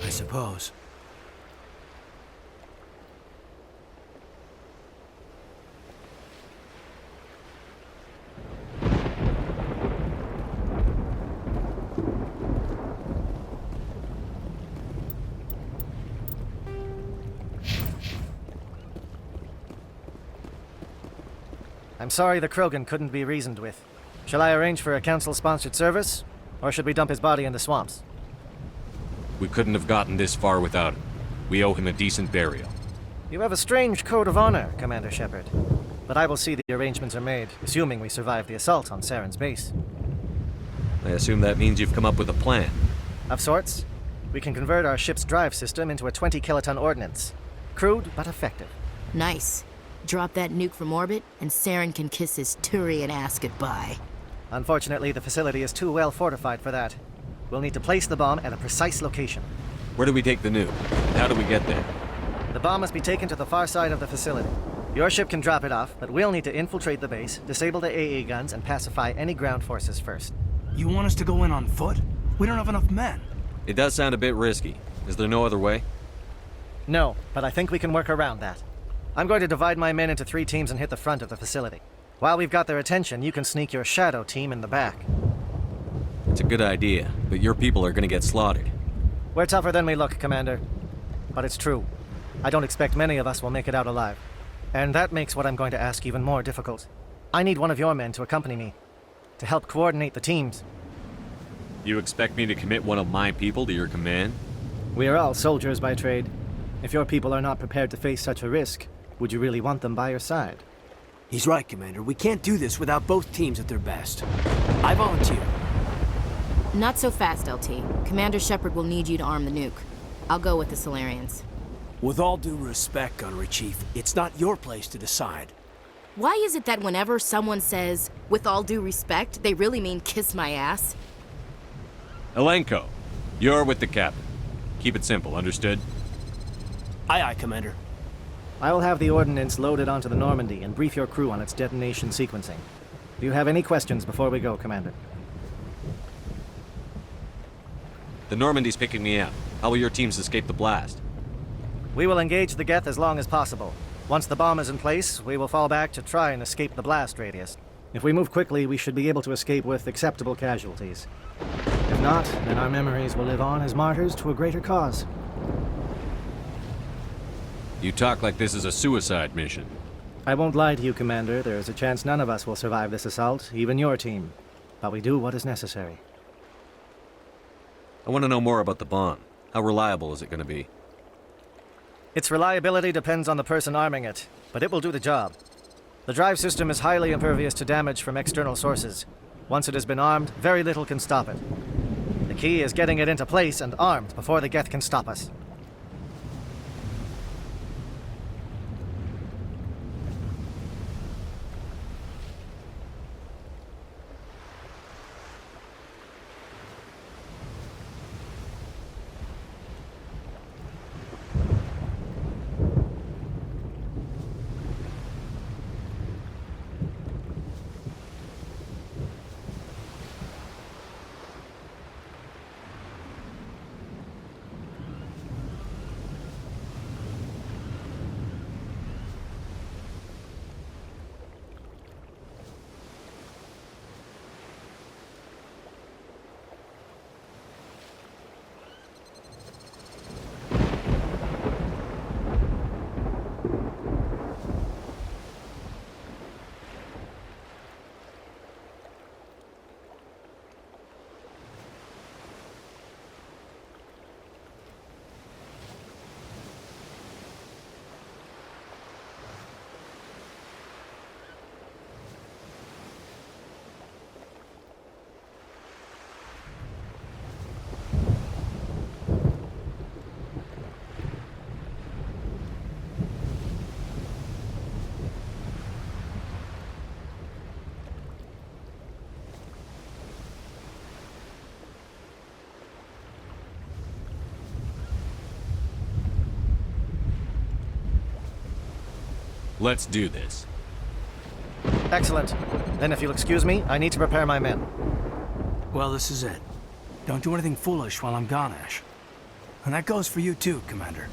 I suppose. I'm sorry the Krogan couldn't be reasoned with. Shall I arrange for a council-sponsored service? Or should we dump his body in the swamps? We couldn't have gotten this far without him. We owe him a decent burial. You have a strange code of honor, Commander Shepard. But I will see the arrangements are made, assuming we survive the assault on Saren's base. I assume that means you've come up with a plan. Of sorts. We can convert our ship's drive system into a 20-kiloton ordnance. Crude, but effective. Nice. Drop that nuke from orbit, and Saren can kiss his Turian ass goodbye. Unfortunately, the facility is too well fortified for that. We'll need to place the bomb at a precise location. Where do we take the nuke? How do we get there? The bomb must be taken to the far side of the facility. Your ship can drop it off, but we'll need to infiltrate the base, disable the AA guns, and pacify any ground forces first. You want us to go in on foot? We don't have enough men. It does sound a bit risky. Is there no other way? No, but I think we can work around that. I'm going to divide my men into 3 teams and hit the front of the facility. While we've got their attention, you can sneak your shadow team in the back. It's a good idea, but your people are gonna get slaughtered. We're tougher than we look, Commander. But it's true. I don't expect many of us will make it out alive. And that makes what I'm going to ask even more difficult. I need one of your men to accompany me, to help coordinate the teams. You expect me to commit one of my people to your command? We are all soldiers by trade. If your people are not prepared to face such a risk, would you really want them by your side? He's right, Commander. We can't do this without both teams at their best. I volunteer. Not so fast, LT. Commander Shepard will need you to arm the nuke. I'll go with the Solarians. With all due respect, Gunnery Chief, it's not your place to decide. Why is it that whenever someone says, with all due respect, they really mean kiss my ass? Elenko, you're with the captain. Keep it simple, understood? Aye, aye, Commander. I will have the ordnance loaded onto the Normandy and brief your crew on its detonation sequencing. Do you have any questions before we go, Commander? The Normandy's picking me up. How will your teams escape the blast? We will engage the Geth as long as possible. Once the bomb is in place, we will fall back to try and escape the blast radius. If we move quickly, we should be able to escape with acceptable casualties. If not, then our memories will live on as martyrs to a greater cause. You talk like this is a suicide mission. I won't lie to you, Commander. There is a chance none of us will survive this assault, even your team. But we do what is necessary. I want to know more about the bomb. How reliable is it going to be? Its reliability depends on the person arming it, but it will do the job. The drive system is highly impervious to damage from external sources. Once it has been armed, very little can stop it. The key is getting it into place and armed before the Geth can stop us. Let's do this. Excellent. Then if you'll excuse me, I need to prepare my men. Well, this is it. Don't do anything foolish while I'm gone, Ash. And that goes for you too, Commander.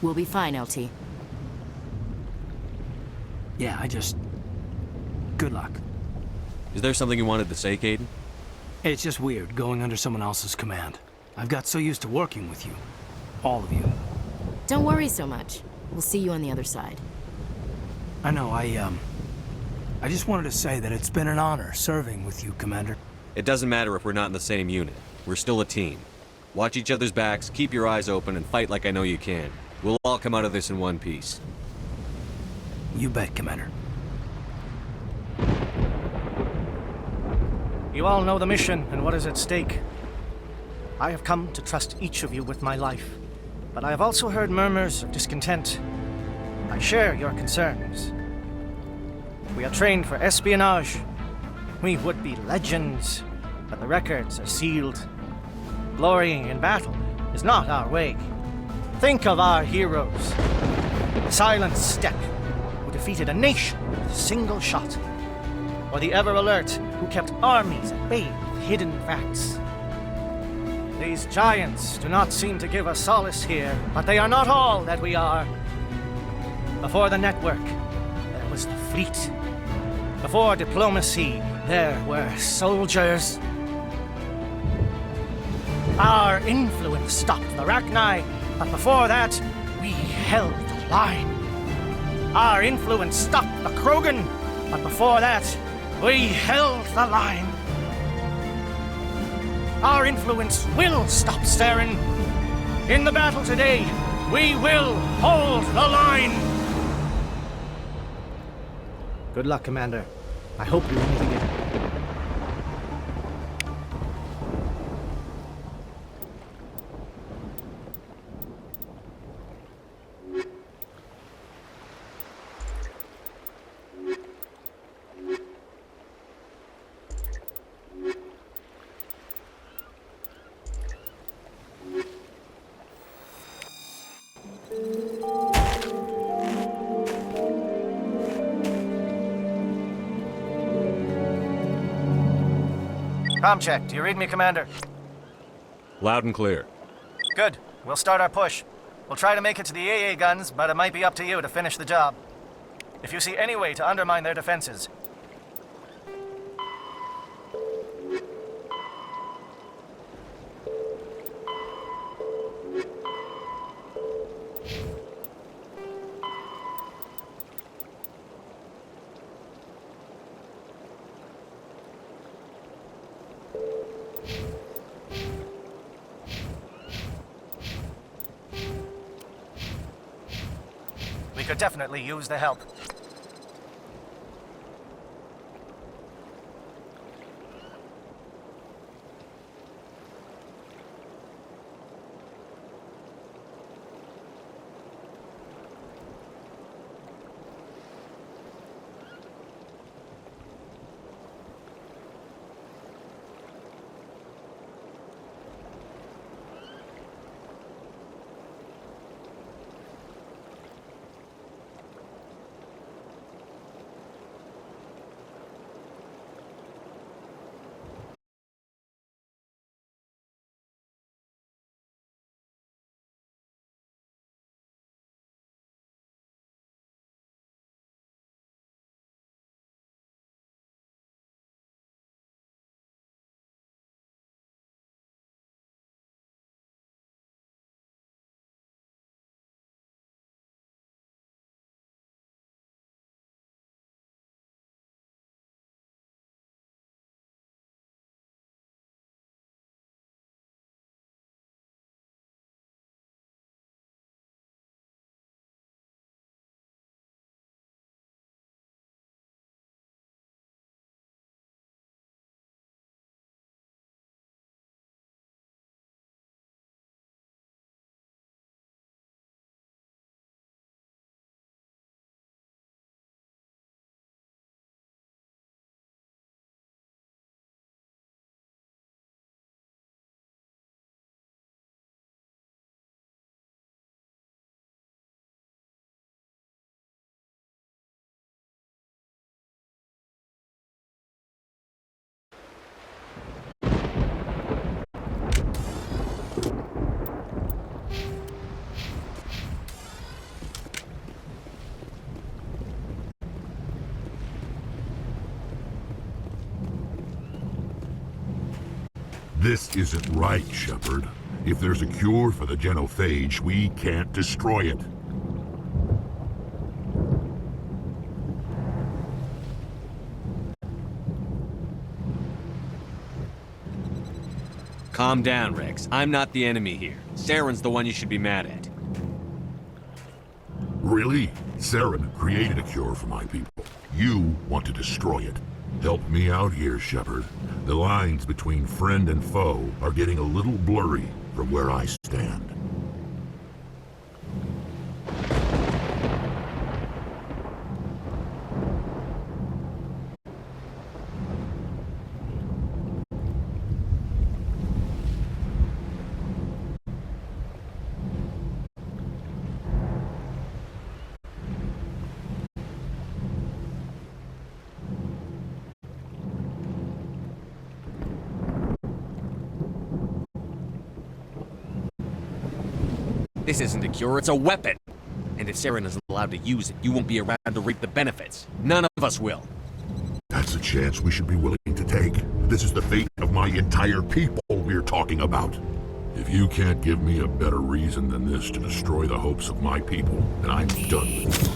We'll be fine, LT. Yeah, good luck. Is there something you wanted to say, Caden? It's just weird going under someone else's command. I've got so used to working with you. All of you. Don't worry so much. We'll see you on the other side. I know, I just wanted to say that it's been an honor serving with you, Commander. It doesn't matter if we're not in the same unit. We're still a team. Watch each other's backs, keep your eyes open, and fight like I know you can. We'll all come out of this in one piece. You bet, Commander. You all know the mission and what is at stake. I have come to trust each of you with my life, but I have also heard murmurs of discontent. I share your concerns. We are trained for espionage. We would be legends, but the records are sealed. Glorying in battle is not our way. Think of our heroes. The Silent Step, who defeated a nation with a single shot. Or the Ever Alert, who kept armies at bay with hidden facts. These giants do not seem to give us solace here, but they are not all that we are. Before the network, there was the fleet. Before diplomacy, there were soldiers. Our influence stopped the Rachni, but before that, we held the line. Our influence stopped the Krogan, but before that, we held the line. Our influence will stop Saren. In the battle today, we will hold the line. Good luck, Commander. I hope we will meet again. Comm check. Do you read me, Commander? Loud and clear. Good. We'll start our push. We'll try to make it to the AA guns, but it might be up to you to finish the job. If you see any way to undermine their defenses, could definitely use the help. This isn't right, Shepard. If there's a cure for the genophage, we can't destroy it. Calm down, Rex. I'm not the enemy here. Saren's the one you should be mad at. Really? Saren created a cure for my people. You want to destroy it. Help me out here, Shepard. The lines between friend and foe are getting a little blurry from where I stand. This isn't a cure, it's a weapon! And if Saren isn't allowed to use it, you won't be around to reap the benefits. None of us will. That's a chance we should be willing to take. This is the fate of my entire people we're talking about. If you can't give me a better reason than this to destroy the hopes of my people, then I'm done with you.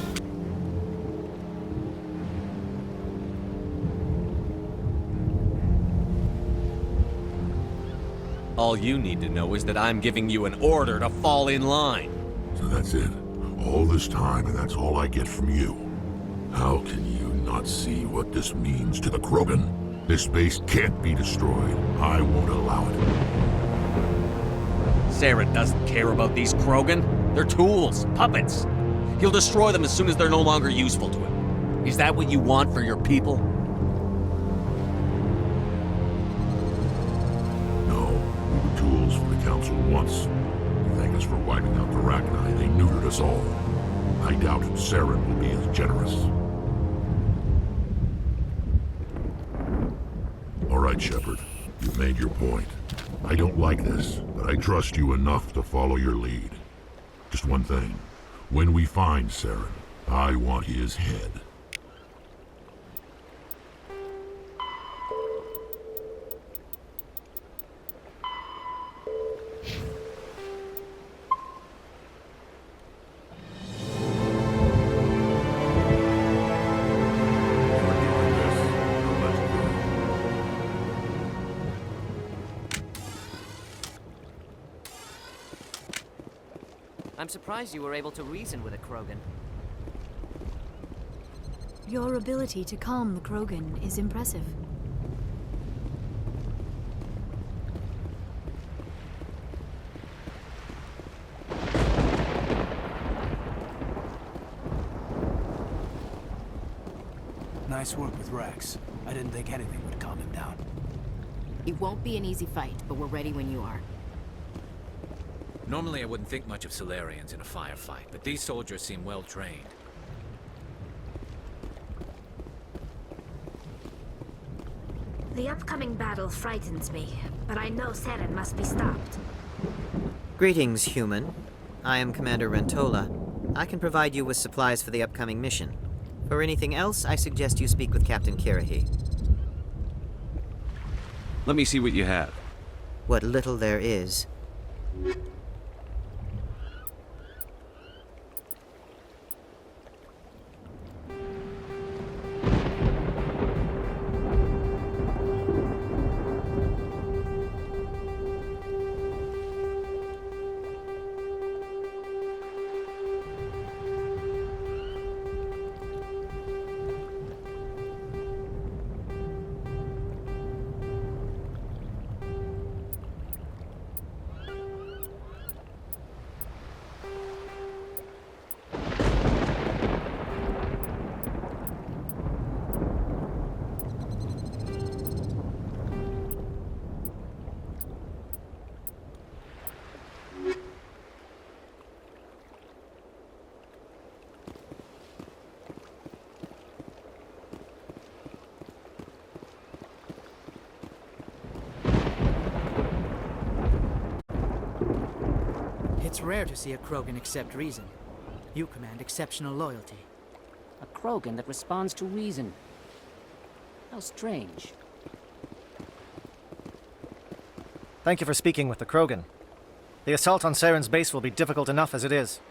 All you need to know is that I'm giving you an order to fall in line. So that's it. All this time, and that's all I get from you. How can you not see what this means to the Krogan? This base can't be destroyed. I won't allow it. Saren doesn't care about these Krogan. They're tools, puppets. He'll destroy them as soon as they're no longer useful to him. Is that what you want for your people? Tools for the Council once. To thank us for wiping out the Rachni, they neutered us all. I doubt Suren will be as generous. All right, Shepard. You've made your point. I don't like this, but I trust you enough to follow your lead. Just one thing. When we find Suren, I want his head. I'm surprised you were able to reason with a Krogan. Your ability to calm the Krogan is impressive. Nice work with Rex. I didn't think anything would calm him down. It won't be an easy fight, but we're ready when you are. Normally I wouldn't think much of Solarians in a firefight, but these soldiers seem well trained. The upcoming battle frightens me, but I know Suren must be stopped. Greetings, human. I am Commander Rentola. I can provide you with supplies for the upcoming mission. For anything else, I suggest you speak with Captain Kirahi. Let me see what you have. What little there is. It's rare to see a Krogan accept reason. You command exceptional loyalty. A Krogan that responds to reason. How strange. Thank you for speaking with the Krogan. The assault on Suren's base will be difficult enough as it is.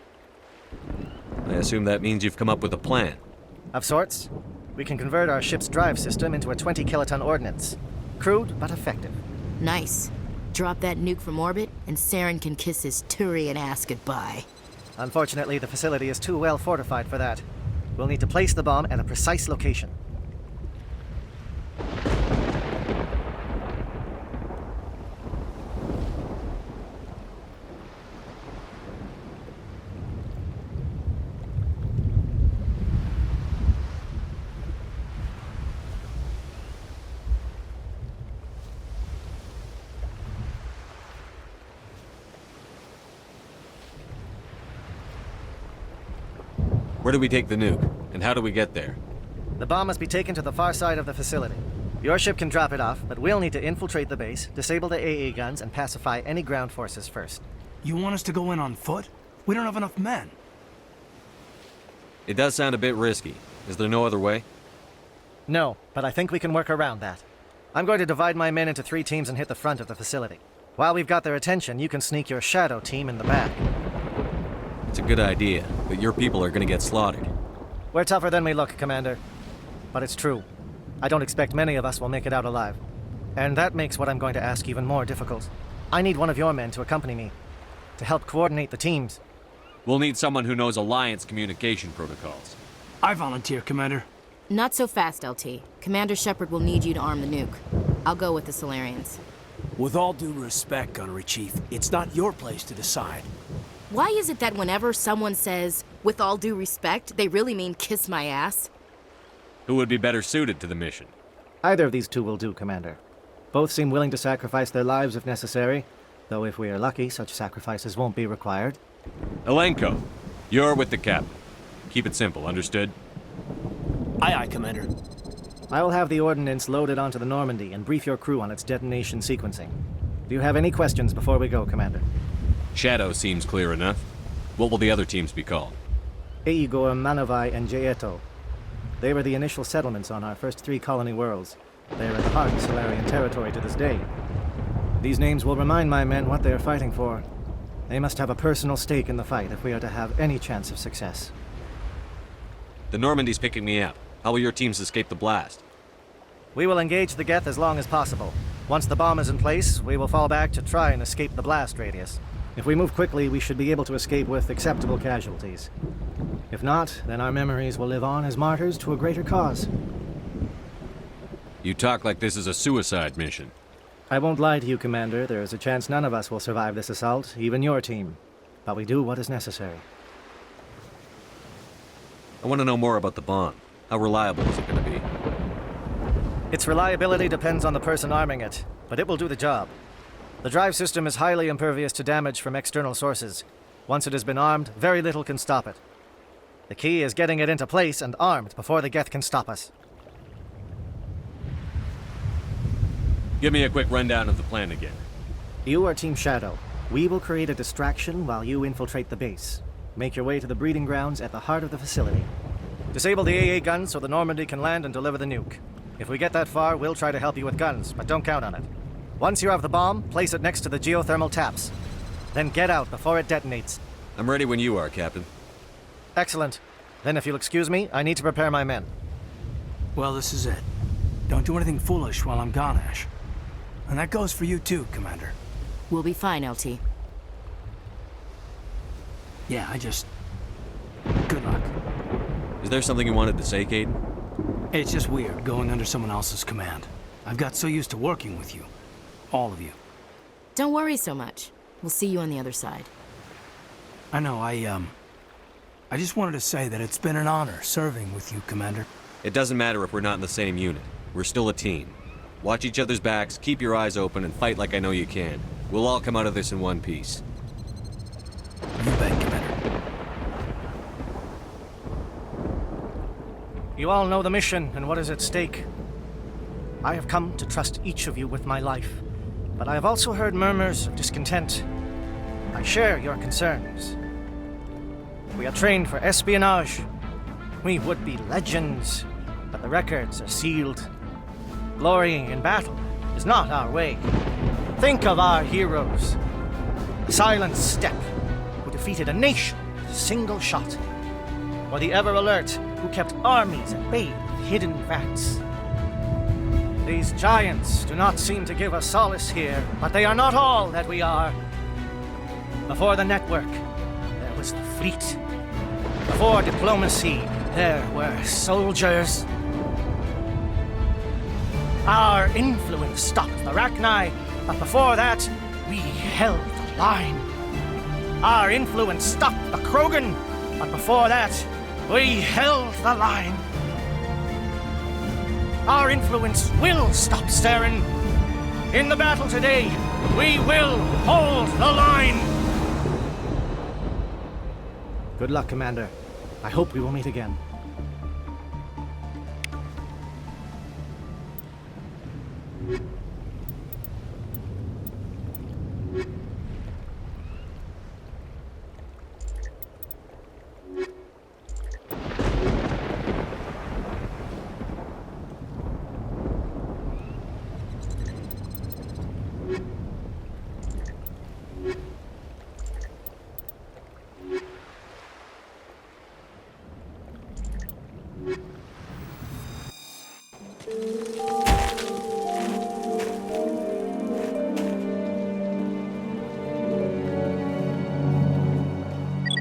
I assume that means you've come up with a plan. Of sorts. We can convert our ship's drive system into a 20-kiloton ordnance. Crude, but effective. Nice. Drop that nuke from orbit, and Suren can kiss his Turian ass goodbye. Unfortunately, the facility is too well fortified for that. We'll need to place the bomb at a precise location. Where do we take the nuke? And how do we get there? The bomb must be taken to the far side of the facility. Your ship can drop it off, but we'll need to infiltrate the base, disable the AA guns, and pacify any ground forces first. You want us to go in on foot? We don't have enough men. It does sound a bit risky. Is there no other way? No, but I think we can work around that. I'm going to divide my men into 3 teams and hit the front of the facility. While we've got their attention, you can sneak your shadow team in the back. It's a good idea, but your people are gonna get slaughtered. We're tougher than we look, Commander. But it's true. I don't expect many of us will make it out alive. And that makes what I'm going to ask even more difficult. I need one of your men to accompany me, to help coordinate the teams. We'll need someone who knows Alliance communication protocols. I volunteer, Commander. Not so fast, LT. Commander Shepard will need you to arm the nuke. I'll go with the Solarians. With all due respect, Gunnery Chief, it's not your place to decide. Why is it that whenever someone says, with all due respect, they really mean kiss my ass? Who would be better suited to the mission? Either of these 2 will do, Commander. Both seem willing to sacrifice their lives if necessary, though if we are lucky, such sacrifices won't be required. Elenko, you're with the captain. Keep it simple, understood? Aye, aye, Commander. I will have the ordnance loaded onto the Normandy and brief your crew on its detonation sequencing. Do you have any questions before we go, Commander? Shadow seems clear enough. What will the other teams be called? Eigor, Manovai, and Jheat. They were the initial settlements on our first 3 colony worlds. They are at the heart of Solarian territory to this day. These names will remind my men what they are fighting for. They must have a personal stake in the fight if we are to have any chance of success. The Normandy's picking me up. How will your teams escape the blast? We will engage the Geth as long as possible. Once the bomb is in place, we will fall back to try and escape the blast radius. If we move quickly, we should be able to escape with acceptable casualties. If not, then our memories will live on as martyrs to a greater cause. You talk like this is a suicide mission. I won't lie to you, Commander. There is a chance none of us will survive this assault, even your team. But we do what is necessary. I want to know more about the bomb. How reliable is it going to be? Its reliability depends on the person arming it, but it will do the job. The drive system is highly impervious to damage from external sources. Once it has been armed, very little can stop it. The key is getting it into place and armed before the Geth can stop us. Give me a quick rundown of the plan again. You are Team Shadow. We will create a distraction while you infiltrate the base. Make your way to the breeding grounds at the heart of the facility. Disable the AA guns so the Normandy can land and deliver the nuke. If we get that far, we'll try to help you with guns, but don't count on it. Once you have the bomb, place it next to the geothermal taps. Then get out before it detonates. I'm ready when you are, Captain. Excellent. Then if you'll excuse me, I need to prepare my men. Well, this is it. Don't do anything foolish while I'm gone, Ash. And that goes for you too, Commander. We'll be fine, LT. Yeah, good luck. Is there something you wanted to say, Caden? It's just weird, going under someone else's command. I've got so used to working with you. All of you. Don't worry so much. We'll see you on the other side. I know, I just wanted to say that it's been an honor serving with you, Commander. It doesn't matter if we're not in the same unit. We're still a team. Watch each other's backs, keep your eyes open, and fight like I know you can. We'll all come out of this in one piece. You bet, Commander. You all know the mission and what is at stake. I have come to trust each of you with my life, but I have also heard murmurs of discontent. I share your concerns. We are trained for espionage. We would be legends, but the records are sealed. Glorying in battle is not our way. Think of our heroes. The Silent Step, who defeated a nation with a single shot. Or the Ever Alert, who kept armies at bay with hidden facts. These giants do not seem to give us solace here, but they are not all that we are. Before the network, there was the fleet. Before diplomacy, there were soldiers. Our influence stopped the Rachni, but before that, we held the line. Our influence stopped the Krogan, but before that, we held the line. Our influence will stop Suren. In the battle today, we will hold the line. Good luck, Commander. I hope we will meet again.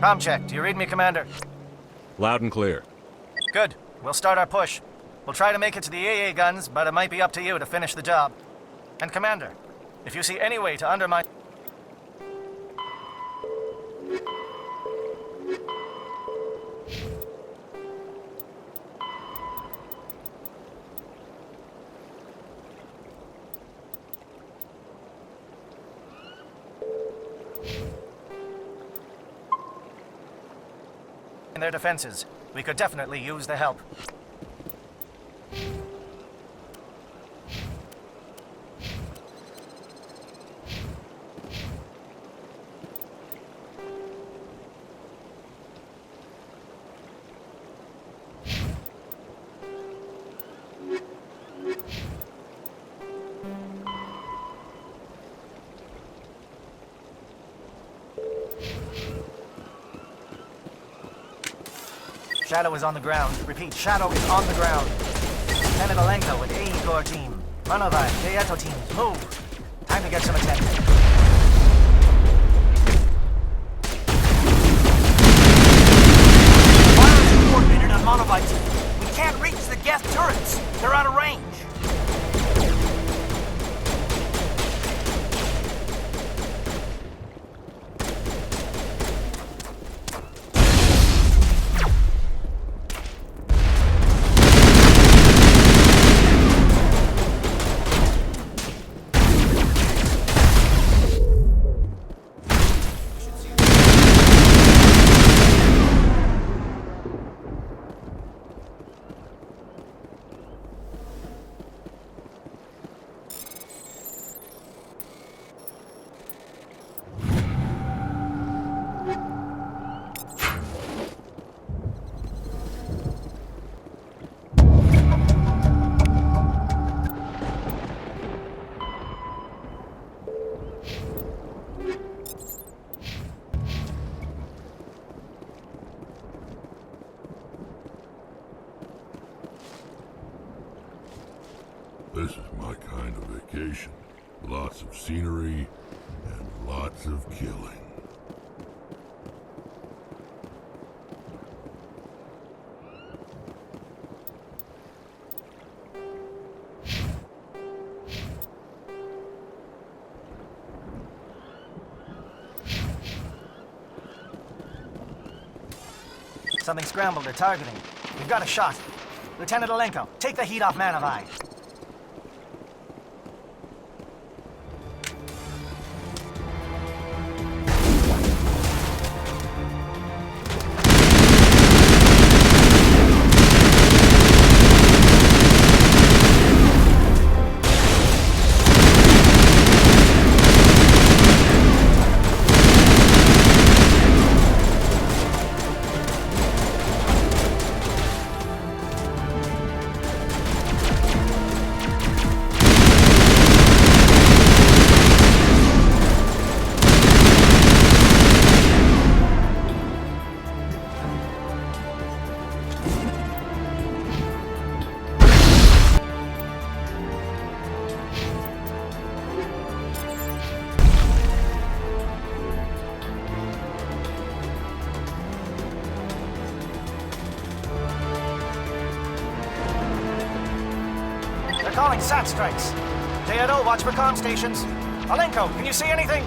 Comm check. Do you read me, Commander? Loud and clear. Good. We'll start our push. We'll try to make it to the AA guns, but it might be up to you to finish the job. And Commander, if you see any way to undermine... in their defenses, we could definitely use the help. Shadow is on the ground. Repeat, Shadow is on the ground. Lieutenant Alenko with AE Corps team. Manovai, Kayeto teams, move. Time to get some attention. This is my kind of vacation. Lots of scenery and lots of killing. Something scrambled or targeting. We've got a shot. Lieutenant Alenko, take the heat off Man of Eye. Calling SAT strikes. JNO, watch for comm stations. Alenko, can you see anything?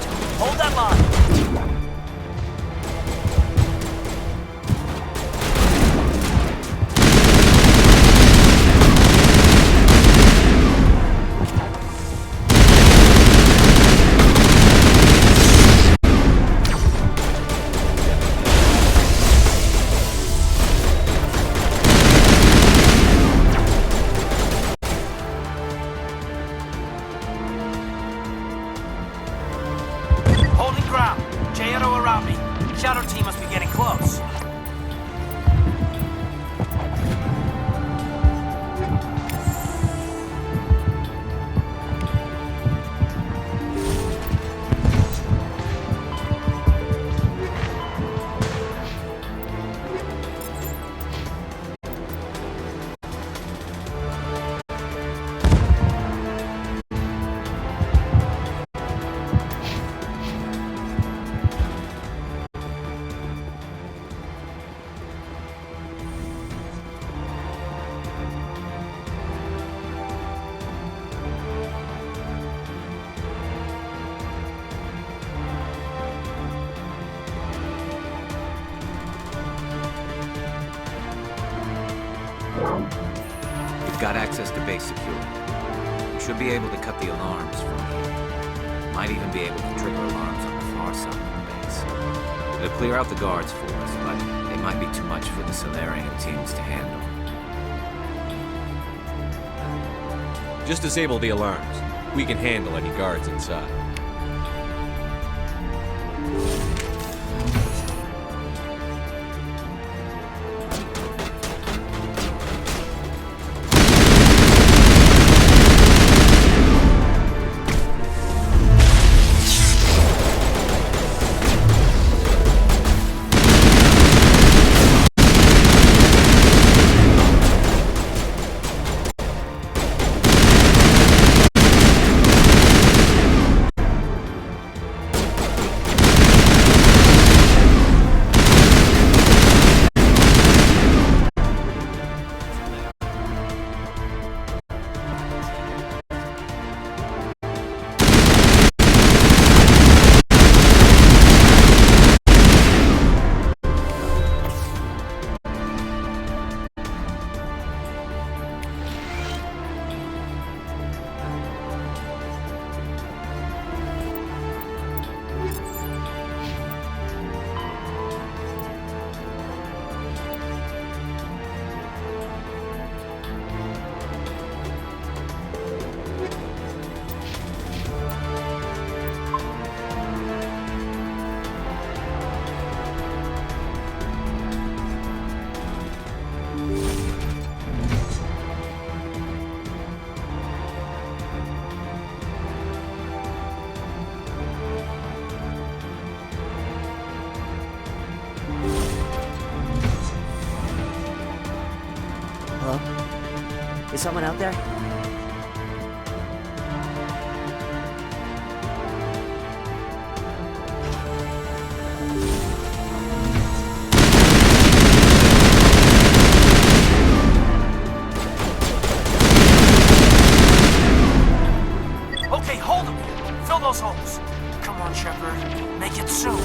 schedule. Hold that line. Holding ground. Jheat around me. Shadow team must be getting close. You've got access to base security. You should be able to cut the alarms from here. Might even be able to trigger alarms on the far side of the base. It'll clear out the guards for us, but they might be too much for the Solarian teams to handle. Just disable the alarms. We can handle any guards inside. Hello? Is someone out there? Okay, hold them. Fill those holes. Come on, Shepard. Make it soon.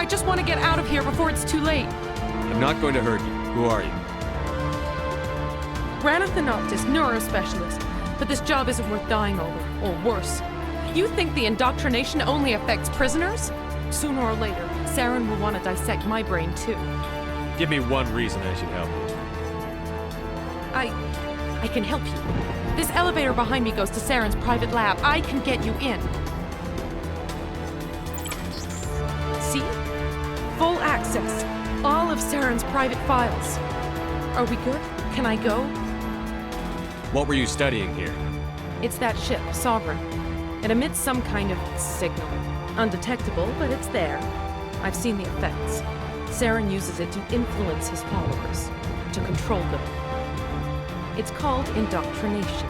I just want to get out of here before it's too late. I'm not going to hurt you. Who are you? Ranathanoptis, neurospecialist. But this job isn't worth dying over, or worse. You think the indoctrination only affects prisoners? Sooner or later, Suren will want to dissect my brain too. Give me one reason I should help you. I can help you. This elevator behind me goes to Suren's private lab. I can get you in. See? Full access. All of Suren's private files. Are we good? Can I go? What were you studying here? It's that ship, Sovereign. It emits some kind of signal. Undetectable, but it's there. I've seen the effects. Suren uses it to influence his followers, to control them. It's called indoctrination.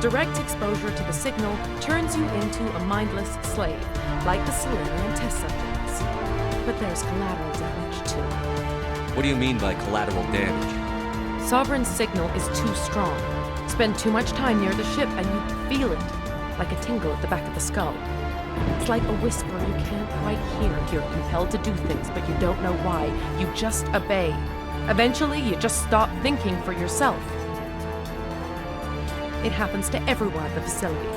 Direct exposure to the signal turns you into a mindless slave, like the Solarian test subjects. But there's collateral damage, too. What do you mean by collateral damage? Sovereign's signal is too strong. Spend too much time near the ship and you feel it, like a tingle at the back of the skull. It's like a whisper you can't quite hear. You're compelled to do things, but you don't know why. You just obey. Eventually, you just stop thinking for yourself. It happens to everyone at the facility.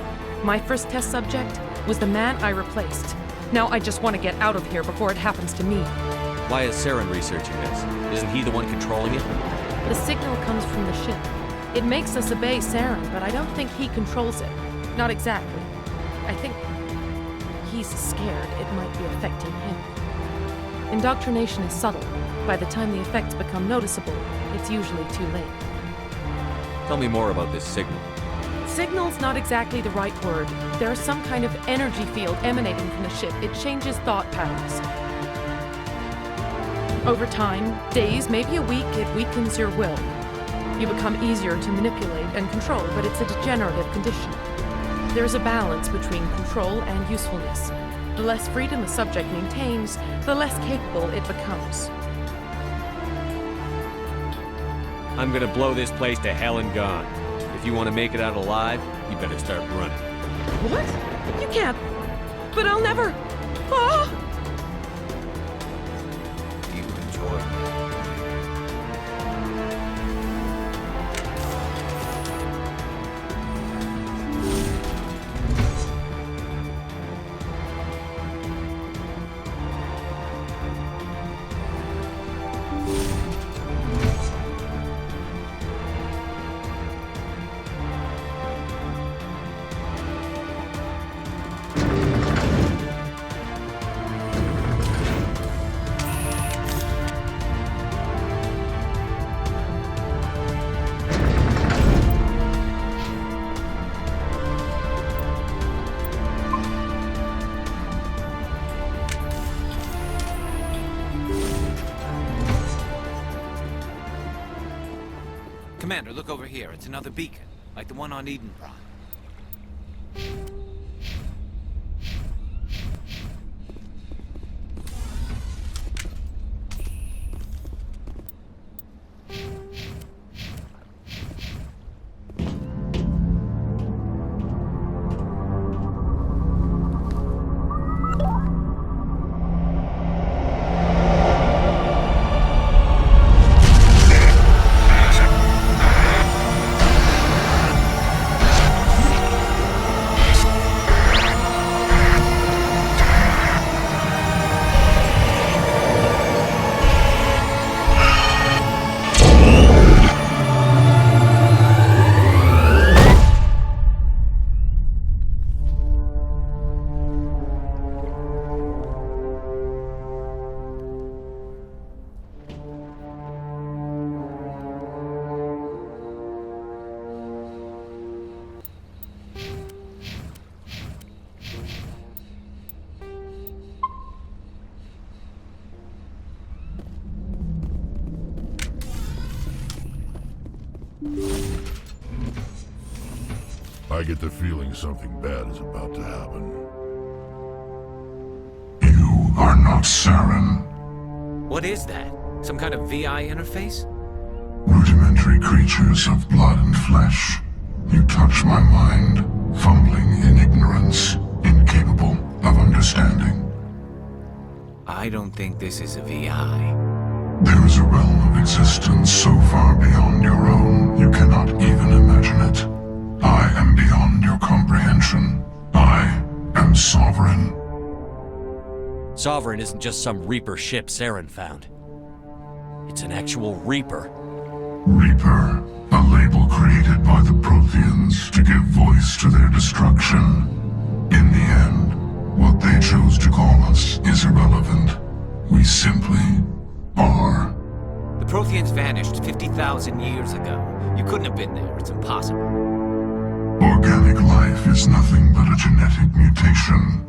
My first test subject was the man I replaced. Now I just want to get out of here before it happens to me. Why is Suren researching this? Isn't he the one controlling it? The signal comes from the ship. It makes us obey Suren, but I don't think he controls it. Not exactly. I think he's scared it might be affecting him. Indoctrination is subtle. By the time the effects become noticeable, it's usually too late. Tell me more about this signal. Signal's not exactly the right word. There's some kind of energy field emanating from the ship. It changes thought patterns. Over time, days, maybe a week, it weakens your will. You become easier to manipulate and control, but it's a degenerative condition. There's a balance between control and usefulness. The less freedom a subject maintains, the less capable it becomes. I'm gonna blow this place to hell and gone. If you want to make it out alive, you better start running. What? You can't. But I'll never. Ah! You enjoy it. Commander, look over here. It's another beacon, like the one on Edenbron. I get the feeling something bad is about to happen. You are not Suren. What is that? Some kind of VI interface? Rudimentary creatures of blood and flesh. You touch my mind, fumbling in ignorance, incapable of understanding. I don't think this is a VI. There is a realm of existence so far beyond your own, you cannot even imagine it. I am beyond your comprehension. I am Sovereign. Sovereign isn't just some Reaper ship Suren found. It's an actual Reaper. Reaper, a label created by the Protheans to give voice to their destruction. In the end, what they chose to call us is irrelevant. We simply are. The Protheans vanished 50,000 years ago. You couldn't have been there. It's impossible. Organic life is nothing but a genetic mutation.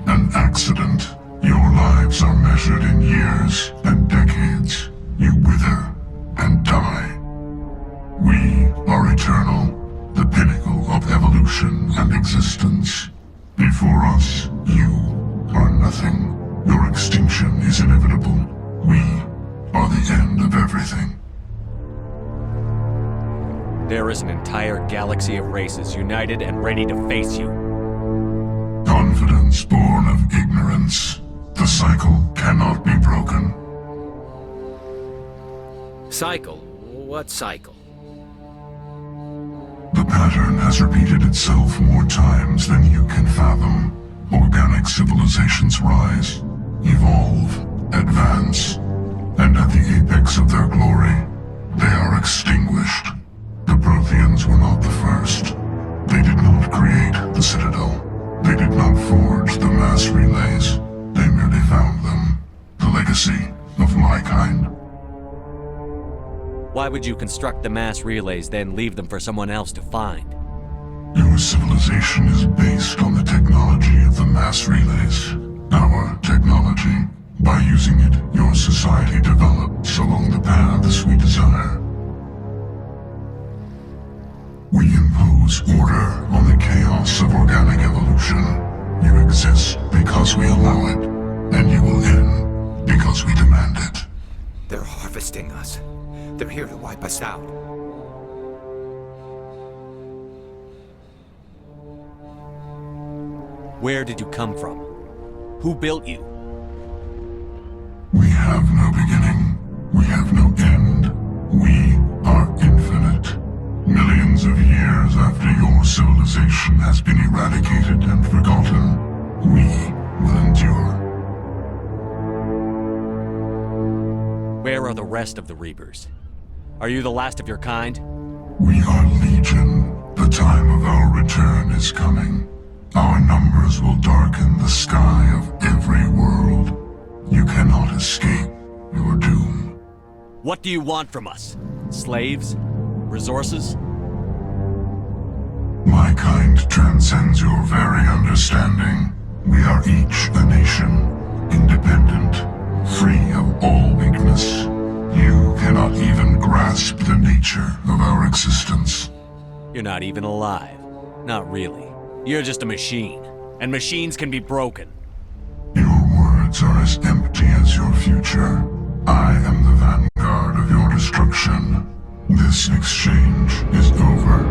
An accident. Your lives are measured in years and decades. You wither and die. We are eternal, the pinnacle of evolution and existence. Before us, you are nothing. Your extinction is inevitable. We are the end of everything. There is an entire galaxy of races united and ready to face you. Confidence born of ignorance. The cycle cannot be broken. Cycle? What cycle? The pattern has repeated itself more times than you can fathom. Organic civilizations rise, evolve, advance, and at the apex of their glory, they are extinguished. The Protheans were not the first. They did not create the Citadel. They did not forge the mass relays. They merely found them. The legacy of my kind. Why would you construct the mass relays, then leave them for someone else to find? Your civilization is based on the technology of the mass relays. Our technology. By using it, your society develops along the paths we desire. We impose order on the chaos of organic evolution. You exist because we allow it, and you will end because we demand it. They're harvesting us. They're here to wipe us out. Where did you come from? Who built you? We have no beginning. We have no end. We are infinite. Millions of years after your civilization has been eradicated and forgotten, we will endure. Where are the rest of the Reapers? Are you the last of your kind? We are Legion. The time of our return is coming. Our numbers will darken the sky of every world. You cannot escape your doom. What do you want from us? Slaves? Resources? My kind transcends your very understanding. We are each a nation, independent, free of all weakness. You cannot even grasp the nature of our existence. You're not even alive. Not really. You're just a machine. And machines can be broken. Your words are as empty as your future. I am the vanguard of your destruction. This exchange is over.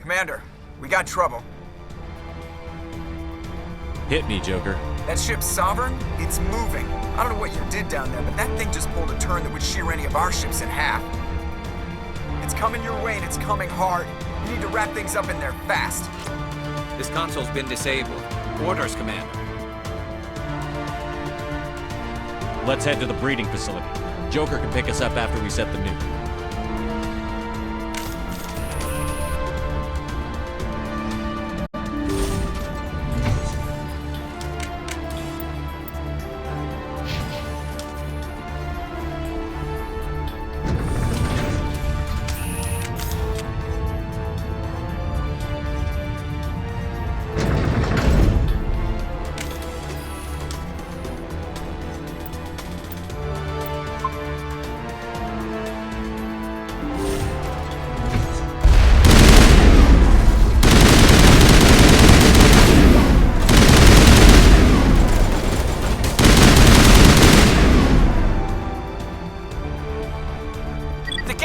Commander, we got trouble. Hit me, Joker. That ship's Sovereign? It's moving. I don't know what you did down there, but that thing just pulled a turn that would shear any of our ships in half. It's coming your way and it's coming hard. You need to wrap things up in there fast. This console's been disabled. Orders, Commander. Let's head to the breeding facility. Joker can pick us up after we set the nuke.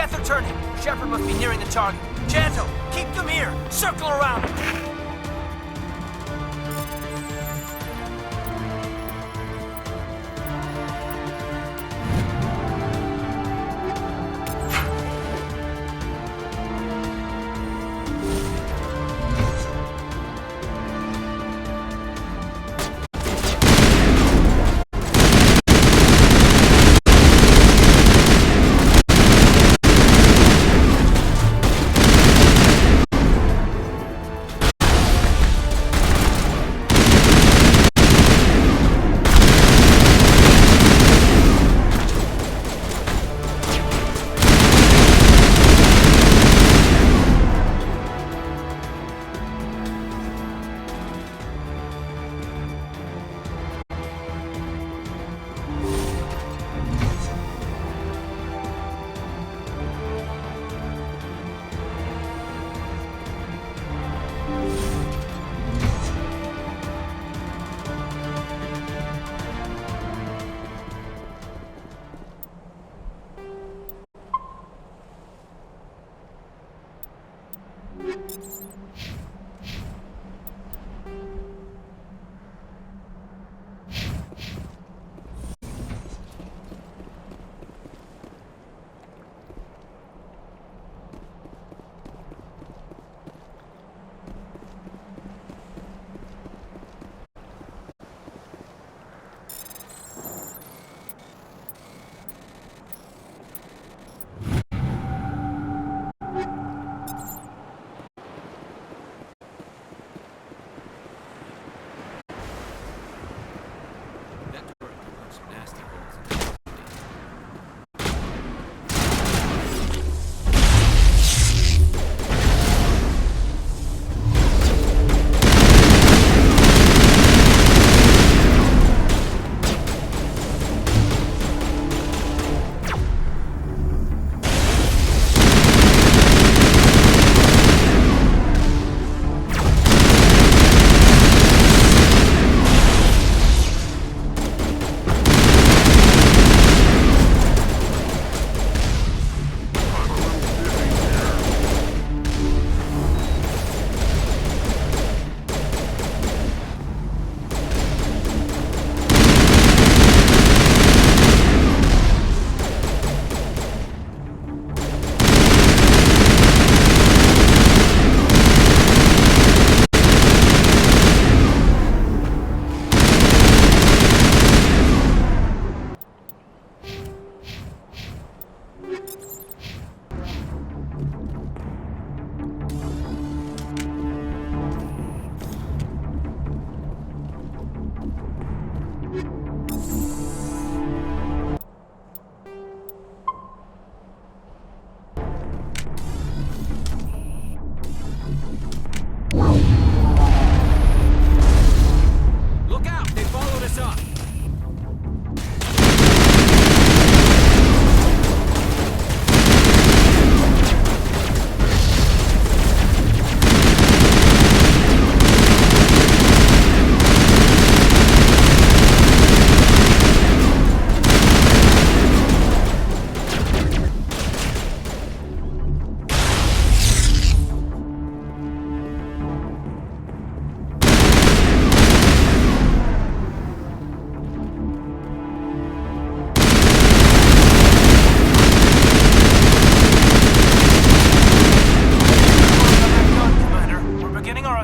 Path are turning. Shepard must be nearing the target. Janto, keep them here. Circle around him.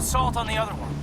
assault on the other one.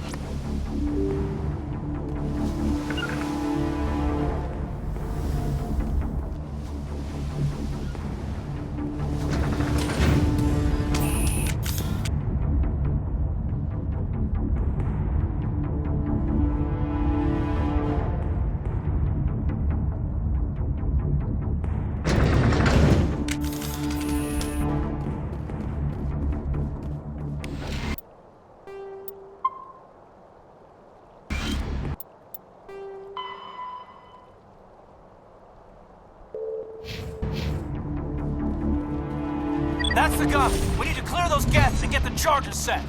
That's the gun. We need to clear those gaps and get the charges set.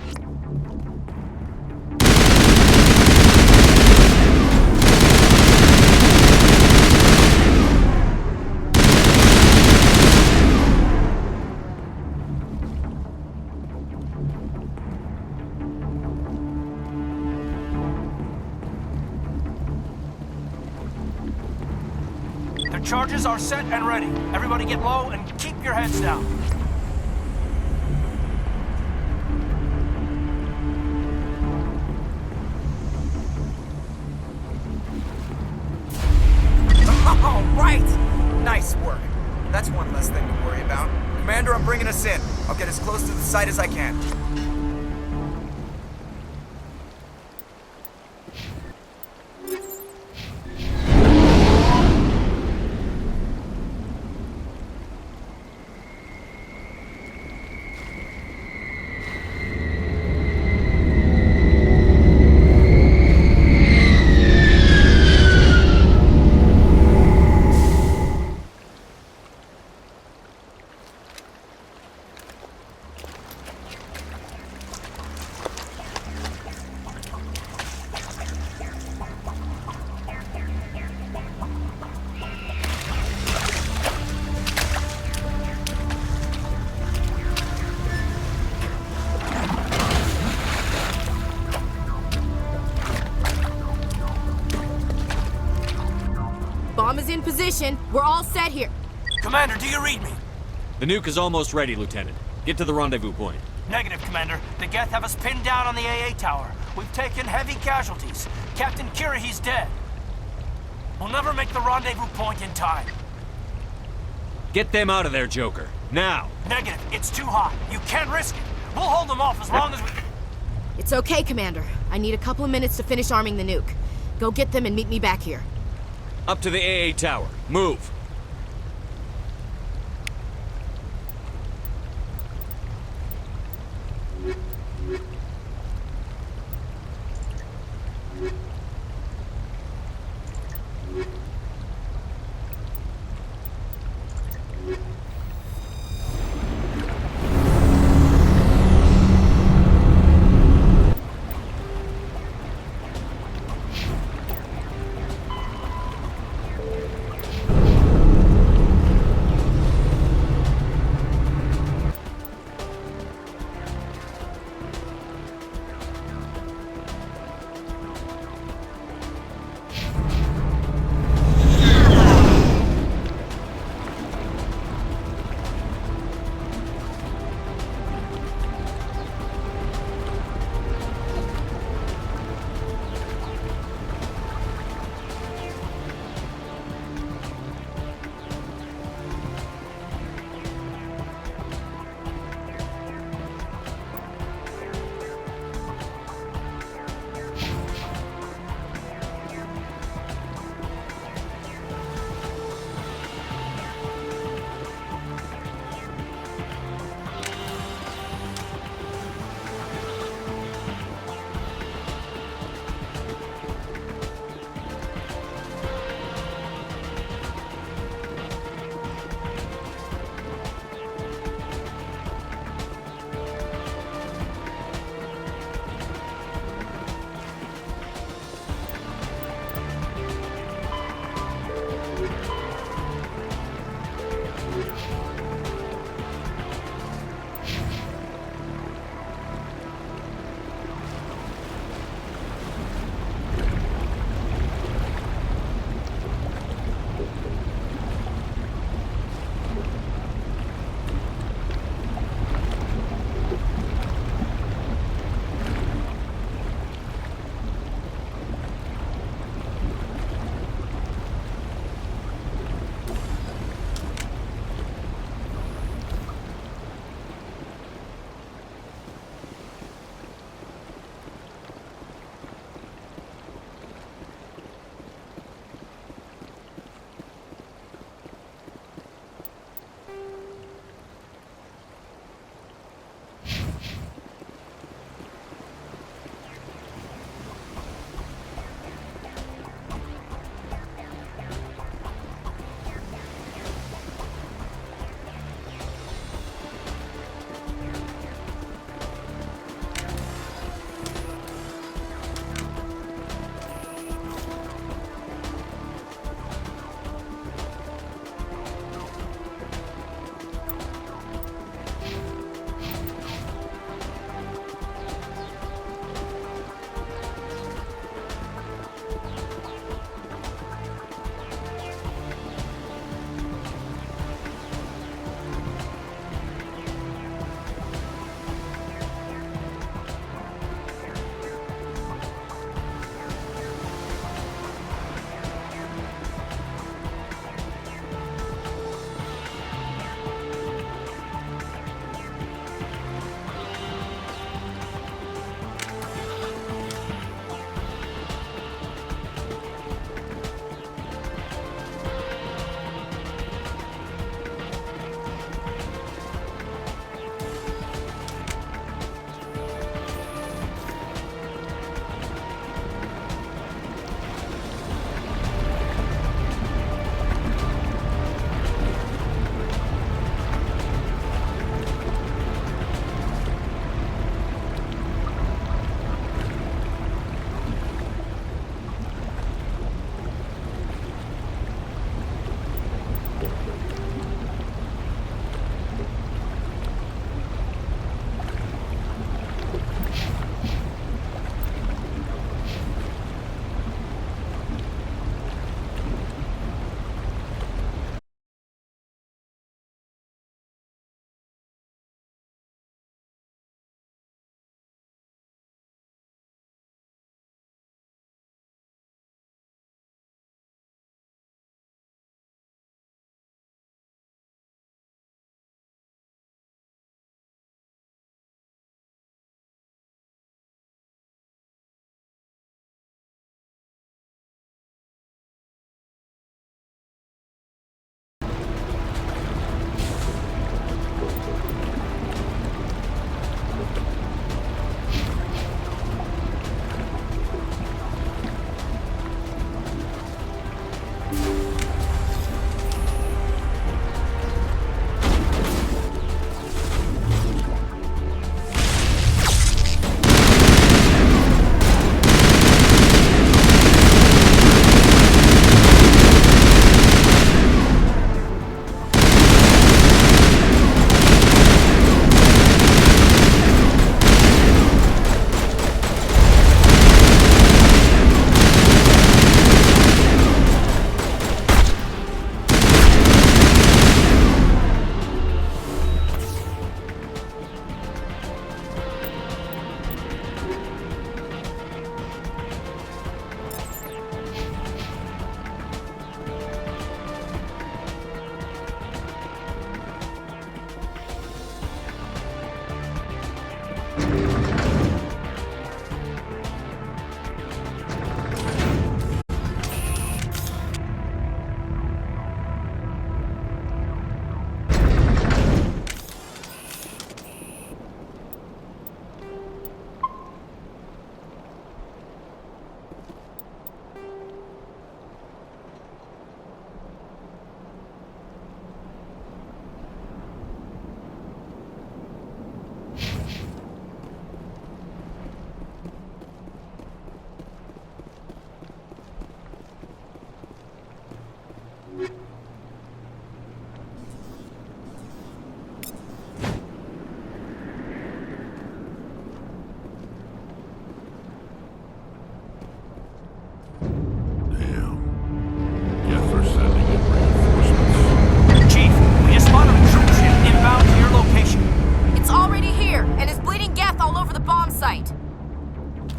Turret charges are set and ready. Everybody get low and keep your heads down. All right! Nice work. That's one less thing to worry about. Commander, I'm bringing us in. I'll get as close to the site as I can. Bomb is in position. We're all set here. Commander, do you read me? The nuke is almost ready, Lieutenant. Get to the rendezvous point. Negative, Commander. The Geth have us pinned down on the AA tower. We've taken heavy casualties. Captain Kirahi's dead. We'll never make the rendezvous point in time. Get them out of there, Joker. Now! Negative. It's too hot. You can't risk it. We'll hold them off as long as we... It's okay, Commander. I need a couple of minutes to finish arming the nuke. Go get them and meet me back here. Up to the AA tower. Move!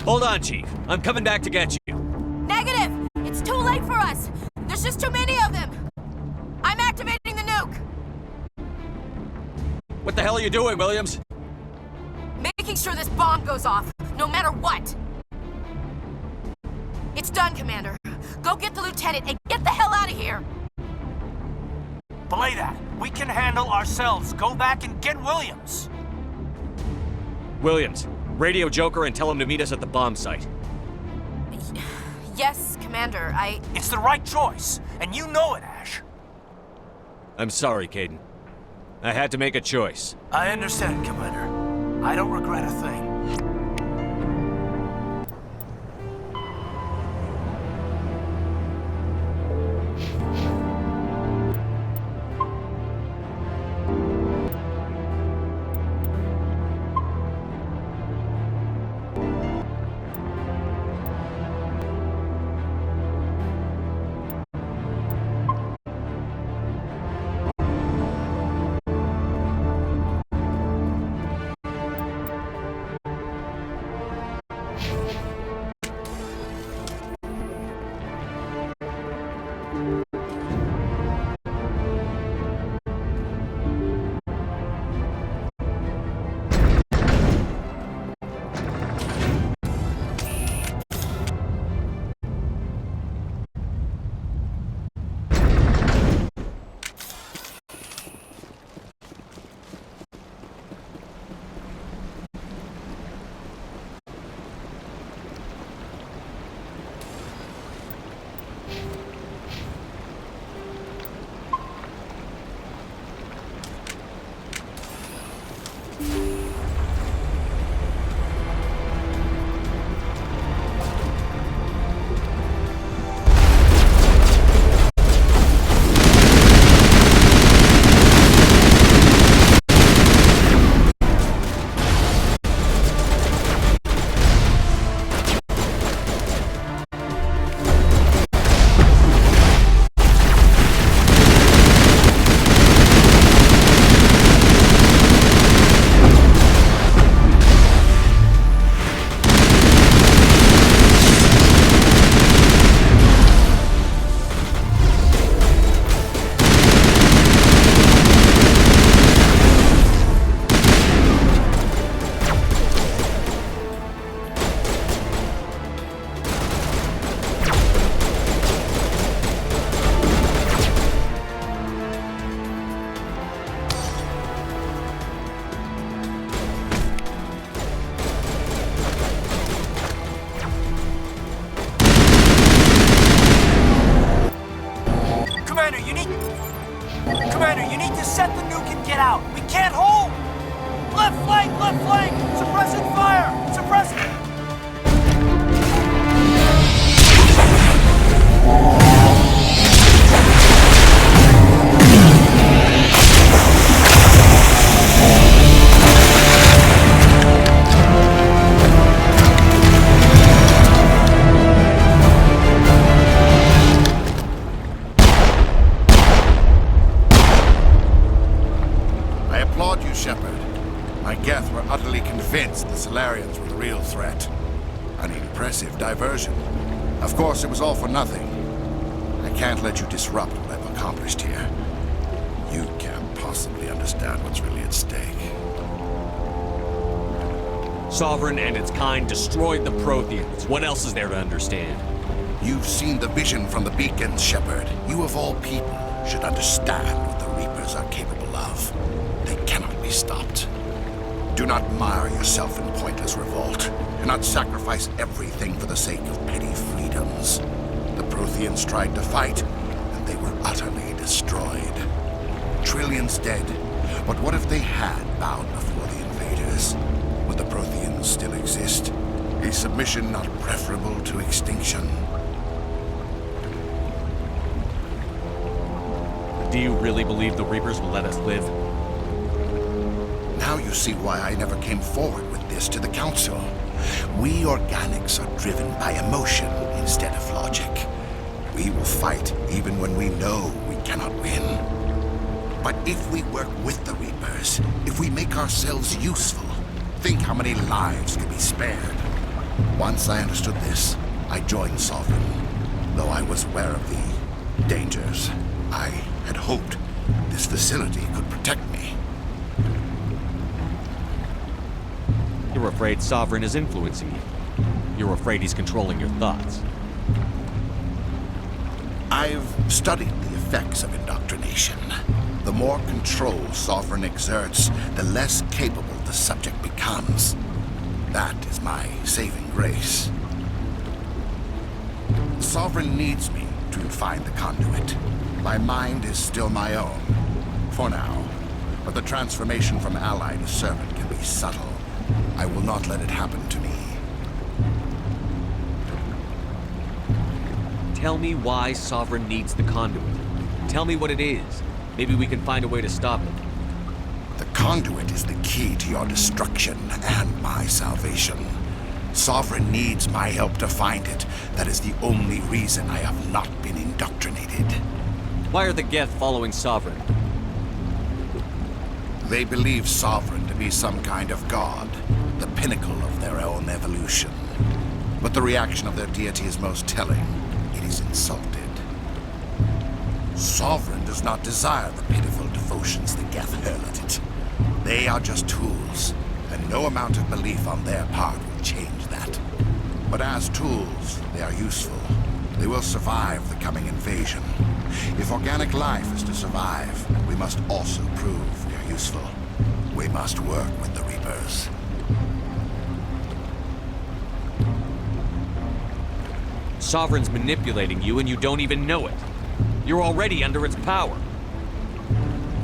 Hold on, Chief. I'm coming back to get you. Negative! It's too late for us! There's just too many of them! I'm activating the nuke! What the hell are you doing, Williams? Making sure this bomb goes off, no matter what! It's done, Commander. Go get the lieutenant and get the hell out of here! Belay that. We can handle ourselves. Go back and get Williams. Williams, radio Joker and tell him to meet us at the bomb site. Yes, Commander, It's the right choice, and you know it, Ash. I'm sorry, Caden. I had to make a choice. I understand, Commander. I don't regret a thing. Commander, you need to set the nuke and get out. We can't hold! Left flank! Left flank! Suppressing fire! Suppressing... Shepard. My Geth were utterly convinced the Solarians were the real threat. An impressive diversion. Of course, it was all for nothing. I can't let you disrupt what I've accomplished here. You can't possibly understand what's really at stake. Sovereign and its kind destroyed the Protheans. What else is there to understand? You've seen the vision from the beacons, Shepard. You of all people should understand what the Reapers are capable of. They cannot be stopped. Do not mire yourself in pointless revolt. Do not sacrifice everything for the sake of petty freedoms. The Protheans tried to fight, and they were utterly destroyed. Trillions dead, but what if they had bowed before the invaders? Would the Protheans still exist? Is submission not preferable to extinction? Do you really believe the Reapers will let us live? Now you see why I never came forward with this to the Council. We organics are driven by emotion instead of logic. We will fight even when we know we cannot win. But if we work with the Reapers, if we make ourselves useful, think how many lives could be spared. Once I understood this, I joined Sovereign. Though I was aware of the dangers, I had hoped this facility could protect me. You're afraid Sovereign is influencing you. You're afraid he's controlling your thoughts. I've studied the effects of indoctrination. The more control Sovereign exerts, the less capable the subject becomes. That is my saving grace. Sovereign needs me to find the conduit. My mind is still my own, for now. But the transformation from ally to servant can be subtle. I will not let it happen to me. Tell me why Sovereign needs the conduit. Tell me what it is. Maybe we can find a way to stop it. The conduit is the key to your destruction and my salvation. Sovereign needs my help to find it. That is the only reason I have not been indoctrinated. Why are the Geth following Sovereign? They believe Sovereign to be some kind of god, the pinnacle of their own evolution. But the reaction of their deity is most telling. It is insulted. Sovereign does not desire the pitiful devotions the Geth hurl at it. They are just tools, and no amount of belief on their part will change that. But as tools, they are useful. They will survive the coming invasion. If organic life is to survive, we must also prove we are useful. We must work with the Reapers. Sovereign's manipulating you and you don't even know it. You're already under its power.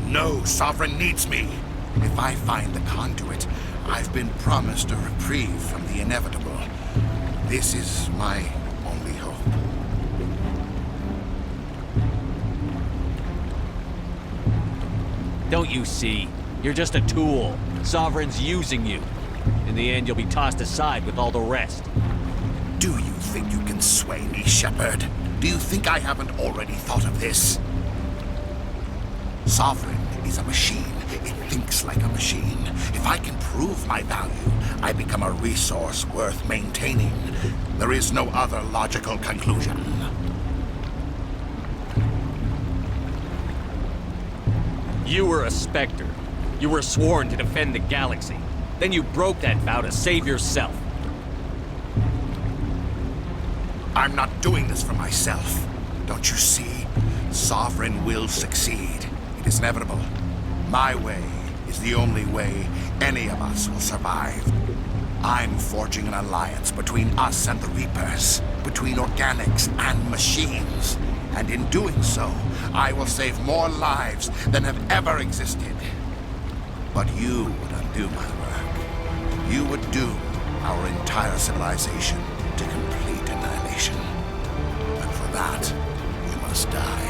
No, Sovereign needs me. If I find the conduit, I've been promised a reprieve from the inevitable. This is my only hope. Don't you see? You're just a tool. Sovereign's using you. In the end, you'll be tossed aside with all the rest. Do you think you can sway me, Shepard? Do you think I haven't already thought of this? Sovereign is a machine. It thinks like a machine. If I can prove my value, I become a resource worth maintaining. There is no other logical conclusion. You were a specter. You were sworn to defend the galaxy. Then you broke that vow to save yourself. I'm not doing this for myself. Don't you see? Sovereign will succeed. It is inevitable. My way is the only way any of us will survive. I'm forging an alliance between us and the Reapers, between organics and machines. And in doing so, I will save more lives than have ever existed. But you would undo my work. You would doom our entire civilization to complete annihilation. And for that, you must die.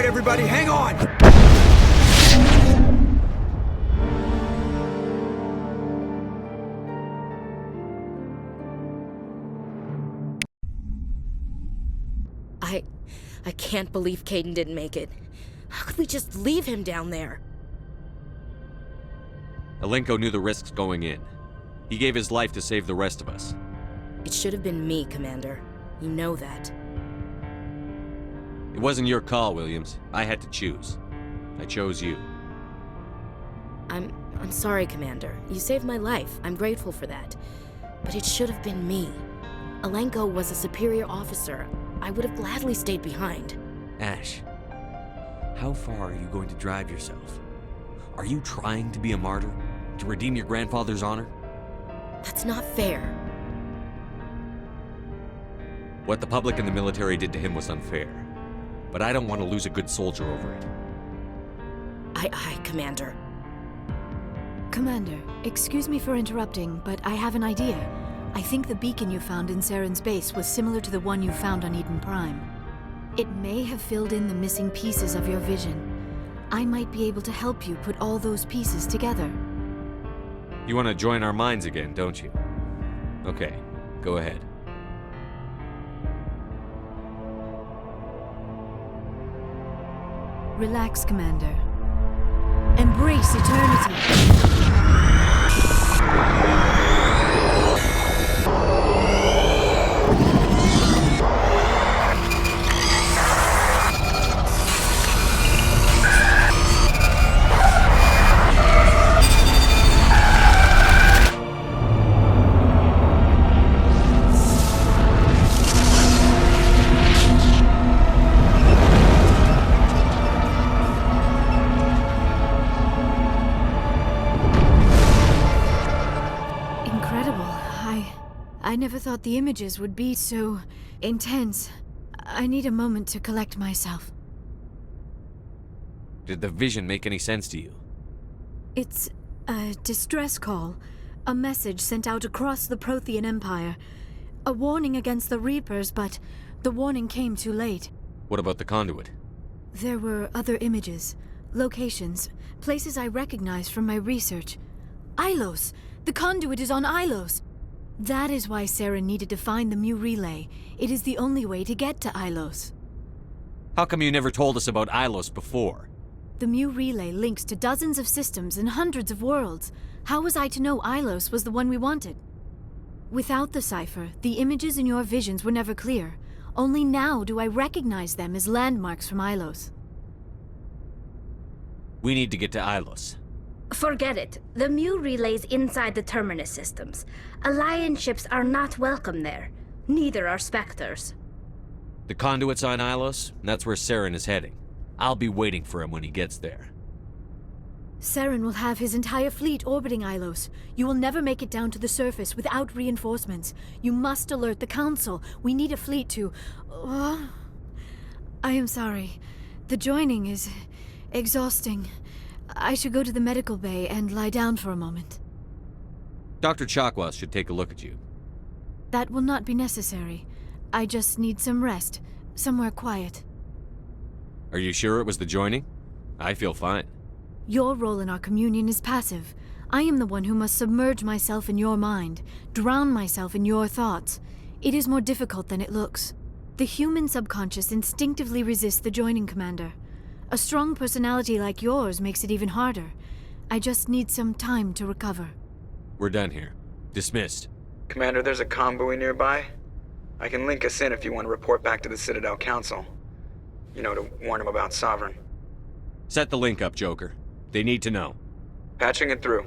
Everybody, hang on! I can't believe Caden didn't make it. How could we just leave him down there? Alenko knew the risks going in. He gave his life to save the rest of us. It should have been me, Commander. You know that. It wasn't your call, Williams. I had to choose. I chose you. I'm sorry, Commander. You saved my life. I'm grateful for that. But it should have been me. Alenko was a superior officer. I would have gladly stayed behind. Ash, how far are you going to drive yourself? Are you trying to be a martyr? To redeem your grandfather's honor? That's not fair. What the public and the military did to him was unfair. But I don't want to lose a good soldier over it. Aye, Commander. Commander, excuse me for interrupting, but I have an idea. I think the beacon you found in Saren's base was similar to the one you found on Eden Prime. It may have filled in the missing pieces of your vision. I might be able to help you put all those pieces together. You want to join our minds again, don't you? Okay, go ahead. Relax, Commander. Embrace eternity. I never thought the images would be so intense. I need a moment to collect myself. Did the vision make any sense to you? It's a distress call. A message sent out across the Prothean Empire. A warning against the Reapers, but the warning came too late. What about the conduit? There were other images, locations, places I recognized from my research. Ilos! The conduit is on Ilos! That is why Saren needed to find the Mu relay. It is the only way to get to Ilos. How come you never told us about Ilos before? The Mu relay links to dozens of systems and hundreds of worlds. How was I to know Ilos was the one we wanted? Without the cipher, the images in your visions were never clear. Only now do I recognize them as landmarks from Ilos. We need to get to Ilos. Forget it. The Mu relay's inside the Terminus systems. Alliance ships are not welcome there. Neither are Specters. The conduit's on Ilos, and that's where Saren is heading. I'll be waiting for him when he gets there. Saren will have his entire fleet orbiting Ilos. You will never make it down to the surface without reinforcements. You must alert the Council. We need a fleet to... I am sorry. The joining is exhausting. I should go to the medical bay and lie down for a moment. Dr. Chakwas should take a look at you. That will not be necessary. I just need some rest, somewhere quiet. Are you sure it was the joining? I feel fine. Your role in our communion is passive. I am the one who must submerge myself in your mind, drown myself in your thoughts. It is more difficult than it looks. The human subconscious instinctively resists the joining, Commander. A strong personality like yours makes it even harder. I just need some time to recover. We're done here. Dismissed. Commander, there's a convoy nearby. I can link us in if you want to report back to the Citadel Council. You know, to warn them about Sovereign. Set the link up, Joker. They need to know. Patching it through.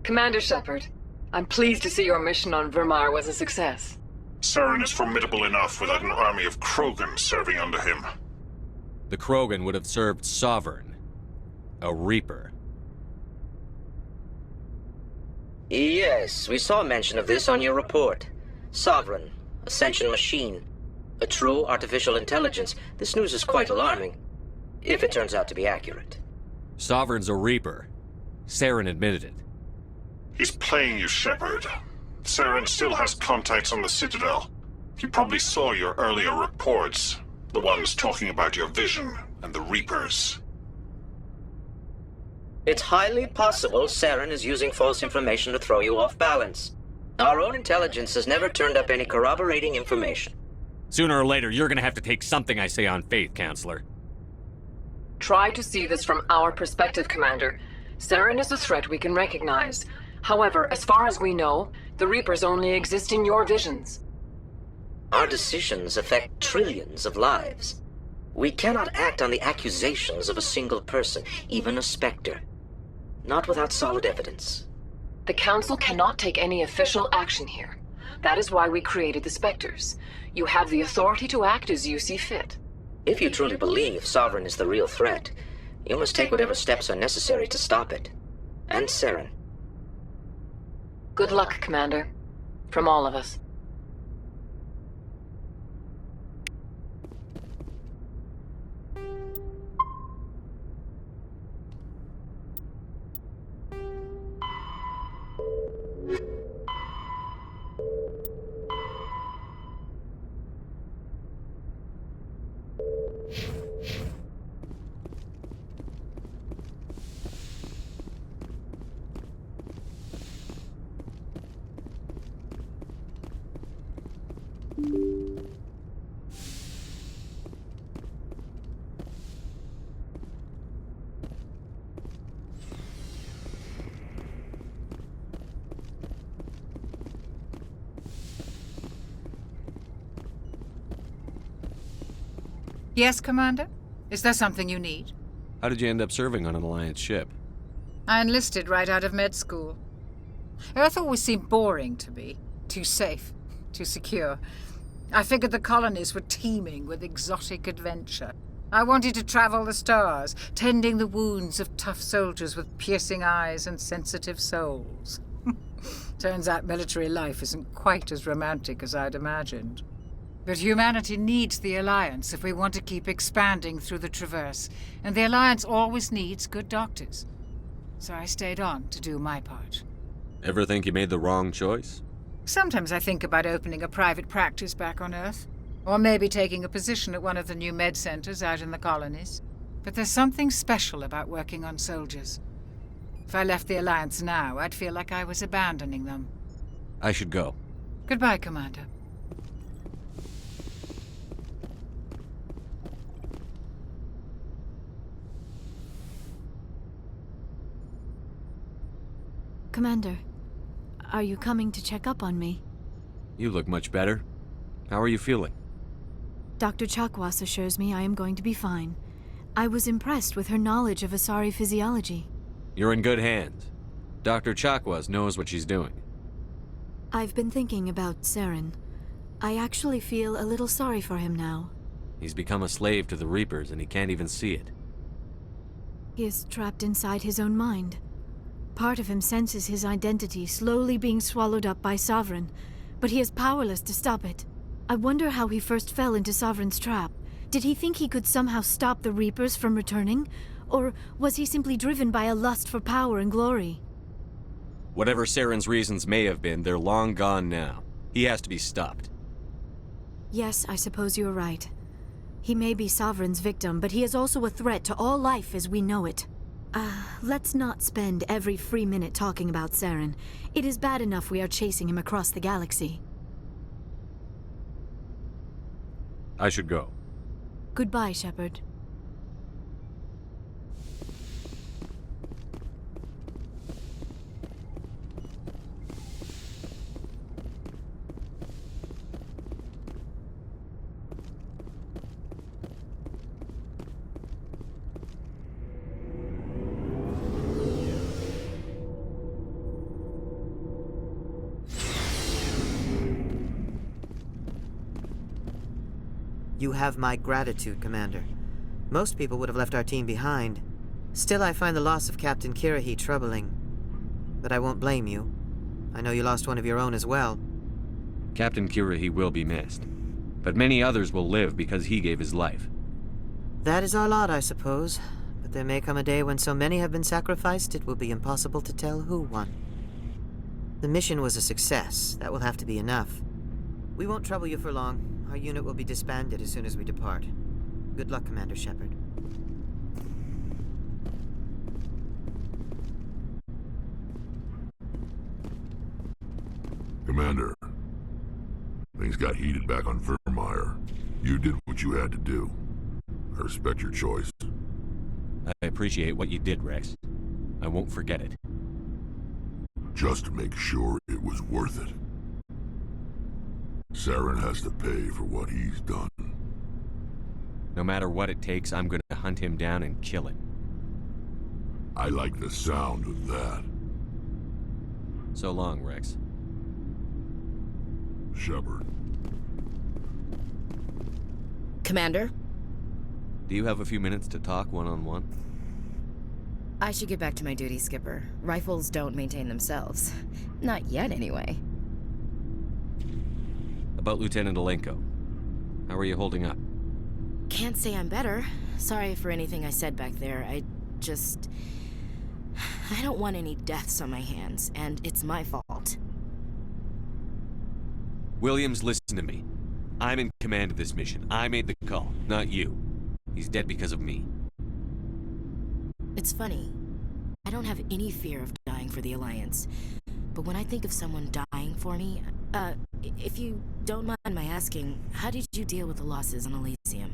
Commander Shepard, I'm pleased to see your mission on Vimire was a success. Suren is formidable enough without an army of Krogan serving under him. The Krogan would have served Sovereign. A Reaper. Yes, we saw mention of this on your report. Sovereign, Ascension machine, a true artificial intelligence. This news is quite alarming, if it turns out to be accurate. Sovereign's a Reaper. Saren admitted it. He's playing you, Shepard. Suren still has contacts on the Citadel. He probably saw your earlier reports, the ones talking about your vision and the Reapers. It's highly possible Saren is using false information to throw you off balance. Our own intelligence has never turned up any corroborating information. Sooner or later, you're gonna have to take something I say on faith, Counselor. Try to see this from our perspective, Commander. Saren is a threat we can recognize. However, as far as we know, the Reapers only exist in your visions. Our decisions affect trillions of lives. We cannot act on the accusations of a single person, even a specter. Not without solid evidence. The Council cannot take any official action here. That is why we created the Specters. You have the authority to act as you see fit. If you truly believe Sovereign is the real threat, you must take whatever steps are necessary to stop it. And Saren. Good luck, Commander. From all of us. Yes, Commander? Is there something you need? How did you end up serving on an Alliance ship? I enlisted right out of med school. Earth always seemed boring to me. Too safe, too secure. I figured the colonies were teeming with exotic adventure. I wanted to travel the stars, tending the wounds of tough soldiers with piercing eyes and sensitive souls. Turns out military life isn't quite as romantic as I'd imagined. But humanity needs the Alliance if we want to keep expanding through the Traverse, and the Alliance always needs good doctors. So I stayed on to do my part. Ever think you made the wrong choice? Sometimes I think about opening a private practice back on Earth, or maybe taking a position at one of the new med centers out in the colonies. But there's something special about working on soldiers. If I left the Alliance now, I'd feel like I was abandoning them. I should go. Goodbye, Commander. Commander, are you coming to check up on me? You look much better. How are you feeling? Dr. Chakwas assures me I am going to be fine. I was impressed with her knowledge of Asari physiology. You're in good hands. Dr. Chakwas knows what she's doing. I've been thinking about Saren. I actually feel a little sorry for him now. He's become a slave to the Reapers and he can't even see it. He is trapped inside his own mind. Part of him senses his identity slowly being swallowed up by Sovereign, but he is powerless to stop it. I wonder how he first fell into Sovereign's trap. Did he think he could somehow stop the Reapers from returning? Or was he simply driven by a lust for power and glory? Whatever Saren's reasons may have been, they're long gone now. He has to be stopped. Yes, I suppose you're right. He may be Sovereign's victim, but he is also a threat to all life as we know it. Let's not spend every free minute talking about Suren. It is bad enough we are chasing him across the galaxy. I should go. Goodbye, Shepard. You have my gratitude, Commander. Most people would have left our team behind. Still, I find the loss of Captain Kirrahe troubling. But I won't blame you. I know you lost one of your own as well. Captain Kirrahe will be missed. But many others will live because he gave his life. That is our lot, I suppose. But there may come a day when so many have been sacrificed, it will be impossible to tell who won. The mission was a success. That will have to be enough. We won't trouble you for long. Our unit will be disbanded as soon as we depart. Good luck, Commander Shepard. Commander, things got heated back on Vimire. You did what you had to do. I respect your choice. I appreciate what you did, Rex. I won't forget it. Just to make sure it was worth it. Suren has to pay for what he's done. No matter what it takes, I'm gonna hunt him down and kill him. I like the sound of that. So long, Rex. Shepard. Commander? Do you have a few minutes to talk one-on-one? I should get back to my duty, Skipper. Rifles don't maintain themselves. Not yet, anyway. About Lieutenant Alenko. How are you holding up? Can't say I'm better. Sorry for anything I said back there. I don't want any deaths on my hands, and it's my fault. Williams, listen to me. I'm in command of this mission. I made the call, not you. He's dead because of me. It's funny. I don't have any fear of dying for the Alliance. But when I think of someone dying for me, if you don't mind my asking, how did you deal with the losses on Elysium?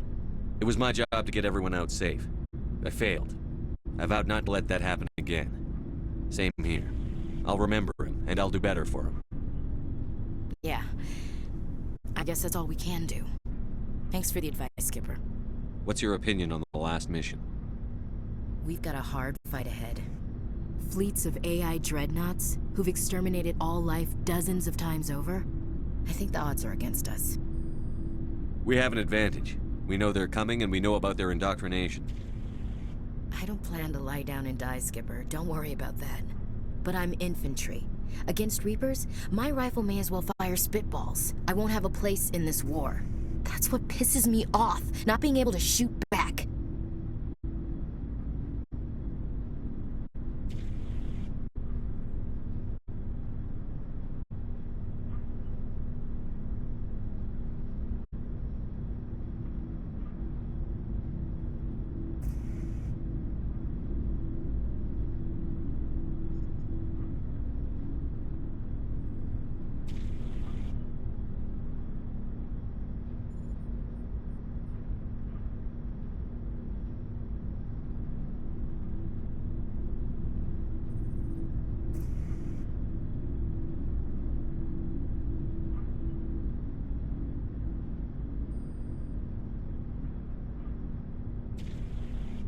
It was my job to get everyone out safe. I failed. I vowed not to let that happen again. Same here. I'll remember him, and I'll do better for him. Yeah. I guess that's all we can do. Thanks for the advice, Skipper. What's your opinion on the last mission? We've got a hard fight ahead. Fleets of AI dreadnoughts who've exterminated all life dozens of times over. I think the odds are against us. We have an advantage. We know they're coming, and we know about their indoctrination. I don't plan to lie down and die, Skipper. Don't worry about that. But I'm infantry. Against Reapers, my rifle may as well fire spitballs. I won't have a place in this war. That's what pisses me off, not being able to shoot back.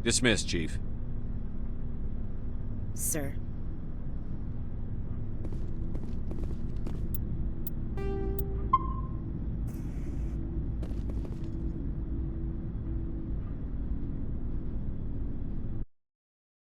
Dismissed, Chief. Sir.